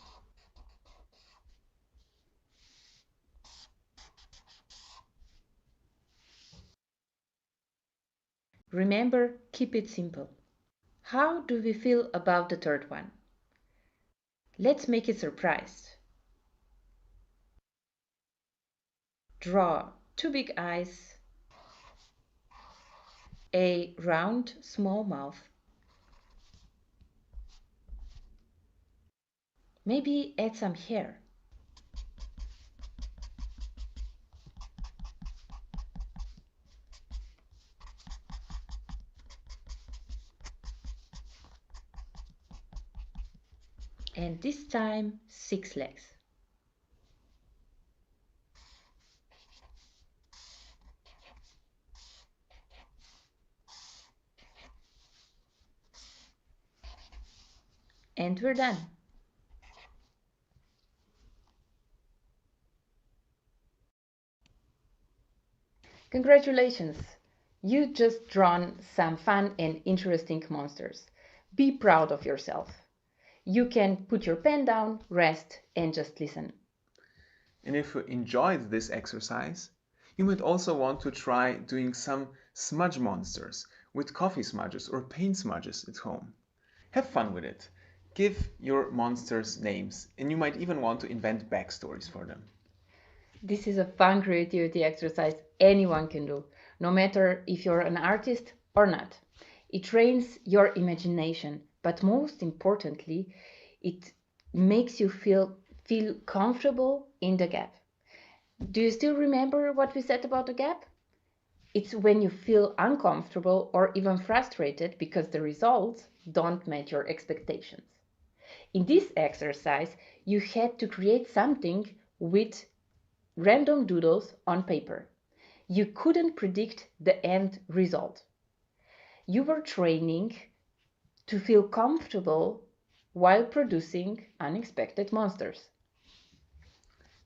Remember, keep it simple. How do we feel about the third one? Let's make it surprise. Draw 2 big eyes, a round small mouth, maybe add some hair. And this time 6 legs. And we're done. Congratulations! You just drawn some fun and interesting monsters. Be proud of yourself. You can put your pen down, rest, and just listen. And if you enjoyed this exercise, you might also want to try doing some smudge monsters with coffee smudges or paint smudges at home. Have fun with it. Give your monsters names, and you might even want to invent backstories for them. This is a fun creativity exercise anyone can do, no matter if you're an artist or not. It trains your imagination, but most importantly, it makes you feel comfortable in the gap. Do you still remember what we said about the gap? It's when you feel uncomfortable or even frustrated because the results don't match your expectations. In this exercise, you had to create something with random doodles on paper. You couldn't predict the end result. You were training to feel comfortable while producing unexpected monsters.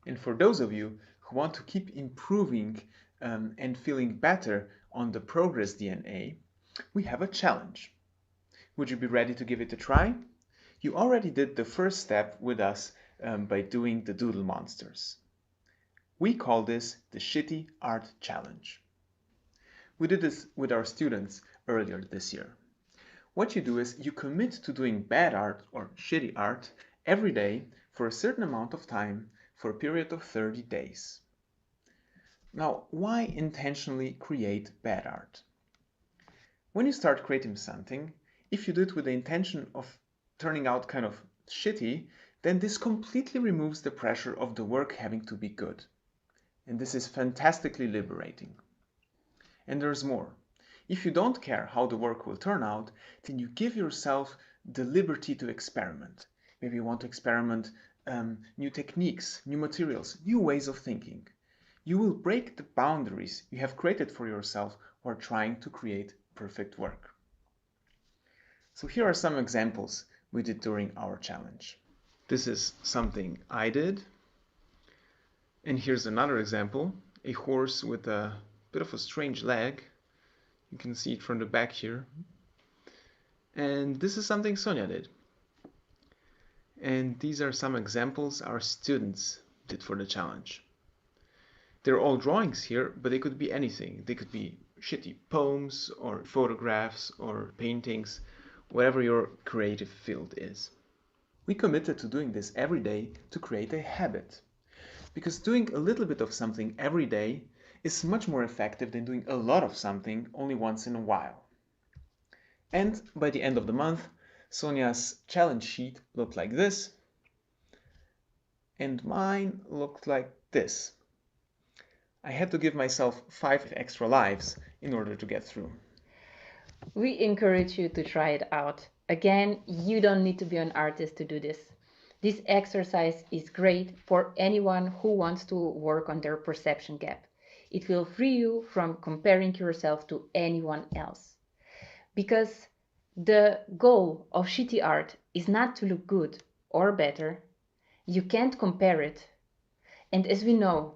And for those of you who want to keep improving and feeling better on the progress DNA, we have a challenge. Would you be ready to give it a try? You already did the first step with us by doing the doodle monsters. We call this the Shitty Art Challenge. We did this with our students earlier this year. What you do is you commit to doing bad art or shitty art every day for a certain amount of time for a period of 30 days. Now, why intentionally create bad art? When you start creating something, if you do it with the intention of turning out kind of shitty, then this completely removes the pressure of the work having to be good. And this is fantastically liberating. And there's more. If you don't care how the work will turn out, then you give yourself the liberty to experiment. Maybe you want to experiment new techniques, new materials, new ways of thinking. You will break the boundaries you have created for yourself while trying to create perfect work. So here are some examples we did during our challenge. This is something I did. And here's another example, a horse with a bit of a strange leg. You can see it from the back here. And this is something Sonia did. And these are some examples our students did for the challenge. They're all drawings here, but they could be anything. They could be shitty poems or photographs or paintings, whatever your creative field is. We committed to doing this every day to create a habit. Because doing a little bit of something every day is much more effective than doing a lot of something only once in a while. And by the end of the month, Sonia's challenge sheet looked like this, and mine looked like this. I had to give myself 5 extra lives in order to get through. We encourage you to try it out. Again, you don't need to be an artist to do this. This exercise is great for anyone who wants to work on their perception gap. It will free you from comparing yourself to anyone else. Because the goal of shitty art is not to look good or better. You can't compare it. And as we know,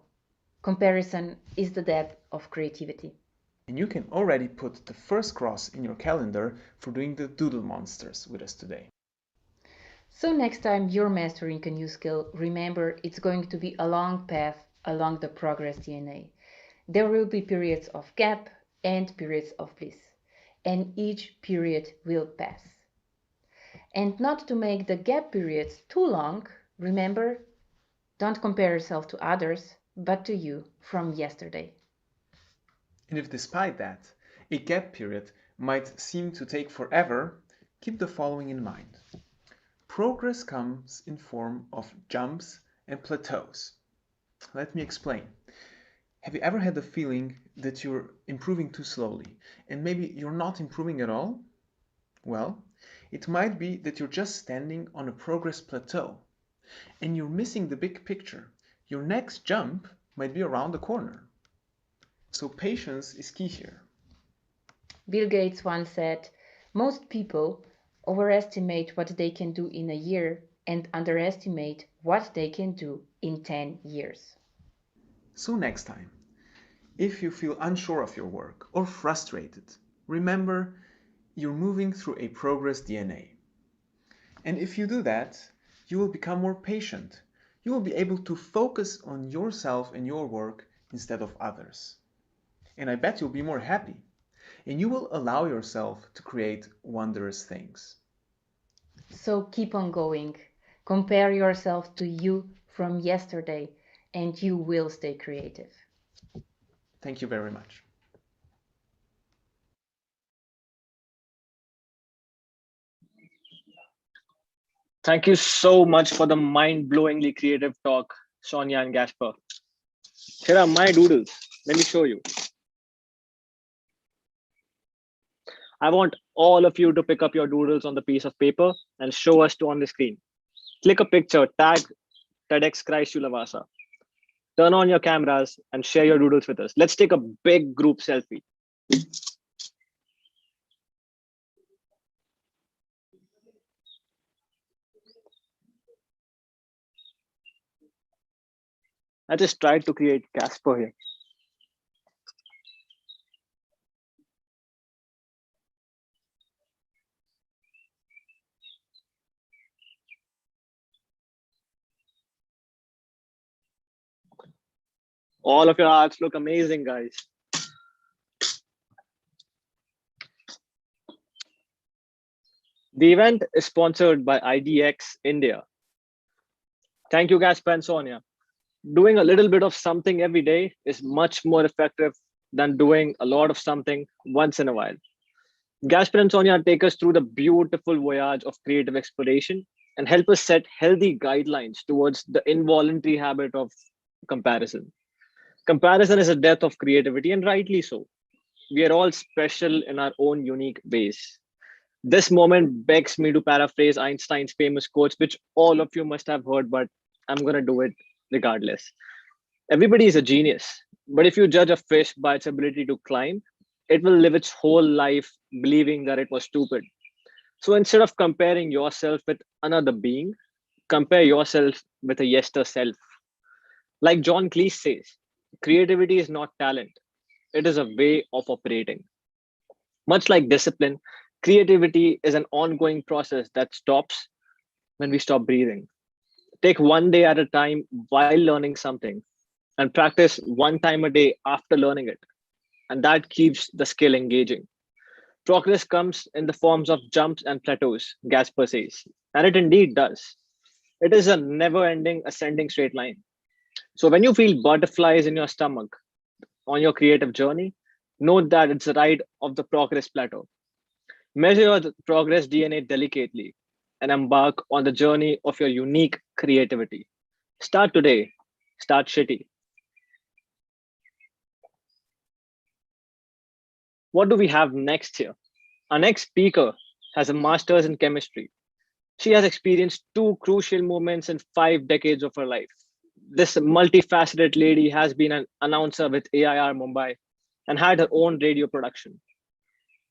comparison is the death of creativity. And you can already put the first cross in your calendar for doing the doodle monsters with us today. So next time you're mastering a new skill, remember it's going to be a long path along the progress DNA. There will be periods of gap and periods of bliss, and each period will pass. And not to make the gap periods too long, remember, don't compare yourself to others, but to you from yesterday. And if despite that, a gap period might seem to take forever, keep the following in mind. Progress comes in form of jumps and plateaus. Let me explain. Have you ever had the feeling that you're improving too slowly and maybe you're not improving at all? Well, it might be that you're just standing on a progress plateau and you're missing the big picture. Your next jump might be around the corner. So patience is key here. Bill Gates once said, most people overestimate what they can do in a year and underestimate what they can do in 10 years. So next time, if you feel unsure of your work or frustrated, remember you're moving through a progress DNA. And if you do that, you will become more patient. You will be able to focus on yourself and your work instead of others. And I bet you'll be more happy. And you will allow yourself to create wondrous things. So keep on going. Compare yourself to you from yesterday and you will stay creative. Thank you very much. Thank you so much for the mind-blowingly creative talk, Sonia and Gasper. Here are my doodles. Let me show you. I want all of you to pick up your doodles on the piece of paper and show us on the screen. Click a picture, tag TEDxChristULavasa. Turn on your cameras and share your doodles with us. Let's take a big group selfie. I just tried to create Casper here. All of your arts look amazing, guys. The event is sponsored by IDX India. Thank you, Gasper and Sonia. Doing a little bit of something every day is much more effective than doing a lot of something once in a while. Gasper and Sonia take us through the beautiful voyage of creative exploration and help us set healthy guidelines towards the involuntary habit of comparison. Comparison is a death of creativity, and rightly so. We are all special in our own unique ways. This moment begs me to paraphrase Einstein's famous quotes, which all of you must have heard, but I'm going to do it regardless. Everybody is a genius, but if you judge a fish by its ability to climb, it will live its whole life believing that it was stupid. So instead of comparing yourself with another being, compare yourself with a yester self. Like John Cleese says, creativity is not talent, it is a way of operating. Much like discipline, creativity is an ongoing process that stops when we stop breathing. Take one day at a time while learning something and practice one time a day after learning it. And that keeps the skill engaging. Progress comes in the forms of jumps and plateaus, Gasper says. And it indeed does. It is a never ending ascending straight line. So when you feel butterflies in your stomach on your creative journey, note that it's the ride of the progress plateau. Measure your progress DNA delicately and embark on the journey of your unique creativity. Start today, start shitty. What do we have next here? Our next speaker has a master's in chemistry. She has experienced two crucial moments in 5 decades of her life. This multifaceted lady has been an announcer with AIR Mumbai and had her own radio production.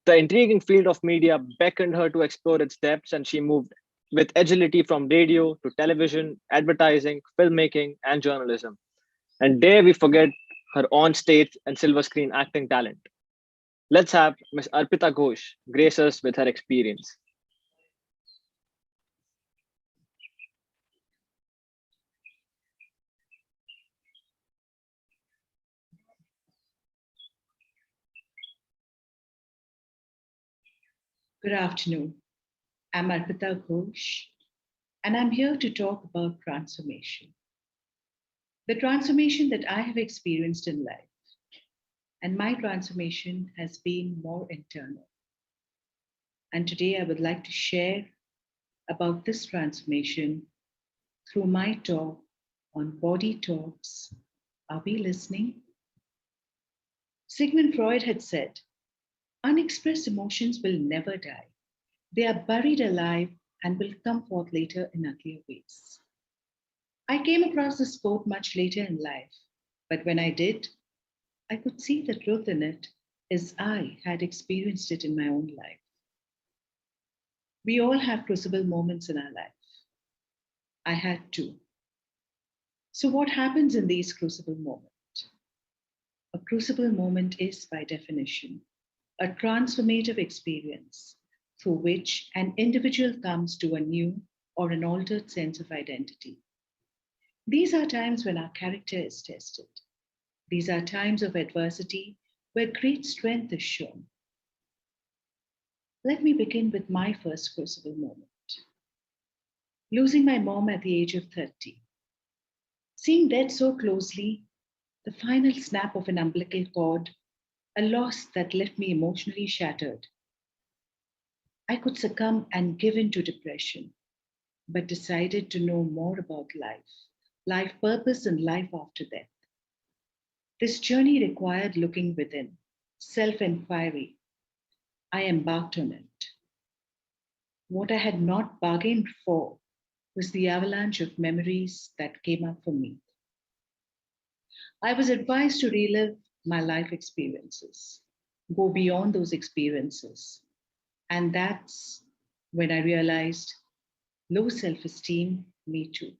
The intriguing field of media beckoned her to explore its depths, and she moved with agility from radio to television, advertising, filmmaking, and journalism. And dare we forget her on stage and silver screen acting talent. Let's have Ms. Arpita Ghosh grace us with her experience. Good afternoon. I'm Arpita Ghosh, and I'm here to talk about transformation. The transformation that I have experienced in life. And my transformation has been more internal. And today I would like to share about this transformation through my talk on body talks. Are we listening? Sigmund Freud had said, unexpressed emotions will never die. They are buried alive and will come forth later in uglier ways. I came across this quote much later in life, but when I did, I could see the truth in it as I had experienced it in my own life. We all have crucible moments in our life. I had two. So what happens in these crucible moments? A crucible moment is, by definition, a transformative experience through which an individual comes to a new or an altered sense of identity. These are times when our character is tested. These are times of adversity where great strength is shown. Let me begin with my first crucible moment. Losing my mom at the age of 30. Seeing death so closely, the final snap of an umbilical cord, a loss that left me emotionally shattered. I could succumb and give in to depression, but decided to know more about life purpose, and life after death. This journey required looking within, self-inquiry. I embarked on it. What I had not bargained for was the avalanche of memories that came up for me. I was advised to relive my life experiences, go beyond those experiences. And that's when I realized low self-esteem, me too.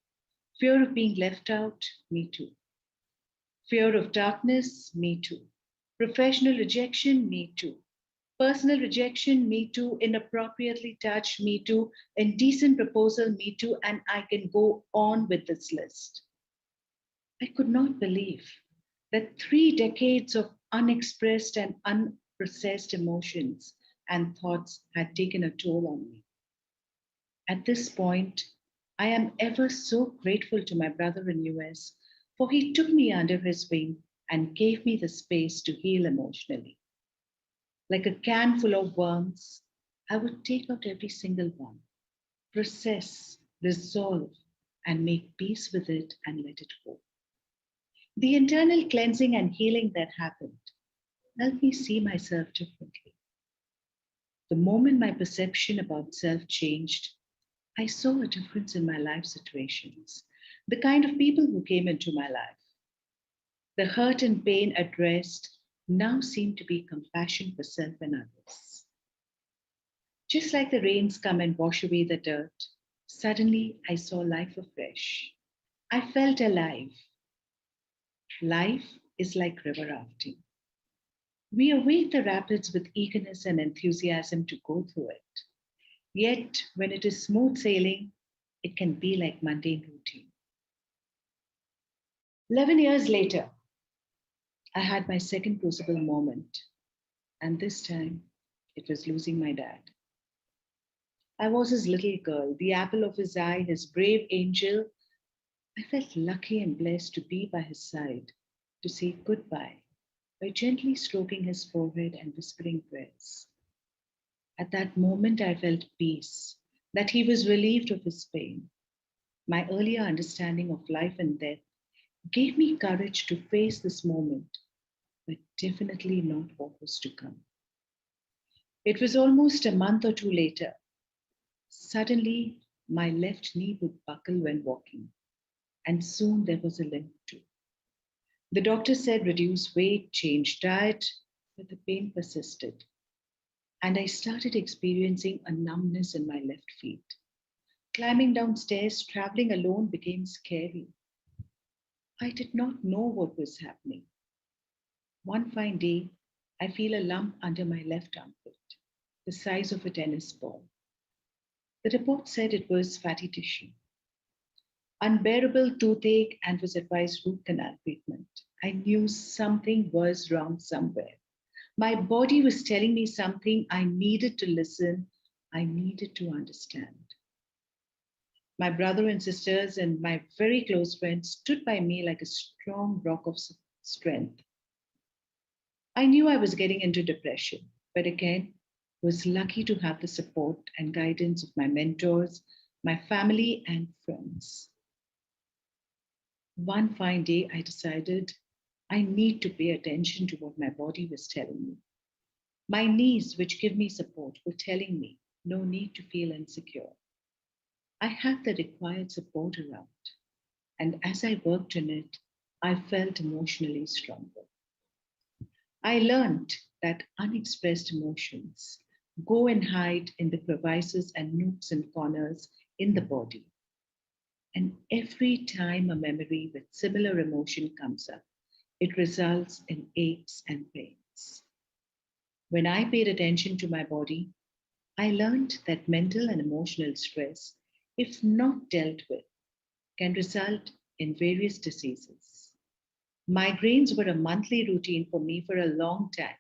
Fear of being left out, me too. Fear of darkness, me too. Professional rejection, me too. Personal rejection, me too. Inappropriately touched, me too. Indecent proposal, me too. And I can go on with this list. I could not believe that 3 decades of unexpressed and unprocessed emotions and thoughts had taken a toll on me. At this point, I am ever so grateful to my brother in US, for he took me under his wing and gave me the space to heal emotionally. Like a can full of worms, I would take out every single one, process, resolve, and make peace with it and let it go. The internal cleansing and healing that happened helped me see myself differently. The moment my perception about self changed, I saw a difference in my life situations, the kind of people who came into my life. The hurt and pain addressed now seemed to be compassion for self and others. Just like the rains come and wash away the dirt, suddenly I saw life afresh. I felt alive. Life is like river rafting. We await the rapids with eagerness and enthusiasm to go through it. Yet, when it is smooth sailing, it can be like mundane routine. 11 years later, I had my second crucible moment, and this time it was losing my dad. I was his little girl, the apple of his eye, his brave angel. I felt lucky and blessed to be by his side, to say goodbye by gently stroking his forehead and whispering prayers. At that moment, I felt peace, that he was relieved of his pain. My earlier understanding of life and death gave me courage to face this moment, but definitely not what was to come. It was almost a month or two later. Suddenly, my left knee would buckle when walking, and soon there was a limp too. The doctor said reduce weight, change diet, but the pain persisted. And I started experiencing a numbness in my left feet. Climbing downstairs, traveling alone became scary. I did not know what was happening. One fine day, I feel a lump under my left armpit, the size of a tennis ball. The report said it was fatty tissue. Unbearable toothache and was advised root canal treatment. I knew something was wrong somewhere. My body was telling me something. I needed to listen. I needed to understand. My brother and sisters and my very close friends stood by me like a strong rock of strength. I knew I was getting into depression, but again, was lucky to have the support and guidance of my mentors, my family, and friends. One fine day, I decided I need to pay attention to what my body was telling me. My knees, which give me support, were telling me no need to feel insecure. I had the required support around, and as I worked on it, I felt emotionally stronger. I learned that unexpressed emotions go and hide in the crevices and nooks and corners in the body. And every time a memory with similar emotion comes up, it results in aches and pains. When I paid attention to my body, I learned that mental and emotional stress, if not dealt with, can result in various diseases. Migraines were a monthly routine for me for a long time,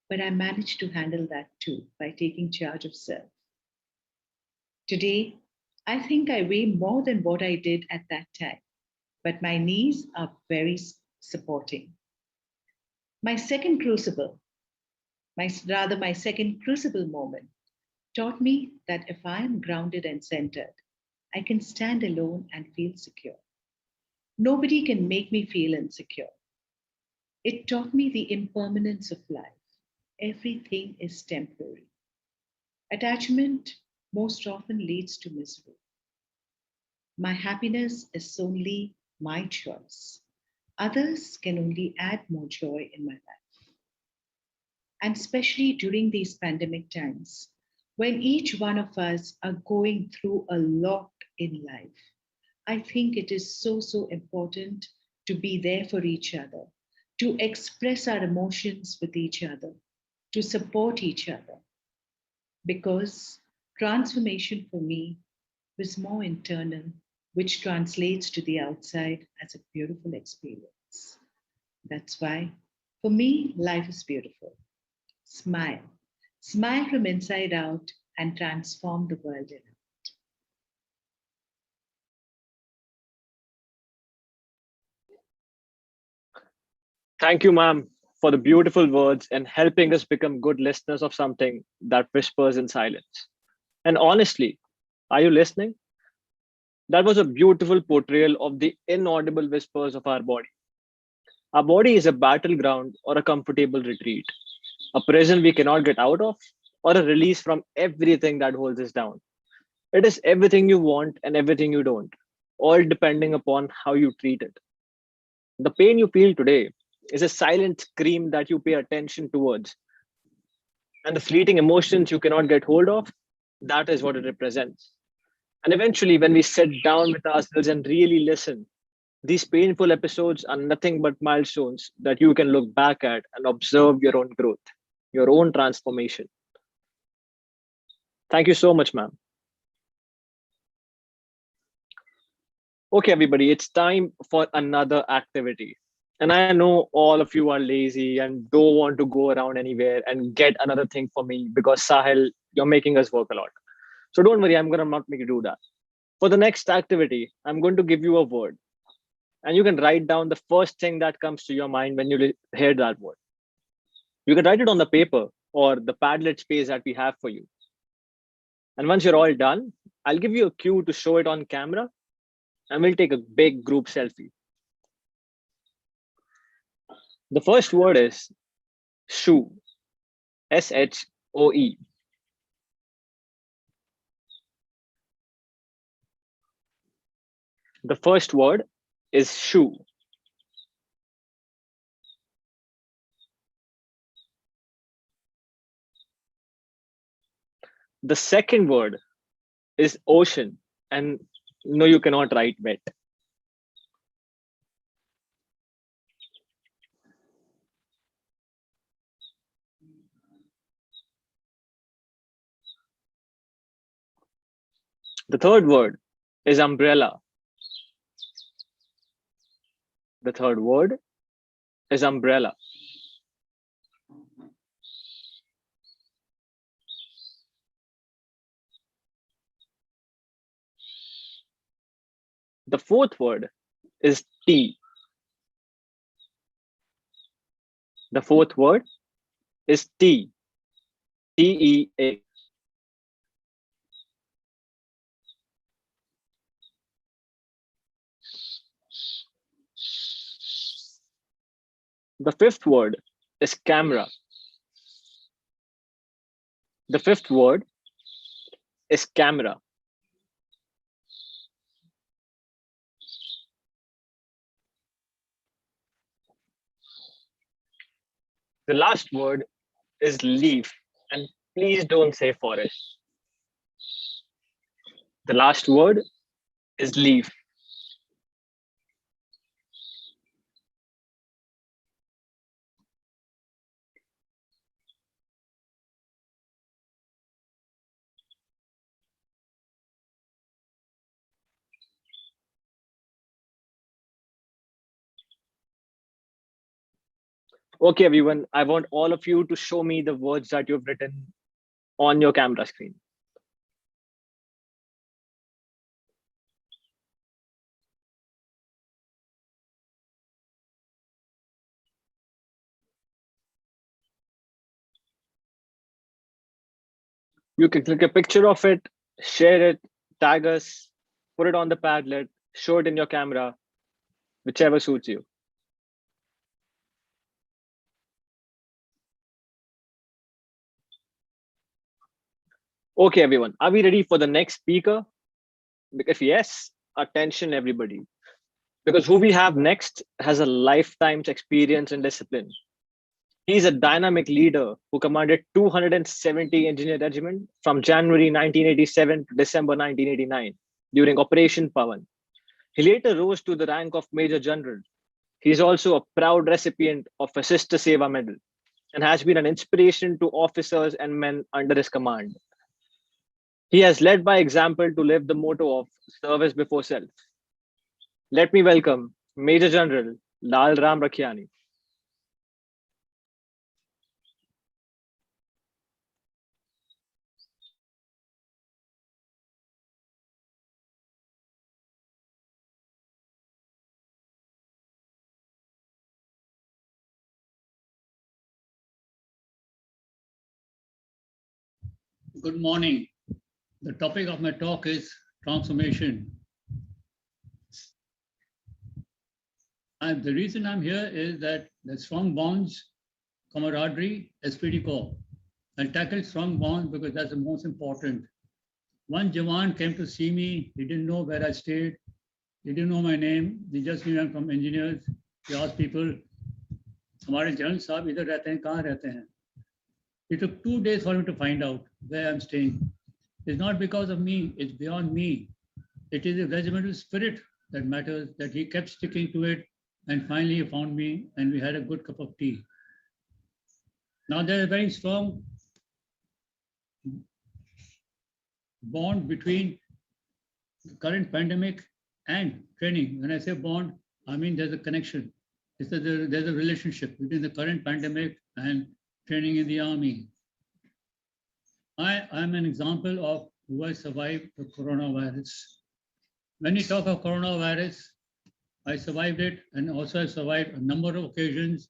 but I managed to handle that too by taking charge of self. Today, I think I weigh more than what I did at that time, but my knees are very supporting. My second crucible, my second crucible moment taught me that if I am grounded and centered, I can stand alone and feel secure. Nobody can make me feel insecure. It taught me the impermanence of life. Everything is temporary. Attachment most often leads to misery. My happiness is solely my choice. Others can only add more joy in my life. And especially during these pandemic times, when each one of us are going through a lot in life, I think it is so important to be there for each other, to express our emotions with each other, to support each other. Because transformation for me was more internal, which translates to the outside as a beautiful experience. That's why, for me, life is beautiful. Smile. Smile from inside out and transform the world in it. Thank you, ma'am, for the beautiful words and helping us become good listeners of something that whispers in silence. And honestly, are you listening? That was a beautiful portrayal of the inaudible whispers of our body. Our body is a battleground or a comfortable retreat, a prison we cannot get out of, or a release from everything that holds us down. It is everything you want and everything you don't, all depending upon how you treat it. The pain you feel today is a silent scream that you pay attention towards. And the fleeting emotions you cannot get hold of, that is what it represents. And eventually, when we sit down with ourselves and really listen, These painful episodes are nothing but milestones that you can look back at and observe your own growth, your own transformation. Thank you so much, ma'am. Okay, everybody, it's time for another activity. And I know all of you are lazy and don't want to go around anywhere and get another thing for me because Sahil, you're making us work a lot. So don't worry, I'm going to not make you do that. For the next activity, I'm going to give you a word and you can write down the first thing that comes to your mind when you hear that word. You can write it on the paper or the Padlet space that we have for you. And once you're all done, I'll give you a cue to show it on camera and we'll take a big group selfie. The first word is shoe, SHOE. The first word is shoe. The second word is ocean. And no, you cannot write wet. The third word is umbrella. The third word is umbrella. The fourth word is tea. The fourth word is tea. TEA. The fifth word is camera. The fifth word is camera. The last word is leaf. And please don't say forest. The last word is leaf. Okay, everyone, I want all of you to show me the words that you've written on your camera screen. You can click a picture of it, share it, tag us, put it on the Padlet, show it in your camera, whichever suits you. Okay, everyone, are we ready for the next speaker? If yes, attention, everybody. Because who we have next has a lifetime's experience and discipline. He's a dynamic leader who commanded 270 Engineer Regiment from January 1987 to December 1989 during Operation Pawan. He later rose to the rank of Major General. He is also a proud recipient of a Sister Seva Medal and has been an inspiration to officers and men under his command. He has led by example to live the motto of service before self. Let me welcome Major General Lal Ram Rakhiani. Good morning. The topic of my talk is transformation. And the reason I'm here is that the strong bonds, camaraderie, esprit de corps. I'll tackle strong bonds because that's the most important. One Jawan came to see me. He didn't know where I stayed. He didn't know my name. He just knew I'm from engineers. He asked people, हमारे general साहब इधर रहते हैं, कहाँ रहते हैं? It took 2 days for me to find out where I'm staying. It's not because of me, it's beyond me. It is a regimental spirit that matters, that he kept sticking to it, and finally he found me, and we had a good cup of tea. Now there's a very strong bond between the current pandemic and training. When I say bond, I mean there's a connection. There's a relationship between the current pandemic and training in the army. I am an example of who has survived the coronavirus. When we talk of coronavirus, I survived it, and also I survived a number of occasions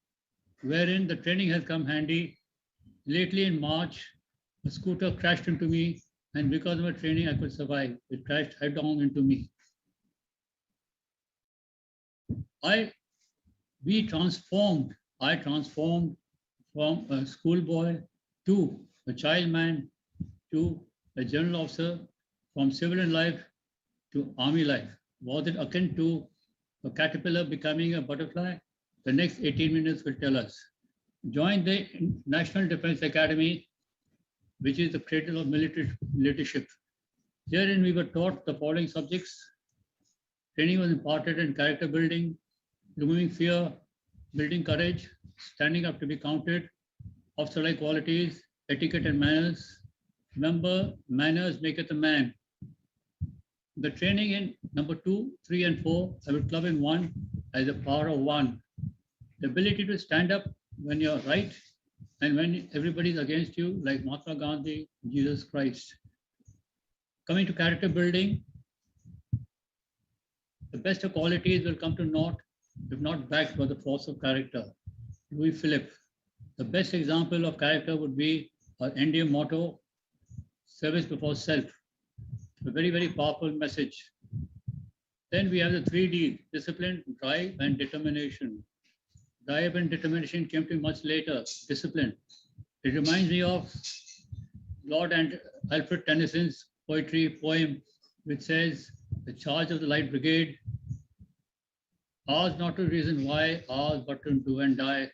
wherein the training has come handy. Lately in March, a scooter crashed into me, and because of my training, I could survive. It crashed head on into me. I transformed from a schoolboy to a child man to a general officer, from civilian life to army life. Was it akin to a caterpillar becoming a butterfly? The next 18 minutes will tell us. Join the National Defense Academy, which is the cradle of military leadership. Herein we were taught the following subjects. Training was imparted in character building, removing fear, building courage, standing up to be counted, officer-like qualities, etiquette and manners. Remember, manners maketh a man. The training in number 2, 3, and 4, I will club in one as the power of one. The ability to stand up when you're right and when everybody's against you, like Mahatma Gandhi, Jesus Christ. Coming to character building, the best of qualities will come to naught if not backed by the force of character. Louis Philippe. The best example of character would be our NDA motto, service before self. A very, very powerful message. Then we have the 3D, discipline, drive, and determination. Drive and determination came to me much later, discipline. It reminds me of Lord and Alfred Tennyson's poem, which says, the charge of the Light Brigade, ours not to reason why, ours but to do and die.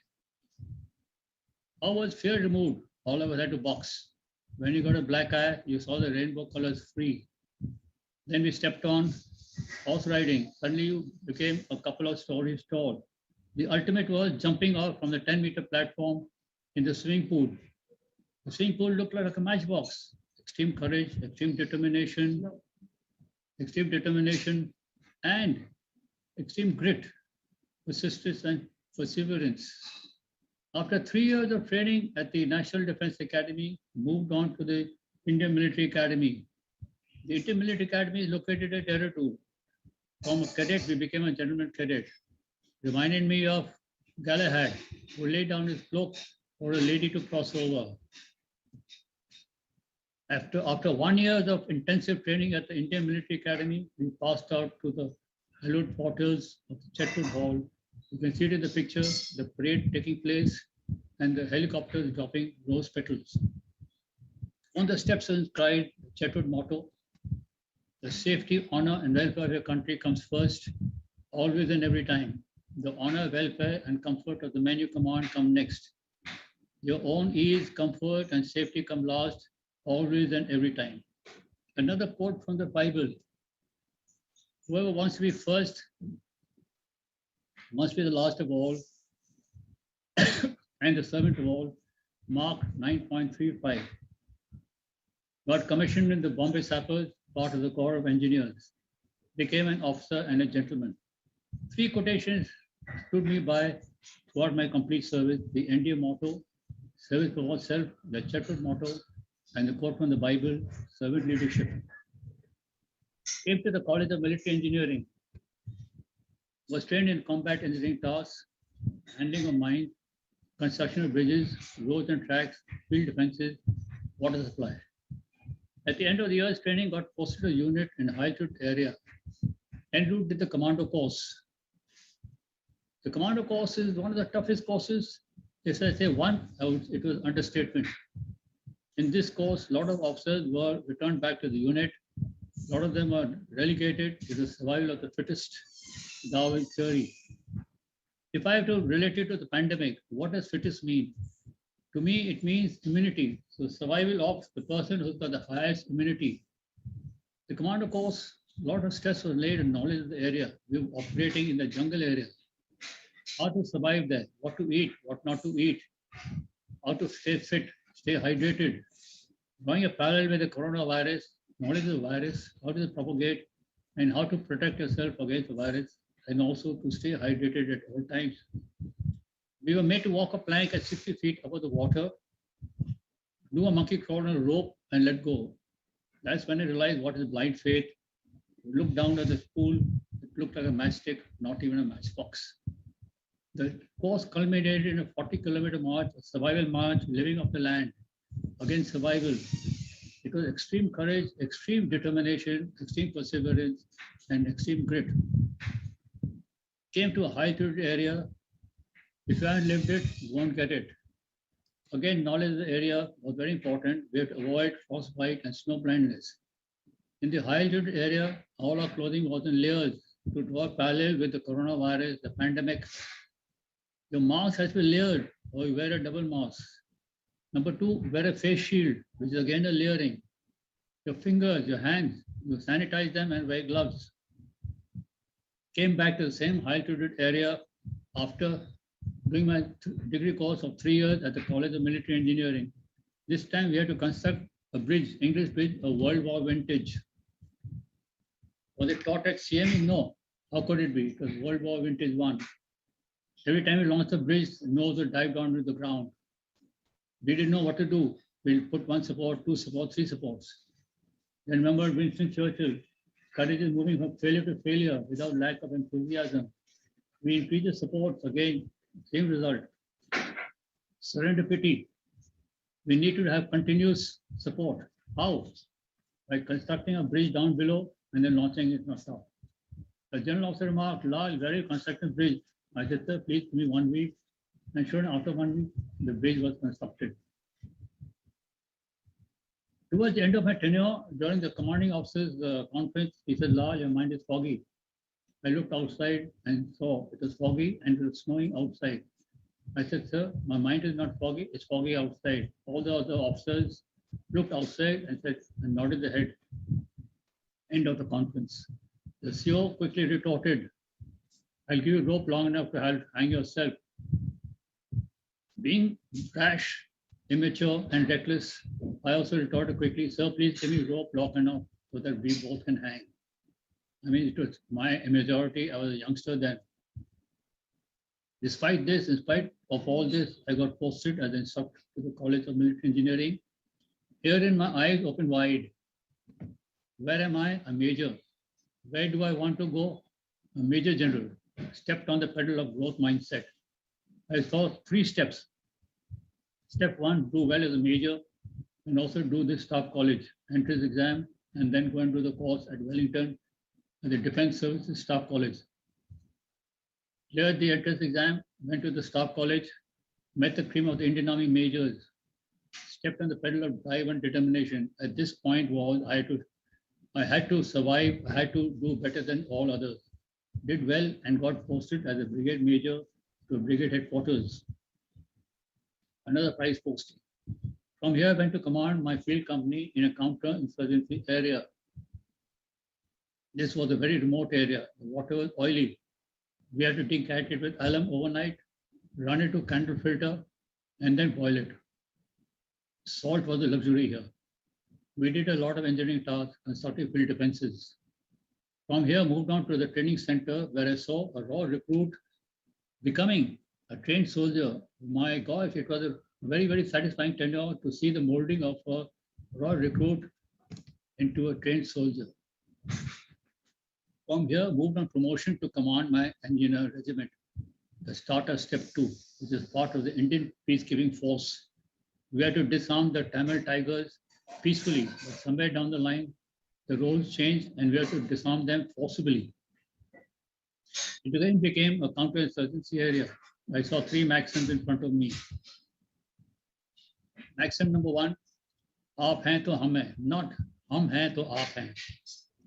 How was fear removed? All of us had to box. When you got a black eye, you saw the rainbow colors free. Then we stepped on horse riding. Suddenly you became a couple of stories tall. The ultimate was jumping out from the 10-meter platform in the swimming pool. The swimming pool looked like a matchbox. Extreme courage, extreme determination, and extreme grit, persistence, and perseverance. After 3 years of training at the National Defense Academy, moved on to the Indian Military Academy. The Indian Military Academy is located at Dehradun. From a cadet, we became a gentleman cadet. Reminded me of Galahad, who laid down his cloak for a lady to cross over. After 1 year of intensive training at the Indian Military Academy, we passed out to the hallowed portals of the Chetwood Hall. You can see it in the picture, the parade taking place and the helicopters dropping rose petals. On the steps is inscribed the Chetwood motto, the safety, honor, and welfare of your country comes first, always and every time. The honor, welfare, and comfort of the men you command come next. Your own ease, comfort, and safety come last, always and every time. Another quote from the Bible. Whoever wants to be first must be the last of all and the servant of all. Mark 9.35. Got commissioned in the Bombay Sappers, part of the Corps of Engineers. Became an officer and a gentleman. 3 quotations stood me by throughout my complete service. The NDA motto, service before self, the Chetwood motto, and the quote from the Bible, servant leadership. Came to the College of Military Engineering. Was trained in combat engineering tasks, handling of mines, construction of bridges, roads and tracks, field defenses, water supply. At the end of the year's training, got posted to a unit in a high altitude area. Interlude did the commando course. The commando course is one of the toughest courses. If I say one, it was understatement. In this course, a lot of officers were returned back to the unit. A lot of them are relegated to the survival of the fittest, Darwin theory. If I have to relate it to the pandemic, what does fittest mean? To me, it means immunity. So survival of the person who's got the highest immunity. The commando course lot of stress was laid on knowledge of the area. We were operating in the jungle area. How to survive there, what to eat, what not to eat, how to stay fit, stay hydrated. Drawing a parallel with the coronavirus, knowledge of the virus, how does it propagate, and how to protect yourself against the virus, and also to stay hydrated at all times. We were made to walk a plank at 60 feet above the water, do a monkey crawl on a rope, and let go. That's when I realized what is blind faith. Look down at the pool, it looked like a matchstick, not even a matchbox. The course culminated in a 40-kilometer march, a survival march, living off the land, against survival. It was extreme courage, extreme determination, extreme perseverance, and extreme grit. Came to a high altitude area. If you haven't lived it, you won't get it. Again, knowledge of the area was very important. We have to avoid frostbite and snow blindness. In the high altitude area, all our clothing was in layers to draw a parallel with the coronavirus, the pandemic. Your mask has to be layered, or you wear a double mask. Number two, wear a face shield, which is again a layering. Your fingers, your hands, you sanitize them and wear gloves. Came back to the same high altitude area after doing my degree course of 3 years at the College of Military Engineering. This time we had to construct a bridge, English bridge, a World War vintage. Was it taught at CME? No. How could it be? It was World War vintage 1. Every time we launched the bridge, the nose would dive down to the ground. We didn't know what to do. We'll put 1 support, 2 support, 3 supports. Then remember Winston Churchill, courage is moving from failure to failure without lack of enthusiasm. We increase the supports, again, same result. Serendipity. We need to have continuous support. How? By constructing a bridge down below and then launching it on top. The general officer remarked, "Lal, very constructed bridge." I said, "Sir, please give me 1 week." And sure, after 1 week, the bridge was constructed. Towards the end of my tenure, during the commanding officers conference, he said, "Lal, your mind is foggy." I looked outside and saw it was foggy and it was snowing outside. I said, "Sir, my mind is not foggy, it's foggy outside." All the other officers looked outside and said, and nodded their head. End of the conference. The CO quickly retorted, "I'll give you rope long enough to hang yourself." Being rash, immature, and reckless, I also retorted quickly, "Sir, please give me rope long enough so that we both can hang." I mean, it was my immaturity. I was a youngster then. Despite this, in spite of all this, I got posted as an instructor to the College of Military Engineering. Herein, my eyes opened wide. Where am I? A major. Where do I want to go? A major general. Stepped on the pedal of growth mindset. I saw 3 steps. Step 1, do well as a major and also do this staff college entrance exam and then go and do the course at Wellington at the Defense Services Staff College. Cleared the entrance exam, went to the staff college, met the cream of the Indian Army majors, stepped on the pedal of drive and determination. At this point was I had to survive, I had to do better than all others. Did well and got posted as a brigade major to brigade headquarters. Another prize posting. From here, I went to command my field company in a counter-insurgency area. This was a very remote area. The water was oily. We had to decantate it with alum overnight, run it to candle filter, and then boil it. Salt was a luxury here. We did a lot of engineering tasks, constructing field defenses. From here, moved on to the training center where I saw a raw recruit becoming a trained soldier. My gosh, it was a very, very satisfying tenure to see the molding of a raw recruit into a trained soldier. From here, moved on promotion to command my engineer regiment, the starter step 2, which is part of the Indian peacekeeping force. We had to disarm the Tamil Tigers peacefully, but somewhere down the line, the roles changed and we had to disarm them forcibly. It again became a counterinsurgency area. I saw 3 maxims in front of me. Maxim number 1, aap hain to hum hai, not hum hain to aap hain.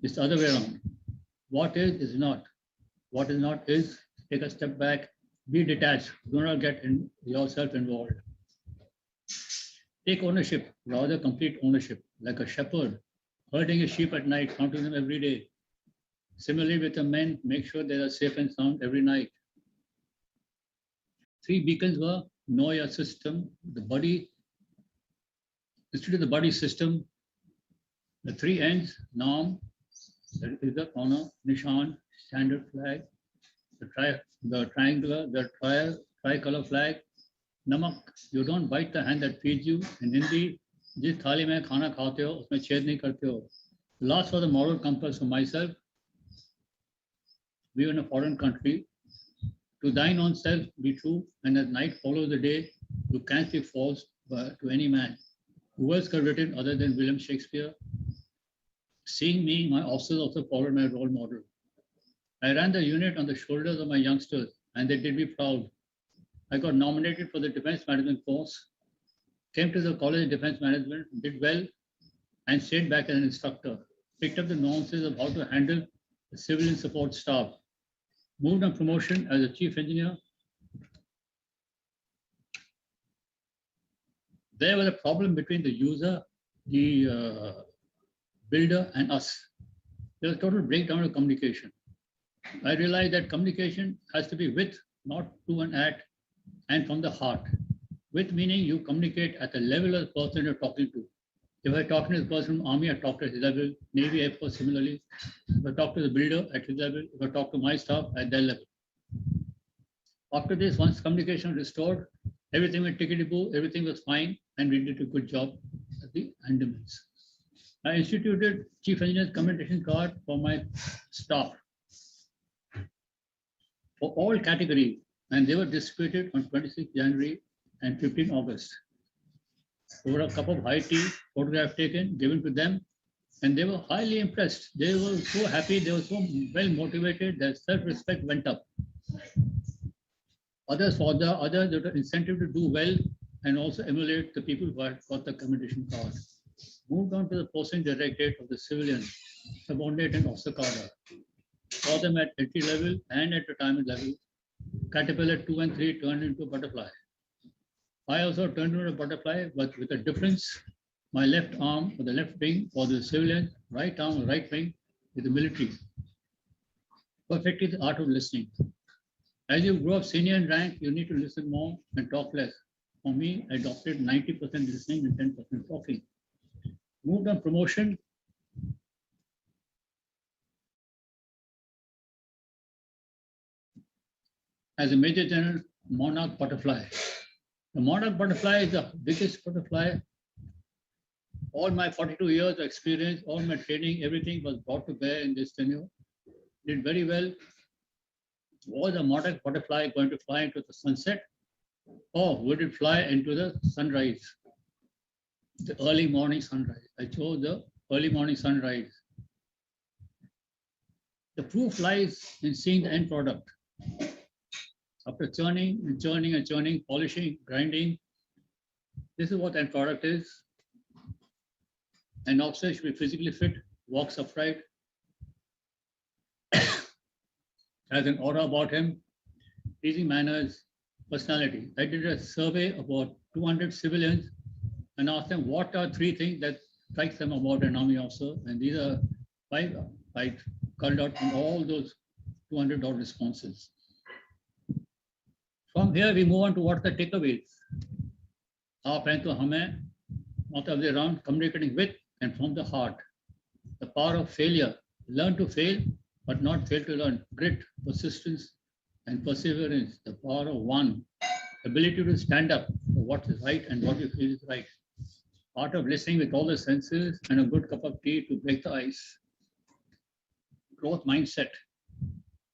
It's the other way around. What is not. What is not is, take a step back, be detached, do not get yourself involved. Take ownership, rather complete ownership, like a shepherd herding his sheep at night, counting them every day. Similarly, with the men, make sure they are safe and sound every night. 3 beacons were know your system, the body, institute the body system, the 3 ends, norm, that is the corner, nishan, standard flag, the triangular, the tricolor flag, namak, you don't bite the hand that feeds you. In Hindi, जिस थाली में खाना खाते हो उसमें छेद नहीं करते हो. Last was the moral compass for myself. We were in a foreign country. To thine own self be true, and as night follows the day, you can't be false to any man. Who else could have written other than William Shakespeare? Seeing me, my officers also followed my role model. I ran the unit on the shoulders of my youngsters, and they did me proud. I got nominated for the Defense Management course, came to the College of Defense Management, did well, and stayed back as an instructor. Picked up the nuances of how to handle the civilian support staff. Moved on promotion as a chief engineer. There was a problem between the user, the builder, and us. There was a total breakdown of communication. I realized that communication has to be with, not to and at, and from the heart. With meaning you communicate at the level of the person you're talking to. If I talk to this person from Army, I talk to his level, Navy, Air Force, similarly. If I talk to the builder at his level, if I talk to my staff at their level. After this, once communication restored, everything went tickety-boo, everything was fine, and we did a good job at the Andamans. I instituted Chief Engineer's communication card for my staff for all categories, and they were distributed on 26 January and 15 August. Over a cup of high tea, photograph taken, given to them, and they were highly impressed. They were so happy, they were so well motivated, their self-respect went up. Others, for the others, there was incentive to do well and also emulate the people who had got the commendation card. Moved on to the posting directorate of the civilian, subordinate and officer cadre. Saw them at entry level and at retirement level. Caterpillar 2 and 3 turned into a butterfly. I also turned into a butterfly, but with a difference. My left arm or the left wing for the civilian, right arm or right wing with the military. Perfectly the art of listening. As you grow up senior in rank, you need to listen more and talk less. For me, I adopted 90% listening and 10% talking. Moved on promotion. As a Major General, Monarch Butterfly. The monarch butterfly is the biggest butterfly. All my 42 years of experience, all my training, everything was brought to bear in this tenure. Did very well. Was a monarch butterfly going to fly into the sunset, or would it fly into the sunrise, the early morning sunrise? I chose the early morning sunrise. The proof lies in seeing the end product. After churning and churning and churning, polishing, grinding, this is what the end product is. An officer should be physically fit, walks upright, has an aura about him, easy manners, personality. I did a survey of about 200 civilians and asked them what are 3 things that strikes them about an army officer. And these are 5 I culled out from all those 200 odd responses. From here, we move on to what the takeaways. आप हैं तो हमें, out of the round, communicating with and from the heart. The power of failure. Learn to fail, but not fail to learn. Grit, persistence, and perseverance. The power of one. Ability to stand up for what is right and what you feel is right. Art of listening with all the senses and a good cup of tea to break the ice. Growth mindset,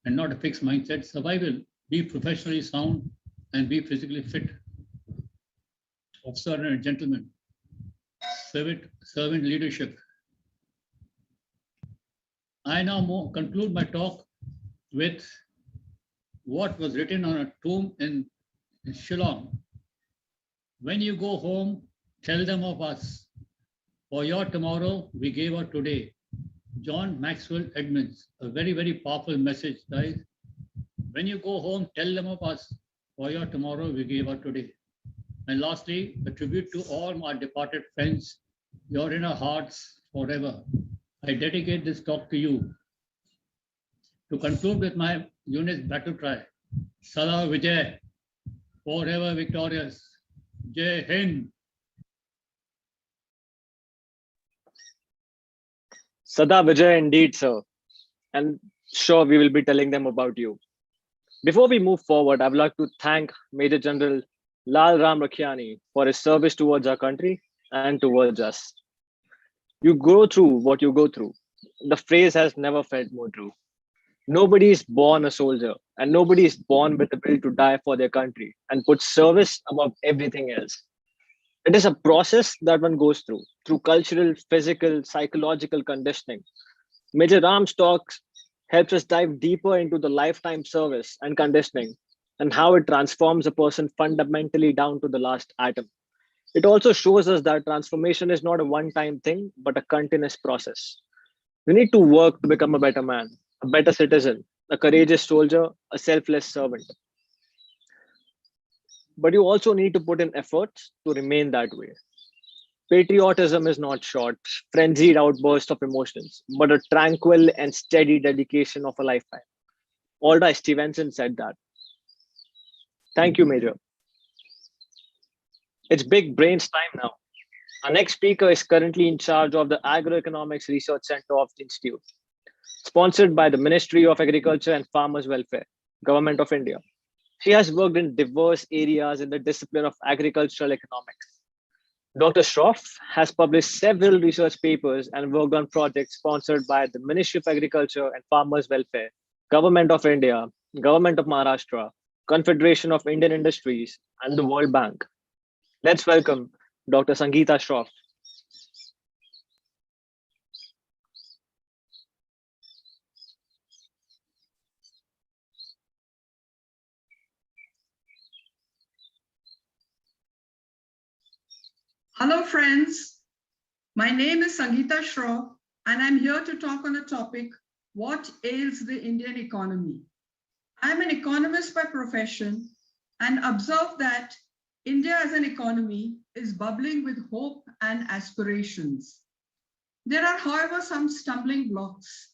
and not a fixed mindset. Survival. Be professionally sound and be physically fit. Officer and a gentleman. Servant leadership. I now conclude my talk with what was written on a tomb in Shillong. When you go home, tell them of us. For your tomorrow, we gave out today. John Maxwell Edmonds. A very, very powerful message, guys. When you go home, tell them of us. For your tomorrow, we gave out today. And lastly, a tribute to all my departed friends. You're in our hearts forever. I dedicate this talk to you. To conclude with my unit's battle cry, Sada Vijay, forever victorious. Jai Hind. Sada Vijay indeed, sir. And sure, we will be telling them about you. Before we move forward, I would like to thank Major General Lal Ram Rakhiani for his service towards our country and towards us. You go through what you go through. The phrase has never felt more true. Nobody is born a soldier, and nobody is born with the will to die for their country and put service above everything else. It is a process that one goes through cultural, physical, psychological conditioning. Major Ram's talks helps us dive deeper into the lifetime service and conditioning and how it transforms a person fundamentally down to the last atom. It also shows us that transformation is not a one-time thing, but a continuous process. We need to work to become a better man, a better citizen, a courageous soldier, a selfless servant. But you also need to put in efforts to remain that way. Patriotism is not short, frenzied outbursts of emotions, but a tranquil and steady dedication of a lifetime. Alda Stevenson said that. Thank you, Major. It's big brains time now. Our next speaker is currently in charge of the Agroeconomics Research Center of the Institute, sponsored by the Ministry of Agriculture and Farmers Welfare, Government of India. She has worked in diverse areas in the discipline of agricultural economics. Dr. Shroff has published several research papers and worked on projects sponsored by the Ministry of Agriculture and Farmers Welfare, Government of India, Government of Maharashtra, Confederation of Indian Industries, and the World Bank. Let's welcome Dr. Sangeeta Shroff. Hello friends, my name is Sangeeta Shroff and I'm here to talk on a topic, what ails the Indian economy. I'm an economist by profession and observe that India as an economy is bubbling with hope and aspirations. There are, however, some stumbling blocks.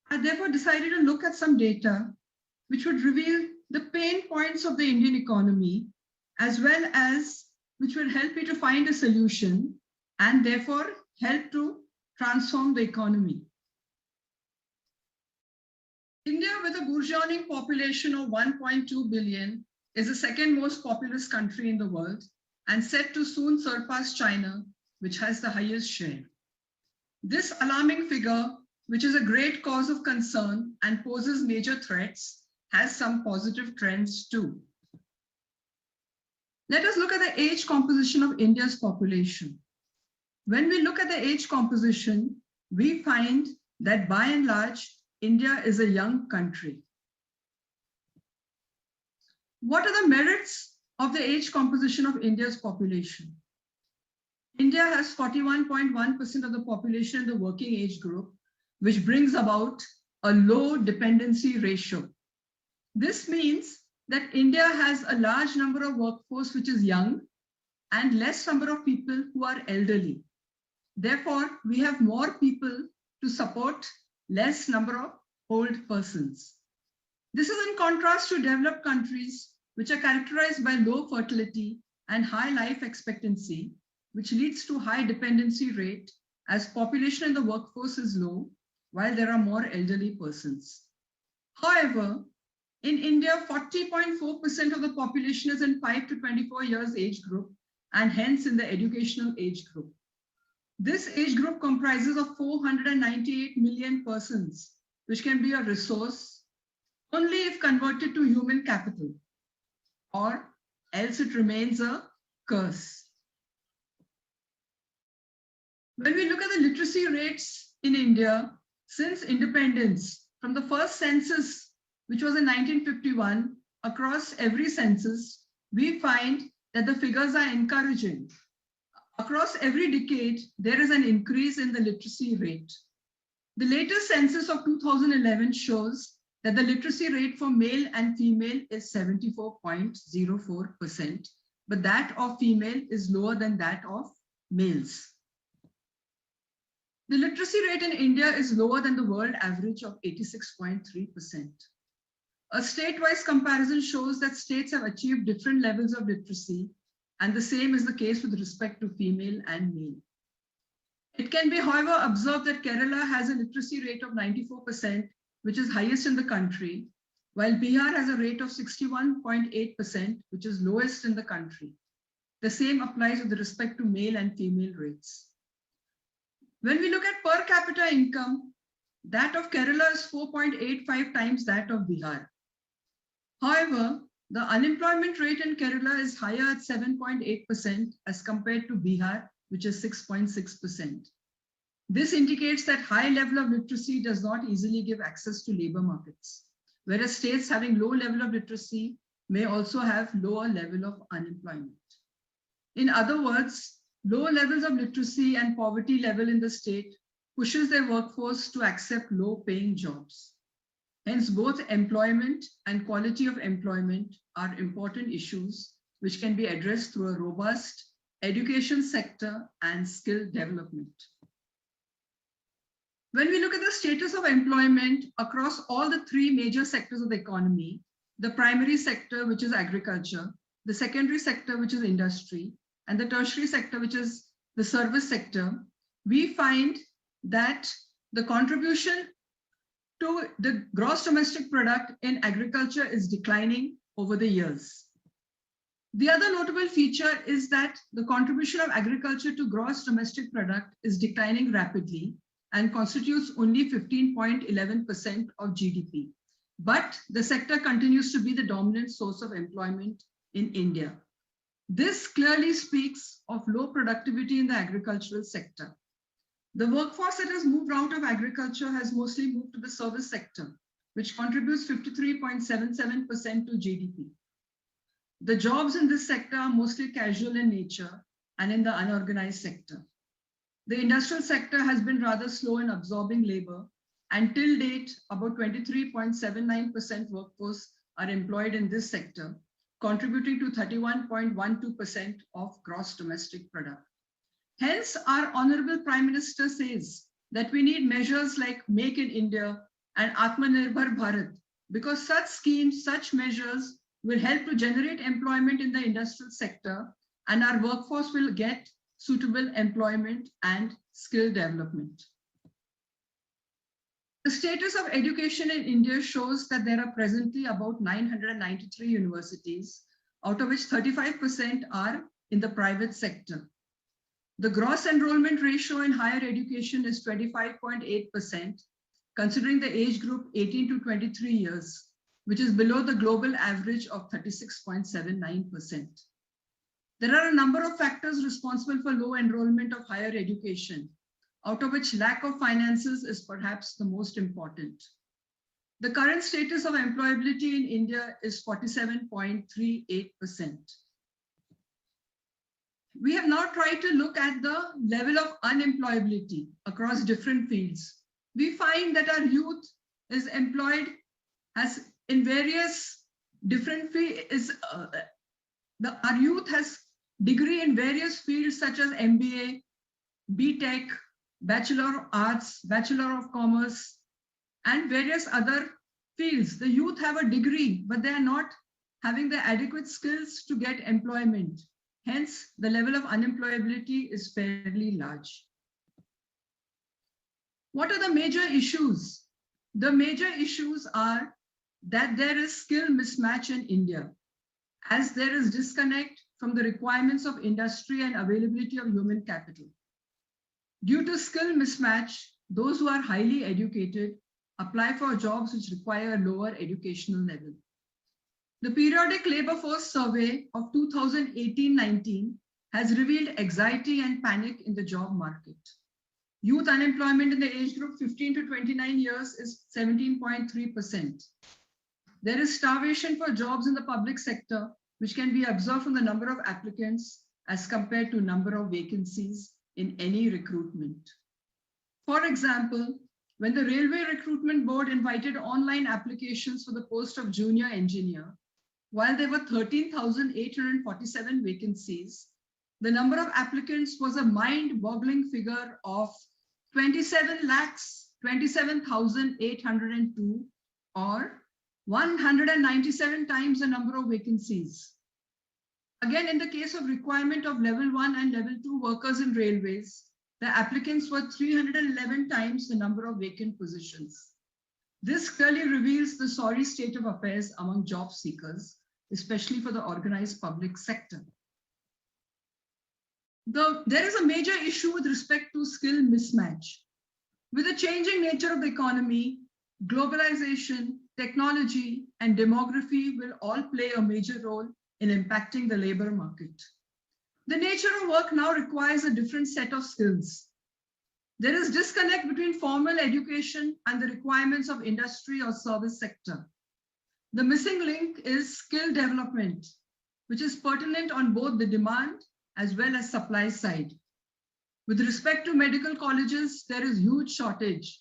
I therefore decided to look at some data which would reveal the pain points of the Indian economy, as well as which will help you to find a solution and therefore help to transform the economy. India, with a burgeoning population of 1.2 billion, is the second most populous country in the world and set to soon surpass China, which has the highest share. This alarming figure, which is a great cause of concern and poses major threats, has some positive trends too. Let us look at the age composition of India's population. When we look at the age composition, we find that by and large, India is a young country. What are the merits of the age composition of India's population? India has 41.1% of the population in the working age group, which brings about a low dependency ratio. This means that India has a large number of workforce which is young and less number of people who are elderly. Therefore, we have more people to support less number of old persons. This is in contrast to developed countries which are characterized by low fertility and high life expectancy, which leads to high dependency rate as population in the workforce is low, while there are more elderly persons. However, in India, 40.4% of the population is in 5 to 24 years age group and hence in the educational age group. This age group comprises of 498 million persons, which can be a resource only if converted to human capital, or else it remains a curse. When we look at the literacy rates in India, since independence, from the first census, which was in 1951, across every census, we find that the figures are encouraging. Across every decade, there is an increase in the literacy rate. The latest census of 2011 shows that the literacy rate for male and female is 74.04%, but that of female is lower than that of males. The literacy rate in India is lower than the world average of 86.3%. A state-wise comparison shows that states have achieved different levels of literacy, and the same is the case with respect to female and male. It can be, however, observed that Kerala has a literacy rate of 94%, which is highest in the country, while Bihar has a rate of 61.8%, which is lowest in the country. The same applies with respect to male and female rates. When we look at per capita income, that of Kerala is 4.85 times that of Bihar. However, the unemployment rate in Kerala is higher at 7.8% as compared to Bihar, which is 6.6%. This indicates that high level of literacy does not easily give access to labor markets, whereas states having low level of literacy may also have lower level of unemployment. In other words, low levels of literacy and poverty level in the state pushes their workforce to accept low-paying jobs. Hence, both employment and quality of employment are important issues which can be addressed through a robust education sector and skill development. When we look at the status of employment across all the three major sectors of the economy, the primary sector, which is agriculture, the secondary sector, which is industry, and the tertiary sector, which is the service sector, we find that the contribution to the gross domestic product in agriculture is declining over the years. The other notable feature is that the contribution of agriculture to gross domestic product is declining rapidly and constitutes only 15.11% of GDP. But the sector continues to be the dominant source of employment in India. This clearly speaks of low productivity in the agricultural sector. The workforce that has moved out of agriculture has mostly moved to the service sector, which contributes 53.77% to GDP. The jobs in this sector are mostly casual in nature and in the unorganized sector. The industrial sector has been rather slow in absorbing labor, and till date, about 23.79% workforce are employed in this sector, contributing to 31.12% of gross domestic product. Hence, our Honorable Prime Minister says that we need measures like Make in India and Atmanirbhar Bharat, because such schemes, such measures will help to generate employment in the industrial sector, and our workforce will get suitable employment and skill development. The status of education in India shows that there are presently about 993 universities, out of which 35% are in the private sector. The gross enrollment ratio in higher education is 25.8%, considering the age group 18 to 23 years, which is below the global average of 36.79%. There are a number of factors responsible for low enrollment of higher education, out of which lack of finances is perhaps the most important. The current status of employability in India is 47.38%. We have now tried to look at the level of unemployability across different fields. We find that our youth is employed as in various different fields. Our youth has degree in various fields such as MBA, BTech, Bachelor of Arts, Bachelor of Commerce, and various other fields. The youth have a degree, but they are not having the adequate skills to get employment. Hence, the level of unemployability is fairly large. What are the major issues? The major issues are that there is skill mismatch in India, as there is disconnect from the requirements of industry and availability of human capital. Due to skill mismatch, those who are highly educated apply for jobs which require a lower educational level. The periodic labor force survey of 2018-19 has revealed anxiety and panic in the job market. Youth unemployment in the age group 15 to 29 years is 17.3%. There is starvation for jobs in the public sector, which can be observed from the number of applicants as compared to number of vacancies in any recruitment. For example, when the Railway Recruitment Board invited online applications for the post of junior engineer, while there were 13,847 vacancies, the number of applicants was a mind-boggling figure of 27,27,802, or 197 times the number of vacancies. Again, in the case of requirement of level 1 and level 2 workers in railways, the applicants were 311 times the number of vacant positions. This clearly reveals the sorry state of affairs among job seekers, especially for the organized public sector. There is a major issue with respect to skill mismatch. With the changing nature of the economy, globalization, technology, and demography will all play a major role in impacting the labor market. The nature of work now requires a different set of skills. There is disconnect between formal education and the requirements of industry or service sector. The missing link is skill development, which is pertinent on both the demand as well as supply side. With respect to medical colleges, there is huge shortage.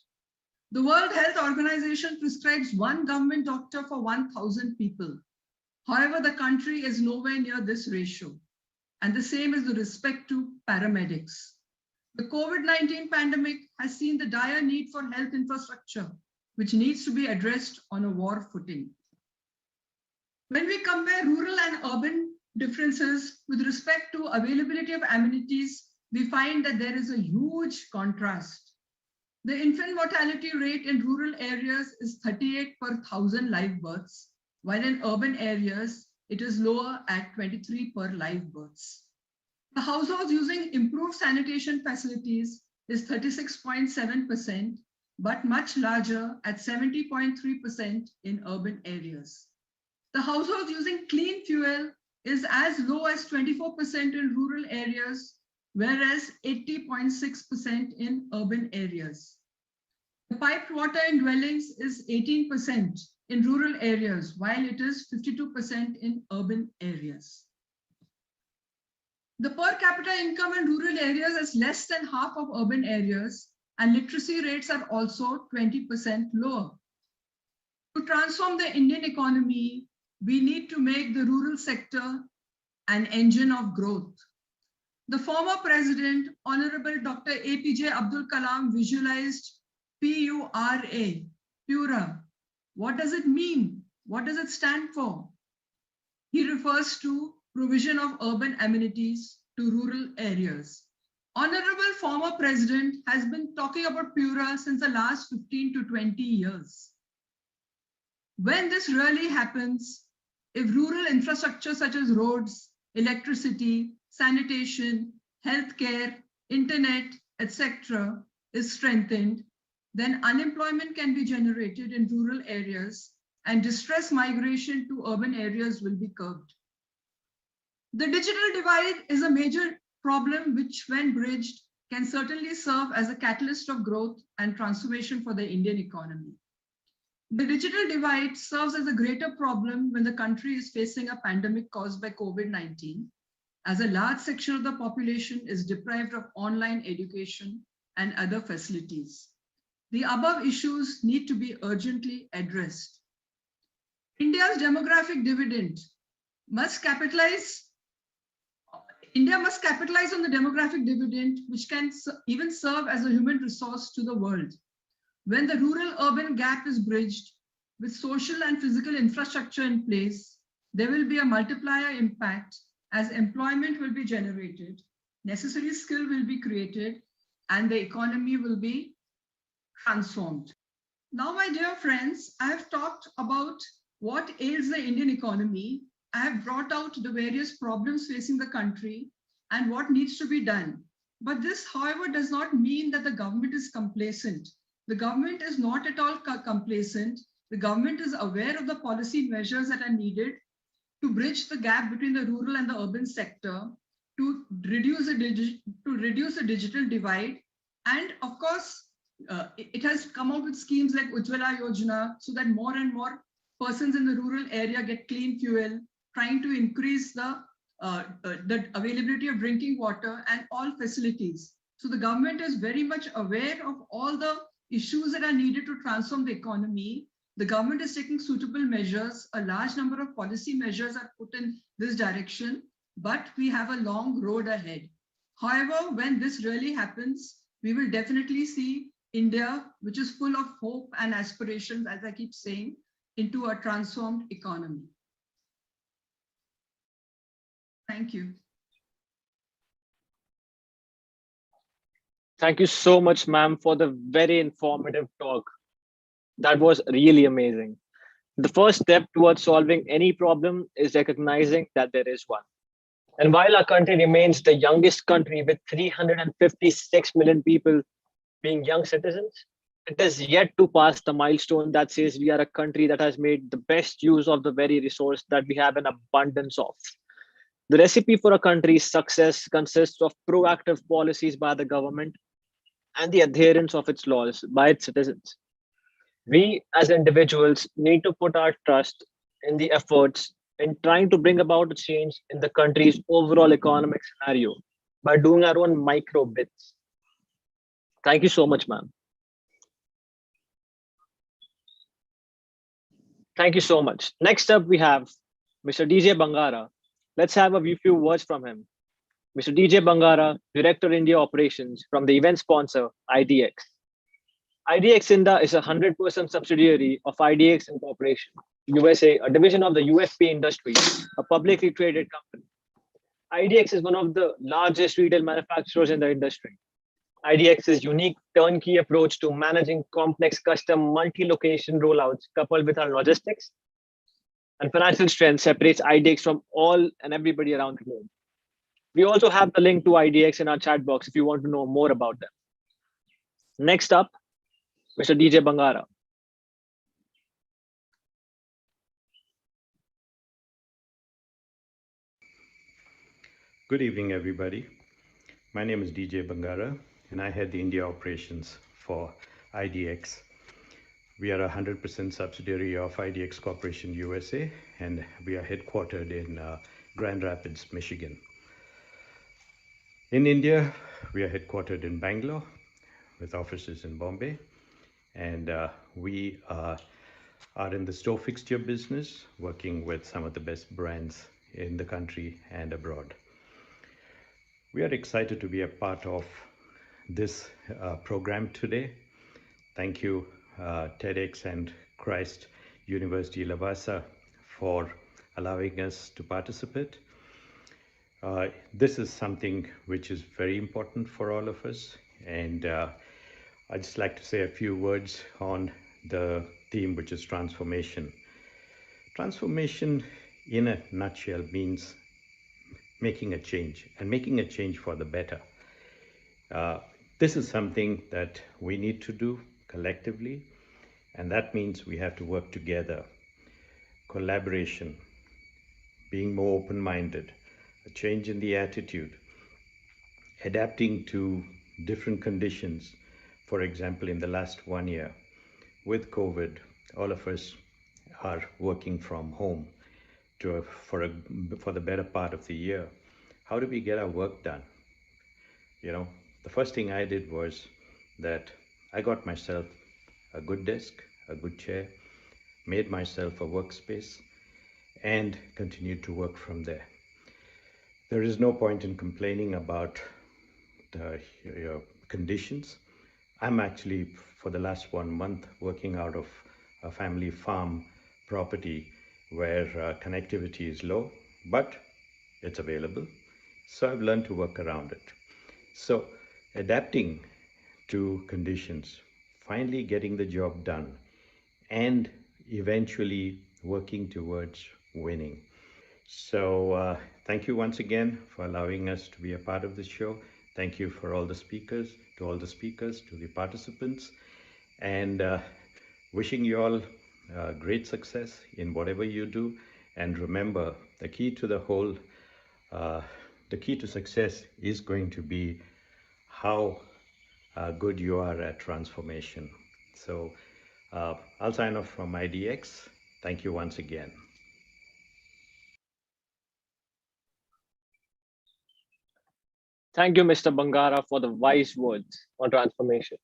The World Health Organization prescribes one government doctor for 1,000 people. However, the country is nowhere near this ratio. And the same is with respect to paramedics. The COVID-19 pandemic has seen the dire need for health infrastructure, which needs to be addressed on a war footing. When we compare rural and urban differences with respect to availability of amenities, we find that there is a huge contrast. The infant mortality rate in rural areas is 38 per 1,000 live births, while in urban areas, it is lower at 23 per live births. The households using improved sanitation facilities is 36.7%, but much larger at 70.3% in urban areas. The households using clean fuel is as low as 24% in rural areas, whereas 80.6% in urban areas. The piped water in dwellings is 18% in rural areas, while it is 52% in urban areas. The per capita income in rural areas is less than half of urban areas, and literacy rates are also 20% lower. To transform the Indian economy, we need to make the rural sector an engine of growth. The former president, Honorable Dr. APJ Abdul Kalam, visualized PURA, Pura. What does it mean? What does it stand for? He refers to provision of urban amenities to rural areas. Honorable former president has been talking about Pura since the last 15 to 20 years. When this really happens, if rural infrastructure such as roads, electricity, sanitation, healthcare, internet, etc. is strengthened, then unemployment can be generated in rural areas and distress migration to urban areas will be curbed. The digital divide is a major problem which, when bridged, can certainly serve as a catalyst of growth and transformation for the Indian economy. The digital divide serves as a greater problem when the country is facing a pandemic caused by COVID-19, as a large section of the population is deprived of online education and other facilities. The above issues need to be urgently addressed. India's demographic dividend must capitalize. India must capitalize on the demographic dividend, which can even serve as a human resource to the world. When the rural-urban gap is bridged with social and physical infrastructure in place, there will be a multiplier impact as employment will be generated, necessary skill will be created, and the economy will be transformed. Now, my dear friends, I have talked about what ails the Indian economy. I have brought out the various problems facing the country and what needs to be done. But this, however, does not mean that the government is complacent. The government is not at all complacent. The government is aware of the policy measures that are needed to bridge the gap between the rural and the urban sector, to reduce the digital divide. And of course, it has come out with schemes like Ujjwala Yojana so that more and more persons in the rural area get clean fuel, trying to increase the availability of drinking water and all facilities. So the government is very much aware of all the issues that are needed to transform the economy. The government is taking suitable measures. A large number of policy measures are put in this direction, but we have a long road ahead. However, when this really happens, we will definitely see India, which is full of hope and aspirations, as I keep saying, into a transformed economy. Thank you. Thank you so much, ma'am, for the very informative talk. That was really amazing. The first step towards solving any problem is recognizing that there is one. And while our country remains the youngest country with 356 million people being young citizens, it is yet to pass the milestone that says we are a country that has made the best use of the very resource that we have an abundance of. The recipe for a country's success consists of proactive policies by the government and the adherence of its laws by its citizens. We as individuals need to put our trust in the efforts in trying to bring about a change in the country's overall economic scenario by doing our own micro bits. Thank you so much, ma'am. Thank you so much. Next up, we have Mr. DJ Bangara. Let's have a few words from him. Mr. DJ Bangara, Director India Operations from the event sponsor, IDX. IDX India is a 100% subsidiary of IDX Incorporation, USA, a division of the UFP industry, a publicly traded company. IDX is one of the largest retail manufacturers in the industry. IDX's unique turnkey approach to managing complex custom multi-location rollouts coupled with our logistics and financial strength separates IDX from all and everybody around the globe. We also have the link to IDX in our chat box if you want to know more about them. Next up, Mr. DJ Bangara. Good evening, everybody. My name is DJ Bangara, and I head the India operations for IDX. We are a 100% subsidiary of IDX Corporation USA, and we are headquartered in Grand Rapids, Michigan. In India, we are headquartered in Bangalore with offices in Bombay, and we are in the store fixture business, working with some of the best brands in the country and abroad. We are excited to be a part of this program today. Thank you, TEDx and CHRistULavasa, for allowing us to participate. This is something which is very important for all of us, and I'd just like to say a few words on the theme, which is transformation. Transformation, in a nutshell, means making a change, and making a change for the better. This is something that we need to do collectively, and that means we have to work together. Collaboration, being more open-minded, a change in the attitude, adapting to different conditions. For example, in the last 1 year, with COVID, all of us are working from home for the better part of the year. How do we get our work done? You know, the first thing I did was that I got myself a good desk, a good chair, made myself a workspace, and continued to work from there. There is no point in complaining about the conditions. I'm actually, for the last 1 month, working out of a family farm property where connectivity is low, but it's available. So I've learned to work around it. So adapting to conditions, finally getting the job done, and eventually working towards winning. So thank you once again for allowing us to be a part of this show. Thank you for all the speakers, to the participants, and wishing you all great success in whatever you do. And remember, the key to success is going to be how good you are at transformation. So I'll sign off from IDX. Thank you once again. Thank you, Mr. Bangara, for the wise words on transformation.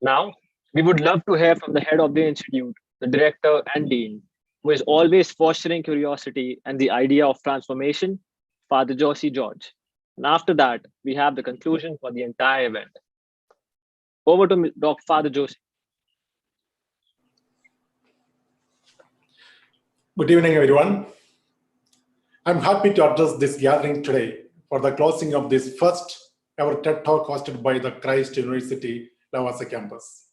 Now, we would love to hear from the head of the institute, the director and dean, who is always fostering curiosity and the idea of transformation, Father Josie George. And after that, we have the conclusion for the entire event. Over to Dr. Father Josie. Good evening, everyone. I'm happy to address this gathering today for the closing of this first ever TED Talk hosted by the Christ University Lavasa campus.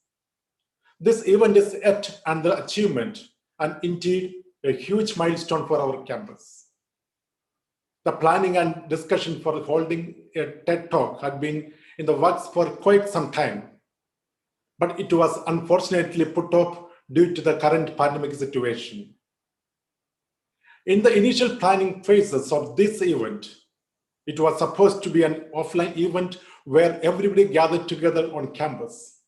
This event is yet another achievement and indeed a huge milestone for our campus. The planning and discussion for holding a TED Talk had been in the works for quite some time, but it was unfortunately put off due to the current pandemic situation. In the initial planning phases of this event, it was supposed to be an offline event where everybody gathered together on campus.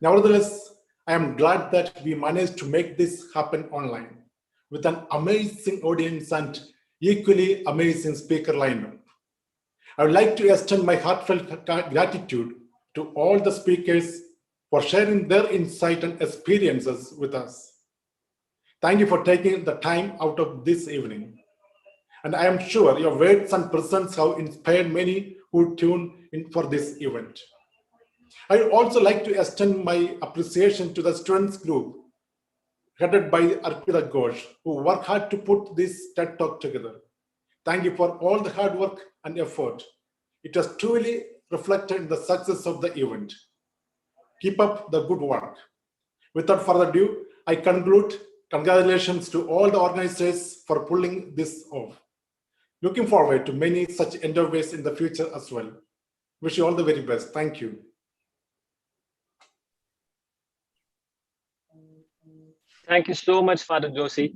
Nevertheless, I am glad that we managed to make this happen online with an amazing audience and equally amazing speaker lineup. I would like to extend my heartfelt gratitude to all the speakers for sharing their insight and experiences with us. Thank you for taking the time out of this evening. And I am sure your words and presence have inspired many who tune in for this event. I would also like to extend my appreciation to the students group headed by Arpita Ghosh, who worked hard to put this TED Talk together. Thank you for all the hard work and effort. It has truly reflected in the success of the event. Keep up the good work. Without further ado, I conclude. Congratulations to all the organizers for pulling this off. Looking forward to many such endeavors in the future as well. Wish you all the very best. Thank you. Thank you so much, Father Josie.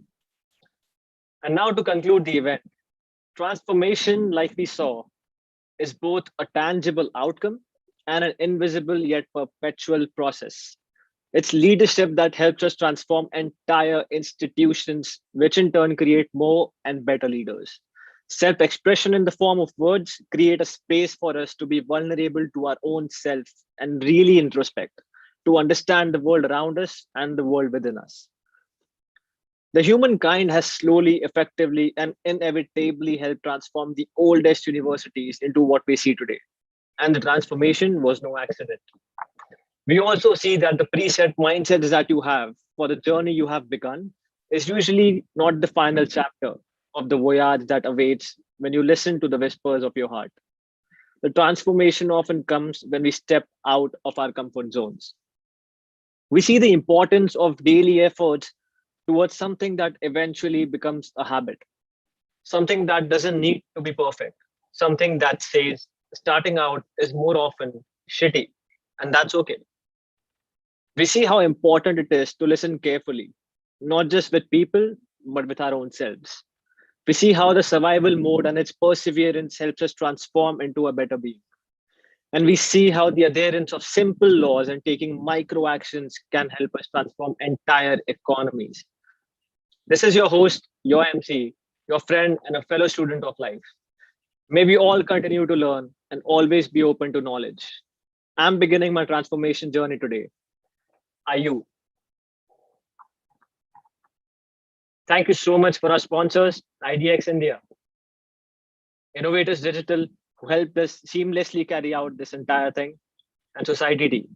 And now to conclude the event, transformation, like we saw, is both a tangible outcome and an invisible yet perpetual process. It's leadership that helps us transform entire institutions, which in turn create more and better leaders. Self-expression in the form of words create a space for us to be vulnerable to our own self and really introspect, to understand the world around us and the world within us. The humankind has slowly, effectively, and inevitably helped transform the oldest universities into what we see today. And the transformation was no accident. We also see that the preset mindsets that you have for the journey you have begun is usually not the final chapter of the voyage that awaits when you listen to the whispers of your heart. The transformation often comes when we step out of our comfort zones. We see the importance of daily efforts towards something that eventually becomes a habit, something that doesn't need to be perfect, something that says starting out is more often shitty, and that's okay. We see how important it is to listen carefully, not just with people, but with our own selves. We see how the survival mode and its perseverance helps us transform into a better being. And we see how the adherence of simple laws and taking micro actions can help us transform entire economies. This is your host, your MC, your friend, and a fellow student of life. May we all continue to learn and always be open to knowledge. I'm beginning my transformation journey today. Are you? Thank you so much for our sponsors, IDX India, Innovators Digital, who helped us seamlessly carry out this entire thing, and Society T.